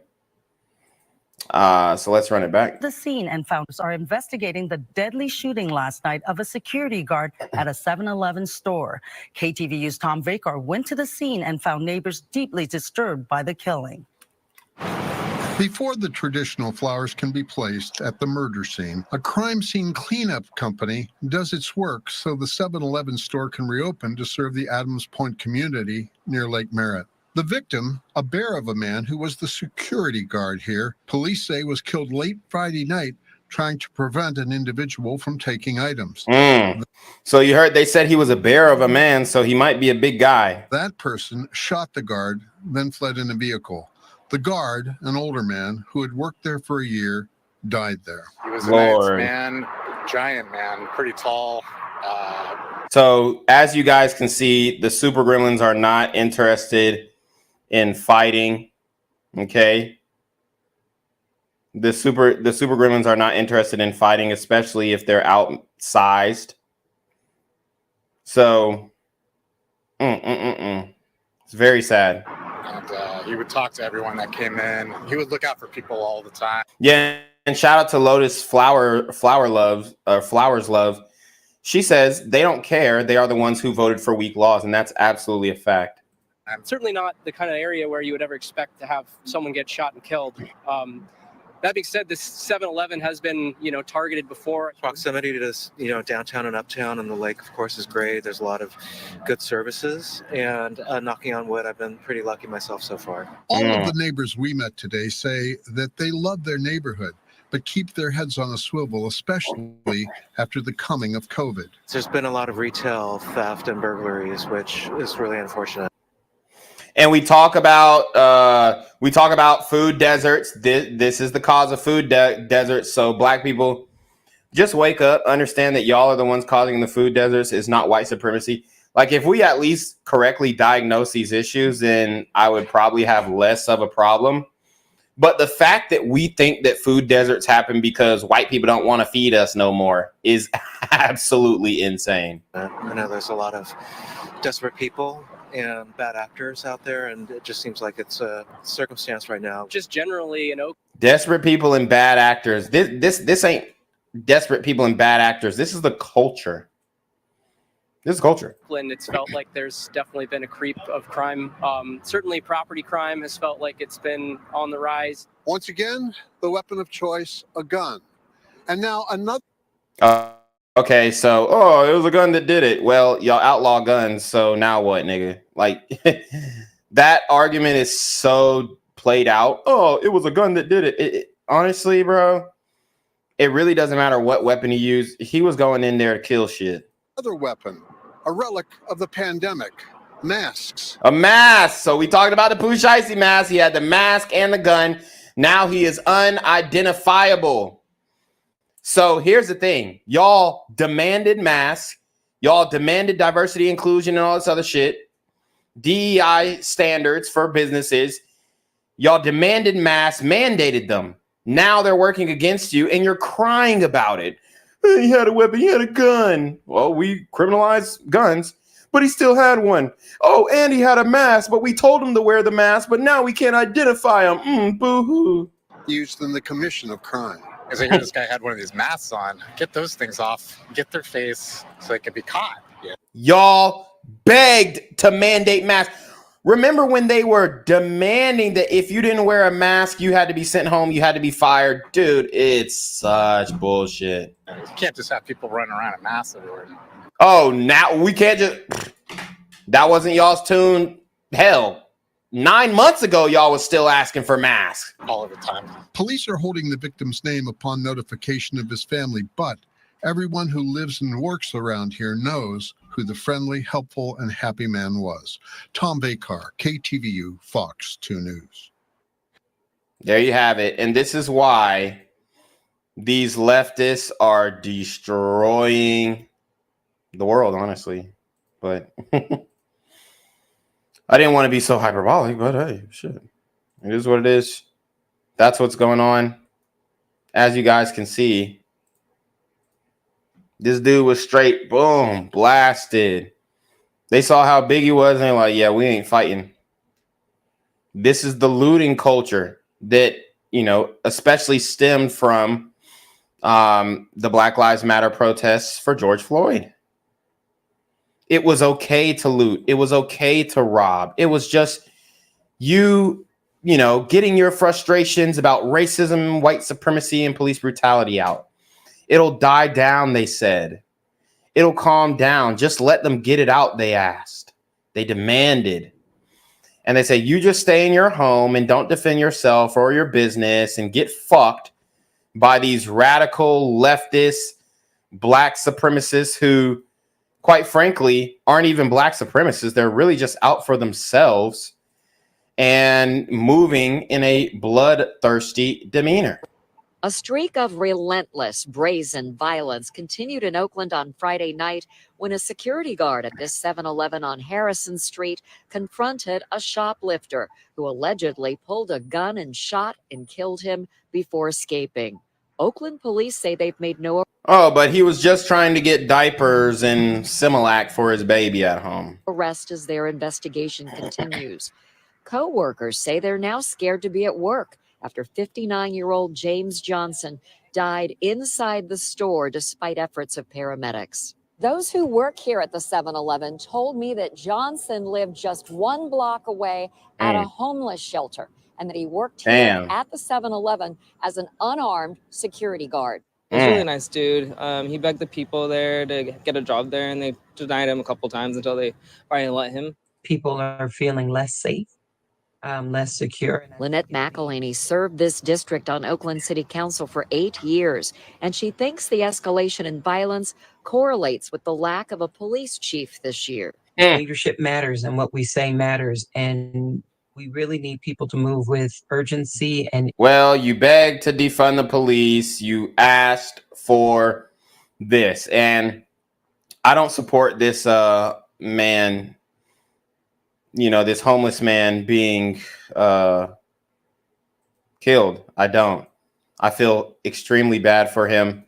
So let's run it back. The scene and founders are investigating the deadly shooting last night of a security guard at a 7-Eleven store. KTVU's Tom Vakar went to the scene and found neighbors deeply disturbed by the killing. Before the traditional flowers can be placed at the murder scene, a crime scene cleanup company does its work so the 7-Eleven store can reopen to serve the Adams Point community near Lake Merritt. The victim, a bear of a man who was the security guard here, police say was killed late Friday night trying to prevent an individual from taking items. So you heard they said he was a bear of a man, so he might be a big guy. That person shot the guard, then fled in a vehicle. The guard, an older man who had worked there for a year, died there. He was a nice man, giant man, pretty tall. So as you guys can see, the Super Gremlins are not interested in fighting. Okay. The Super Gremlins are not interested in fighting, especially if they're outsized. So it's very sad. And he would talk to everyone that came in. He would look out for people all the time. Yeah, and shout out to Lotus Flowers Love. She says they don't care. They are the ones who voted for weak laws, and that's absolutely a fact. Certainly not the kind of area where you would ever expect to have someone get shot and killed. That being said, this 7-Eleven has been, targeted before. Proximity to this, downtown and uptown and the lake, of course, is great. There's a lot of good services, and knocking on wood, I've been pretty lucky myself so far. All of the neighbors we met today say that they love their neighborhood, but keep their heads on a swivel, especially after the coming of COVID. There's been a lot of retail theft and burglaries, which is really unfortunate. And we talk about food deserts. This is the cause of food deserts. So black people, just wake up, understand that y'all are the ones causing the food deserts. It's not white supremacy. Like, if we at least correctly diagnose these issues, then I would probably have less of a problem. But the fact that we think that food deserts happen because white people don't want to feed us no more is absolutely insane. I know there's a lot of desperate people and bad actors out there, and it just seems like it's a circumstance right now. Just generally, desperate people and bad actors. This ain't desperate people and bad actors. This is the culture. This is culture. And it's felt like there's definitely been a creep of crime. Certainly property crime has felt like it's been on the rise. Once again, the weapon of choice, a gun. And now another. Okay, so, it was a gun that did it. Well, y'all outlaw guns, so now what, nigga? Like, that argument is so played out. Oh, it was a gun that did it. Honestly, bro, it really doesn't matter what weapon he used. He was going in there to kill shit. Other weapon, a relic of the pandemic, masks. A mask. So we talked about the Pooh Shiesty mask. He had the mask and the gun. Now he is unidentifiable. So here's the thing. Y'all demanded masks. Y'all demanded diversity, inclusion, and all this other shit. DEI standards for businesses. Y'all demanded masks, mandated them. Now they're working against you, and you're crying about it. He had a weapon. He had a gun. Well, we criminalized guns, but he still had one. Oh, and he had a mask, but we told him to wear the mask, but now we can't identify him. Boo-hoo. Used in the commission of crime. As I hear this guy had one of these masks on, get those things off, get their face so they can be caught. Yeah. Y'all begged to mandate masks. Remember when they were demanding that if you didn't wear a mask, you had to be sent home, you had to be fired? Dude, it's such bullshit. You can't just have people running around in masks everywhere. Oh, now we can't just... That wasn't y'all's tune. Hell, 9 months ago, y'all was still asking for masks. All of the time. Police are holding the victim's name upon notification of his family, but everyone who lives and works around here knows who the friendly, helpful, and happy man was. Tom Vakar, KTVU, Fox 2 News. There you have it. And this is why these leftists are destroying the world, honestly. But I didn't want to be so hyperbolic, but hey, shit. It is what it is. That's what's going on. As you guys can see, this dude was straight, boom, blasted. They saw how big he was, and they're like, yeah, we ain't fighting. This is the looting culture that, you know, especially stemmed from the Black Lives Matter protests for George Floyd. It was okay to loot. It was okay to rob. It was just you know, getting your frustrations about racism, white supremacy, and police brutality out. It'll die down, they said. It'll calm down. Just let them get it out, they asked. They demanded. And they say, you just stay in your home and don't defend yourself or your business and get fucked by these radical leftist black supremacists who, quite frankly, aren't even black supremacists. They're really just out for themselves and moving in a bloodthirsty demeanor. A streak of relentless, brazen violence continued in Oakland on Friday night when a security guard at this 7-Eleven on Harrison Street confronted a shoplifter who allegedly pulled a gun and shot and killed him before escaping. Oakland police say they've made no... Oh, but he was just trying to get diapers and Similac for his baby at home. ...arrest as their investigation continues. Co-workers say they're now scared to be at work after 59-year-old James Johnson died inside the store despite efforts of paramedics. Those who work here at the 7-Eleven told me that Johnson lived just 1 block away at a homeless shelter and that he worked here at the 7-Eleven as an unarmed security guard. He's a really nice dude. He begged the people there to get a job there, and they denied him a couple times until they finally let him. People are feeling less safe. Less secure. Lynette McElhaney served this district on Oakland City Council for 8 years, and she thinks the escalation in violence correlates with the lack of a police chief this year. Leadership matters, and what we say matters, and we really need people to move with urgency. And well, you begged to defund the police. You asked for this, and I don't support this man. You know, this homeless man being killed. I don't. I feel extremely bad for him.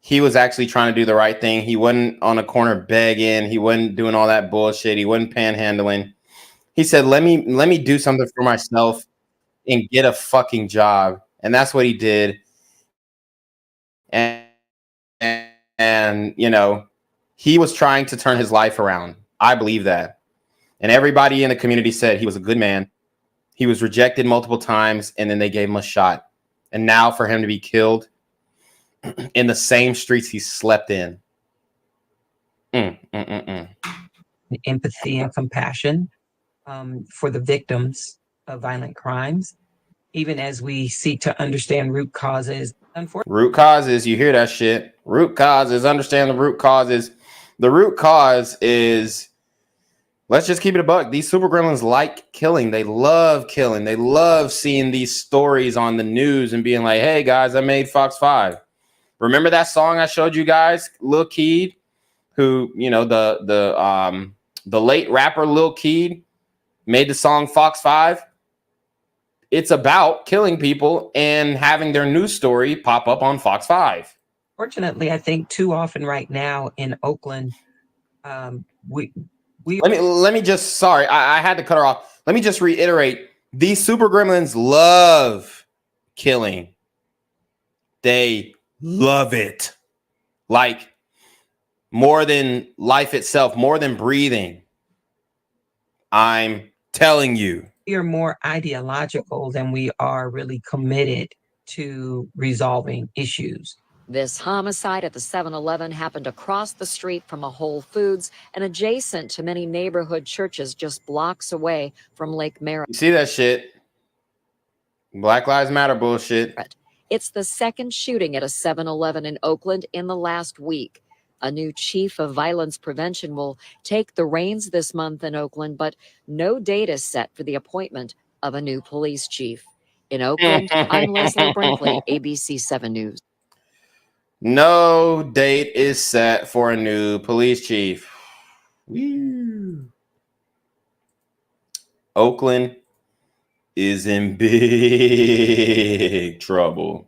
He was actually trying to do the right thing. He wasn't on a corner begging. He wasn't doing all that bullshit. He wasn't panhandling. He said, let me do something for myself and get a fucking job. And that's what he did. And you know, he was trying to turn his life around. I believe that. And everybody in the community said he was a good man. He was rejected multiple times, and then they gave him a shot. And now for him to be killed in the same streets he slept in. Empathy and compassion for the victims of violent crimes, even as we seek to understand root causes. Root causes, you hear that shit. Root causes, understand the root causes. The root cause is... Let's just keep it a buck. These super gremlins like killing. They love killing. They love seeing these stories on the news and being like, hey, guys, I made Fox 5. Remember that song I showed you guys, Lil Keed, who, you know, the late rapper Lil Keed made the song Fox 5. It's about killing people and having their news story pop up on Fox 5. Fortunately, I think too often right now in Oakland, Let me just, sorry, I had to cut her off. Let me just reiterate. These super gremlins love killing. They love it. Like more than life itself, more than breathing. I'm Telling you. We are more ideological than we are really committed to resolving issues. This homicide at the 7-Eleven happened across the street from a Whole Foods and adjacent to many neighborhood churches just blocks away from Lake Merritt. You see that shit? Black Lives Matter bullshit. It's the second shooting at a 7-Eleven in Oakland in the last week. A new chief of violence prevention will take the reins this month in Oakland, but no date is set for the appointment of a new police chief. In Oakland, I'm Leslie Brinkley, ABC 7 News. No date is set for a new police chief. Woo. Oakland is in big trouble.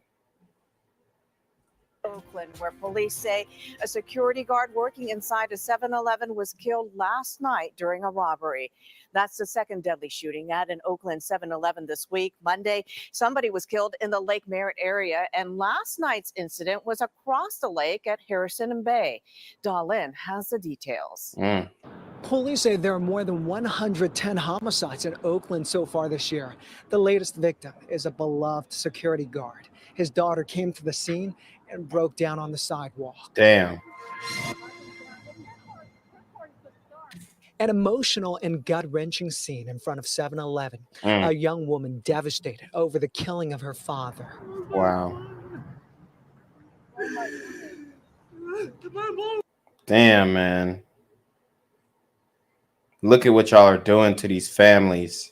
Oakland, where police say a security guard working inside a 7-Eleven was killed last night during a robbery. That's the second deadly shooting at an Oakland 7-Eleven this week. Monday, somebody was killed in the Lake Merritt area, and last night's incident was across the lake at Harrison and Bay. Dahlin has the details. Police say there are more than 110 homicides in Oakland so far this year. The latest victim is a beloved security guard. His daughter came to the scene and broke down on the sidewalk. Damn. An emotional and gut-wrenching scene in front of 7-Eleven. A young woman devastated over the killing of her father. Wow. Damn, man. Look at what y'all are doing to these families.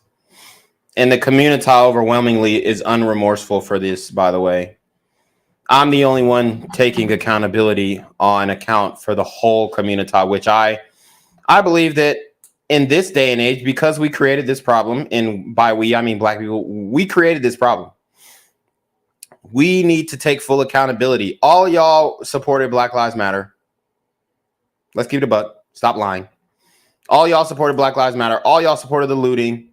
And the community overwhelmingly is unremorseful for this, by the way. I'm the only one taking accountability on account for the whole community, which I believe that in this day and age, because we created this problem, and by we, I mean Black people, we created this problem. We need to take full accountability. All y'all supported Black Lives Matter. Let's keep it a buck. Stop lying. All y'all supported Black Lives Matter. All y'all supported the looting.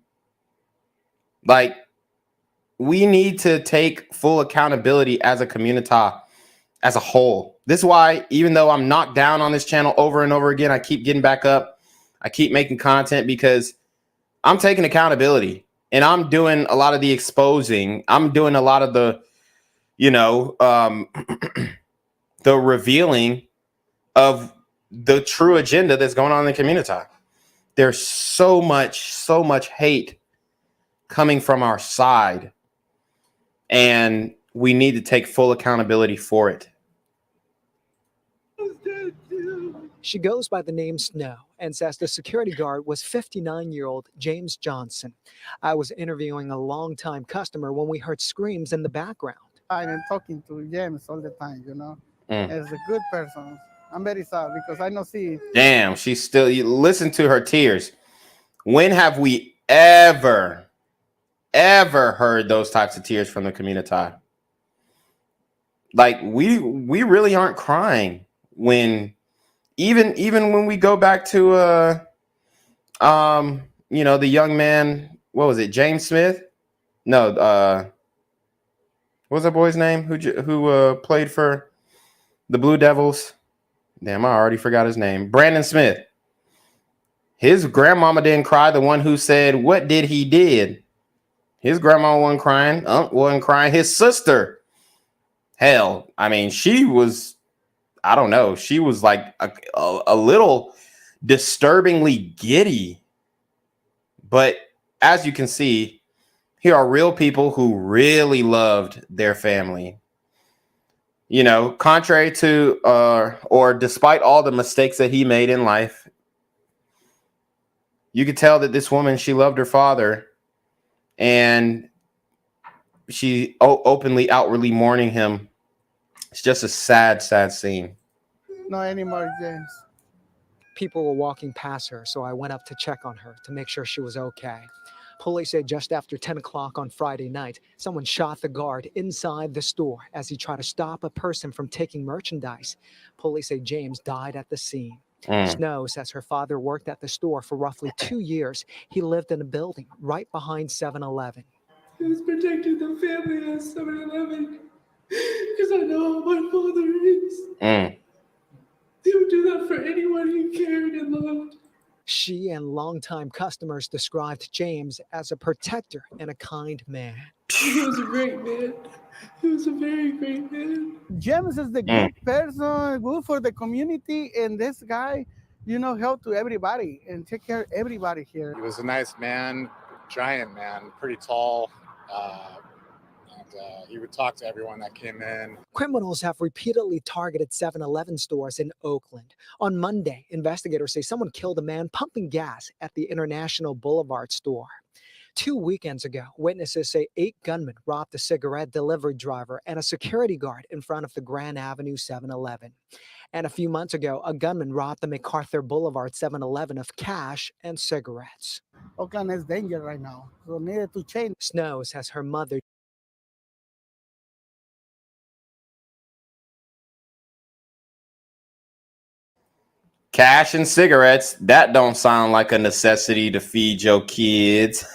Like, we need to take full accountability as a community, as a whole. This is why, even though I'm knocked down on this channel over and over again, I keep getting back up. I keep making content because I'm taking accountability and I'm doing a lot of the exposing. I'm doing a lot of the, the revealing of the true agenda that's going on in the community. There's so much hate coming from our side, and we need to take full accountability for it. She goes by the name Snow and says the security guard was 59-year-old James Johnson. I was interviewing a longtime customer when we heard screams in the background. I've been talking to James all the time, As a good person. I'm very sad because I don't see. Damn, she's still, you listen to her tears. When have we ever heard those types of tears from the community? Like, we really aren't crying when even when we go back to the young man, what was it, James Smith? No, what was that boy's name who played for the Blue Devils? Damn, I already forgot his name. Brandon Smith. His grandmama didn't cry. The one who said, "What did he did?" His grandma wasn't crying. Wasn't crying. His sister. Hell, I mean, she was, I don't know. She was like a little disturbingly giddy. But as you can see, here are real people who really loved their family. Contrary to or despite all the mistakes that he made in life, you could tell that this woman, she loved her father, and she openly, outwardly mourning him. It's just a sad, sad scene. Not anymore, James. People were walking past her, so I went up to check on her to make sure she was okay. Police say just after 10 o'clock on Friday night, someone shot the guard inside the store as he tried to stop a person from taking merchandise. Police say James died at the scene. Snow says her father worked at the store for roughly 2 years. He lived in a building right behind 7-Eleven. He was protecting the family at 7-Eleven because I know how my father is. He would do that for anyone he cared and loved. She and longtime customers described James as a protector and a kind man. He was a great man. He was a very great man. James is the good person, good for the community, and this guy, help to everybody and take care of everybody here. He was a nice man, giant man, pretty tall. He would talk to everyone that came in. Criminals have repeatedly targeted 7-Eleven stores in Oakland. On Monday, investigators say someone killed a man pumping gas at the International Boulevard store. 2 weekends ago, witnesses say 8 gunmen robbed a cigarette delivery driver and a security guard in front of the Grand Avenue 7-Eleven. And a few months ago, a gunman robbed the MacArthur Boulevard 7-Eleven of cash and cigarettes. Oakland is danger right now, so needed to change. Snow says her mother Cash and cigarettes, that don't sound like a necessity to feed your kids.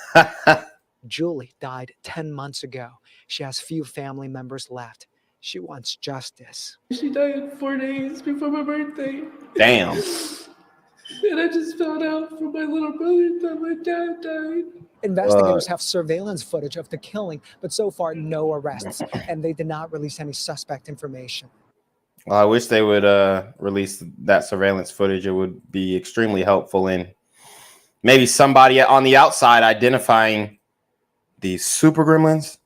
Julie died 10 months ago. She has few family members left. She wants justice. She died 4 days before my birthday. Damn. And I just found out from my little brother that my dad died. Investigators have surveillance footage of the killing, but so far no arrests, and they did not release any suspect information. Well, I wish they would release that surveillance footage. It would be extremely helpful in maybe somebody on the outside identifying these super gremlins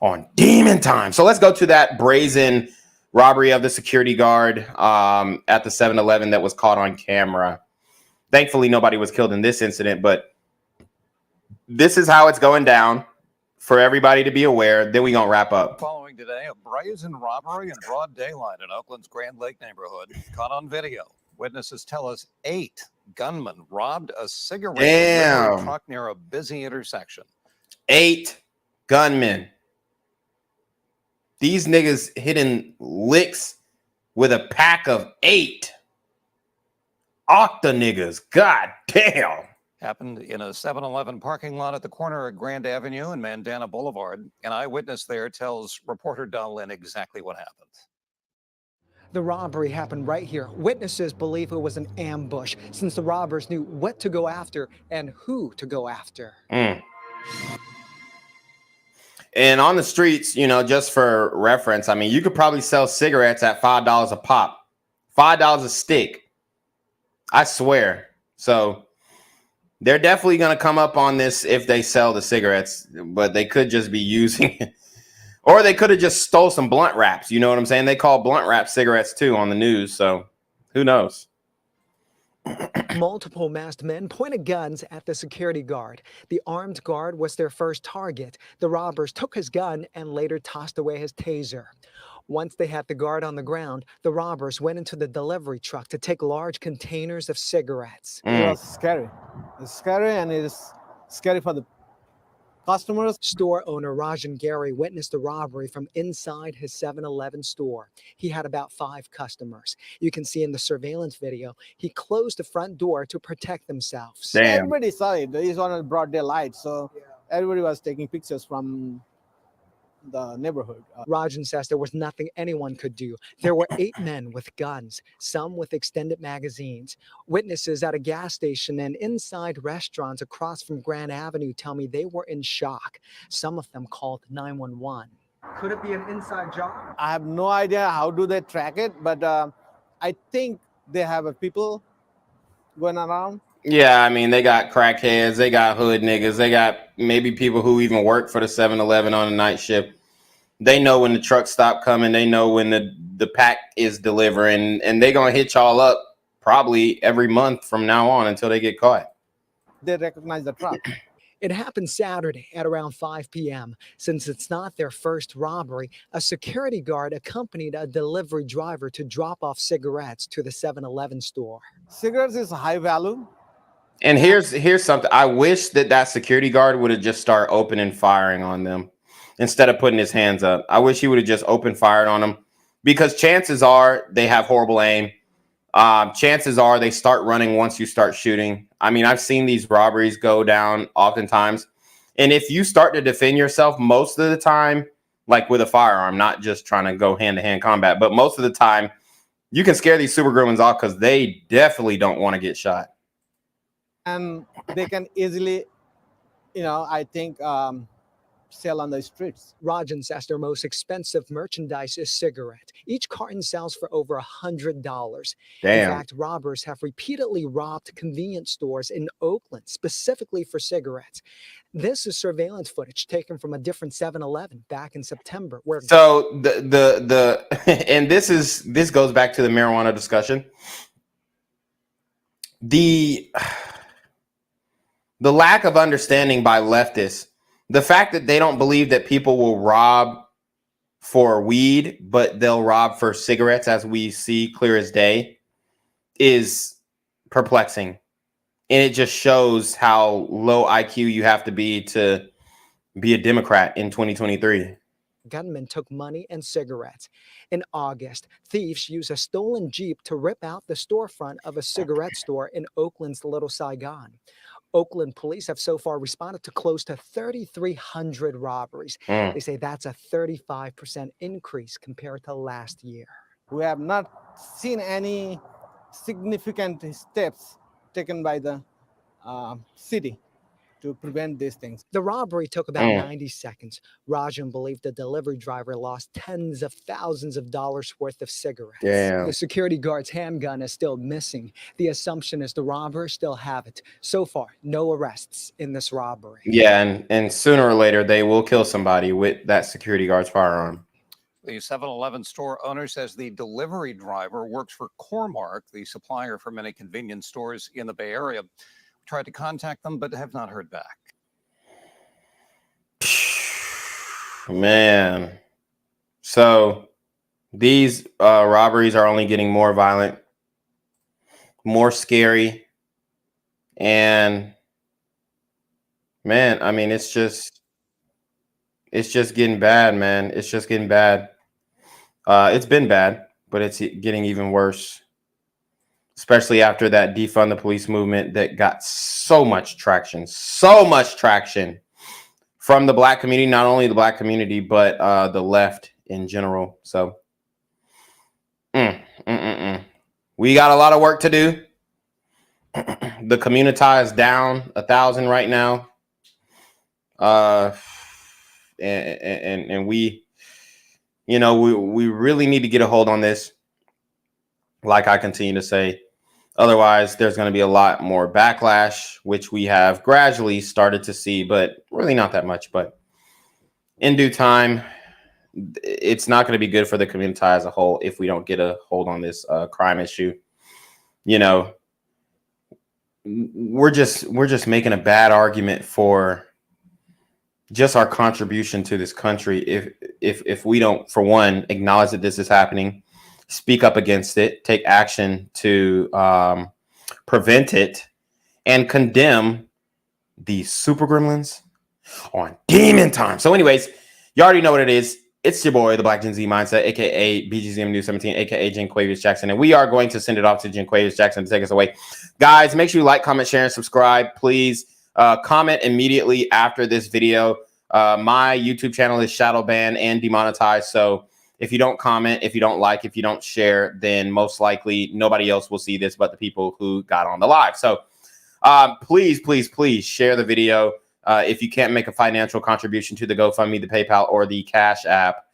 on demon time. So let's go to that brazen robbery of the security guard at the 7-Eleven that was caught on camera. Thankfully, nobody was killed in this incident, but this is how it's going down for everybody to be aware. Then we're going to wrap up. Following today, a brazen robbery in broad daylight in Oakland's Grand Lake neighborhood caught on video. Witnesses tell us 8 gunmen robbed a cigarette delivery truck near a busy intersection. 8 gunmen. These niggas hitting licks with a pack of 8. Octa niggas. God damn. Happened in a 7-Eleven parking lot at the corner of Grand Avenue and Mandana Boulevard. An eyewitness there tells reporter Don Lynn exactly what happened. The robbery happened right here. Witnesses believe it was an ambush since the robbers knew what to go after and who to go after. And on the streets, just for reference, I mean, you could probably sell cigarettes at $5 a pop, $5 a stick. I swear. So they're definitely going to come up on this if they sell the cigarettes, but they could just be using it. Or they could have just stole some blunt wraps. You know what I'm saying? They call blunt wrap cigarettes too on the news. So who knows? Multiple masked men pointed guns at the security guard. The armed guard was their first target. The robbers took his gun and later tossed away his taser. Once they had the guard on the ground, the robbers went into the delivery truck to take large containers of cigarettes. It was scary. It's scary and it's scary for the customers. Store owner Rajan Gary witnessed the robbery from inside his 7-Eleven store. He had about 5 customers. You can see in the surveillance video, he closed the front door to protect themselves. Damn. Everybody saw it. It was on broad daylight, so everybody was taking pictures from the neighborhood. Rajan says there was nothing anyone could do. There were 8 men with guns, some with extended magazines. Witnesses at a gas station and inside restaurants across from Grand Avenue tell me they were in shock. Some of them called 911. Could it be an inside job? I have no idea how do they track it, but I think they have people going around. Yeah, I mean, they got crackheads, they got hood niggas, they got maybe people who even work for the 7-Eleven on a night shift. They know when the truck stop coming, they know when the pack is delivering, and they gonna hit y'all up probably every month from now on until they get caught. They recognize the truck. It happened Saturday at around 5 p.m. Since it's not their first robbery, a security guard accompanied a delivery driver to drop off cigarettes to the 7-Eleven store. Cigarettes is high value. And here's something. I wish that security guard would have just started opening firing on them instead of putting his hands up. I wish he would have just opened fired on them, because chances are they have horrible aim. Chances are they start running once you start shooting. I mean, I've seen these robberies go down oftentimes. And if you start to defend yourself most of the time, like with a firearm, not just trying to go hand-to-hand combat, but most of the time, you can scare these super gremlins off because they definitely don't want to get shot. and they can easily, I think, sell on the streets. Rajan says their most expensive merchandise is cigarette. Each carton sells for over $100. Damn. In fact, robbers have repeatedly robbed convenience stores in Oakland, specifically for cigarettes. This is surveillance footage taken from a different 7-Eleven back in September. Where So the and this goes back to the marijuana discussion. The lack of understanding by leftists, the fact that they don't believe that people will rob for weed, but they'll rob for cigarettes, as we see clear as day, is perplexing. And it just shows how low IQ you have to be a Democrat in 2023. gunmen took money and cigarettes. In August, thieves used a stolen Jeep to rip out the storefront of a cigarette store in Oakland's Little Saigon. Oakland police have so far responded to close to 3,300 robberies. They say that's a 35% increase compared to last year. We have not seen any significant steps taken by the city to prevent these things. The robbery took about 90 seconds. Rajan believed the delivery driver lost tens of thousands of dollars worth of cigarettes. Damn. The security guard's handgun is still missing. The assumption is the robbers still have it. So far, no arrests in this robbery. Yeah, and sooner or later they will kill somebody with that security guard's firearm. The 7-Eleven store owner says the delivery driver works for Core-Mark, the supplier for many convenience stores in the Bay Area. Tried to contact them, but have not heard back. Man. So these robberies are only getting more violent, more scary. And man, I mean, it's just getting bad, man. It's just getting bad. It's been bad, but it's getting even worse. Especially after that defund the police movement that got so much traction from the Black community, not only the Black community, but the left in general. So we got a lot of work to do. The community is down 1,000 right now. And we, we really need to get a hold on this. Like I continue to say, otherwise there's going to be a lot more backlash, which we have gradually started to see, but really not that much. But in due time, it's not going to be good for the community as a whole if we don't get a hold on this crime issue. We're just making a bad argument for just our contribution to this country if we don't, for one, acknowledge that this is happening, speak up against it, take action to prevent it, and condemn these super gremlins on demon time. So anyways, you already know what it is. It's your boy, the Black Gen Z Mindset, aka BGZM News 17, aka Janquavius Jackson. And we are going to send it off to Janquavius Jackson to take us away. Guys, make sure you like, comment, share, and subscribe. Please comment immediately after this video. My YouTube channel is shadow banned and demonetized. So if you don't comment, if you don't like, if you don't share, then most likely nobody else will see this but the people who got on the live. So please, please, please share the video. If you can't make a financial contribution to the GoFundMe, the PayPal, or the Cash App,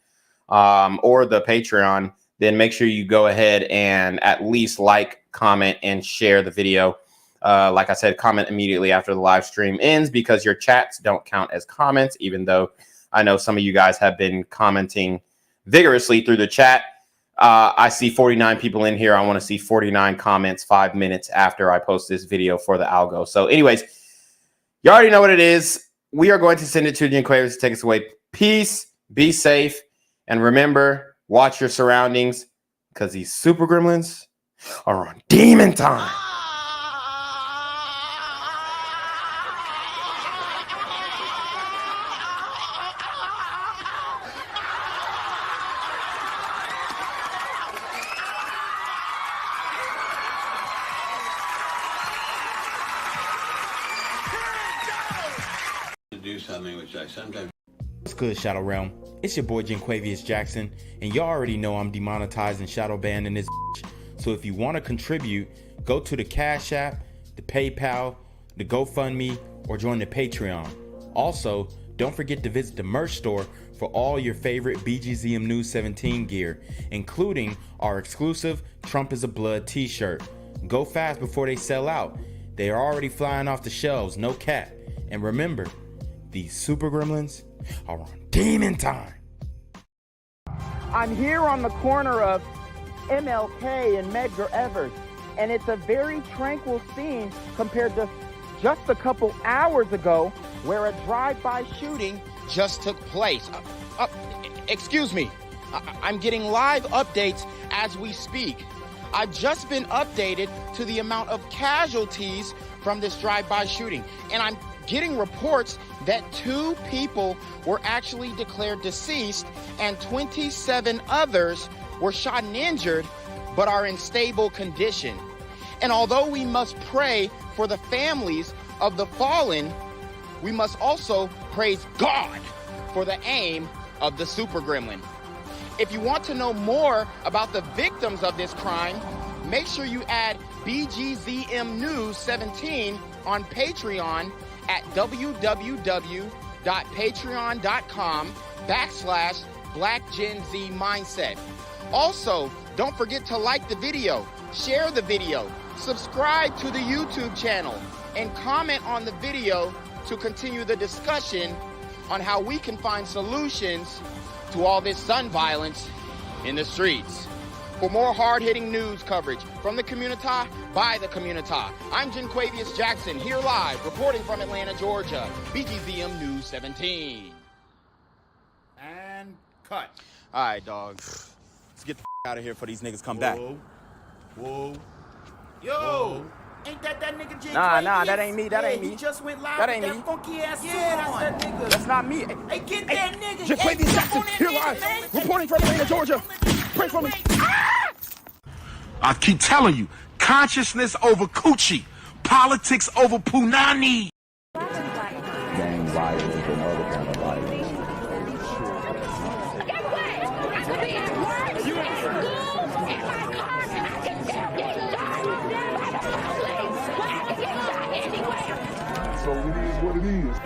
or the Patreon, then make sure you go ahead and at least like, comment, and share the video. Like I said, comment immediately after the live stream ends because your chats don't count as comments, even though I know some of you guys have been commenting vigorously through the chat. I see 49 people in here. I want to see 49 comments 5 minutes after I post this video for the algo. So anyways, you already know what it is. We are going to send it to Janquavius to take us away. Peace, be safe, and remember, watch your surroundings because these super gremlins are on demon time. Do something which I sometimes. What's good, Shadow Realm? It's your boy Janquavius Jackson, and y'all already know I'm demonetized and shadow banned in this. So if you want to contribute, go to the Cash App, the PayPal, the GoFundMe, or join the Patreon. Also, don't forget to visit the merch store for all your favorite BGZM News 17 gear, including our exclusive Trump is a Blood t-shirt. Go fast before they sell out. They are already flying off the shelves, no cap. And remember, these super gremlins are on demon time. I'm here on the corner of MLK and Medgar Evers, and it's a very tranquil scene compared to just a couple hours ago where a drive-by shooting just took place. Excuse me, I'm getting live updates as we speak. I've just been updated to the amount of casualties from this drive-by shooting, and I'm getting reports that 2 people were actually declared deceased and 27 others were shot and injured but are in stable condition. And although we must pray for the families of the fallen, we must also praise God for the aim of the super gremlin. If you want to know more about the victims of this crime, make sure you add BGZM News 17 on Patreon at www.patreon.com/blackgenzmindset. Also, don't forget to like the video, share the video, subscribe to the YouTube channel, and comment on the video to continue the discussion on how we can find solutions to all this gun violence in the streets. For more hard-hitting news coverage from the community, by the community, I'm Jenquavius Jackson, here live, reporting from Atlanta, Georgia, BGZM News 17. And cut. All right, dog. Let's get the out of here before these niggas come back. Whoa. Yo! Whoa. Ain't that nigga J? Nah, that ain't me. That ain't me. He just went live That with ain't that me. funky ass suit That's on. that nigga. That's not me. Hey, get that nigga. Jenquavius Jackson, here live, reporting from Atlanta, Georgia. Pray for me. I keep telling you, consciousness over coochie, politics over punani. Gang violence and other kind of violence. So it is what it is.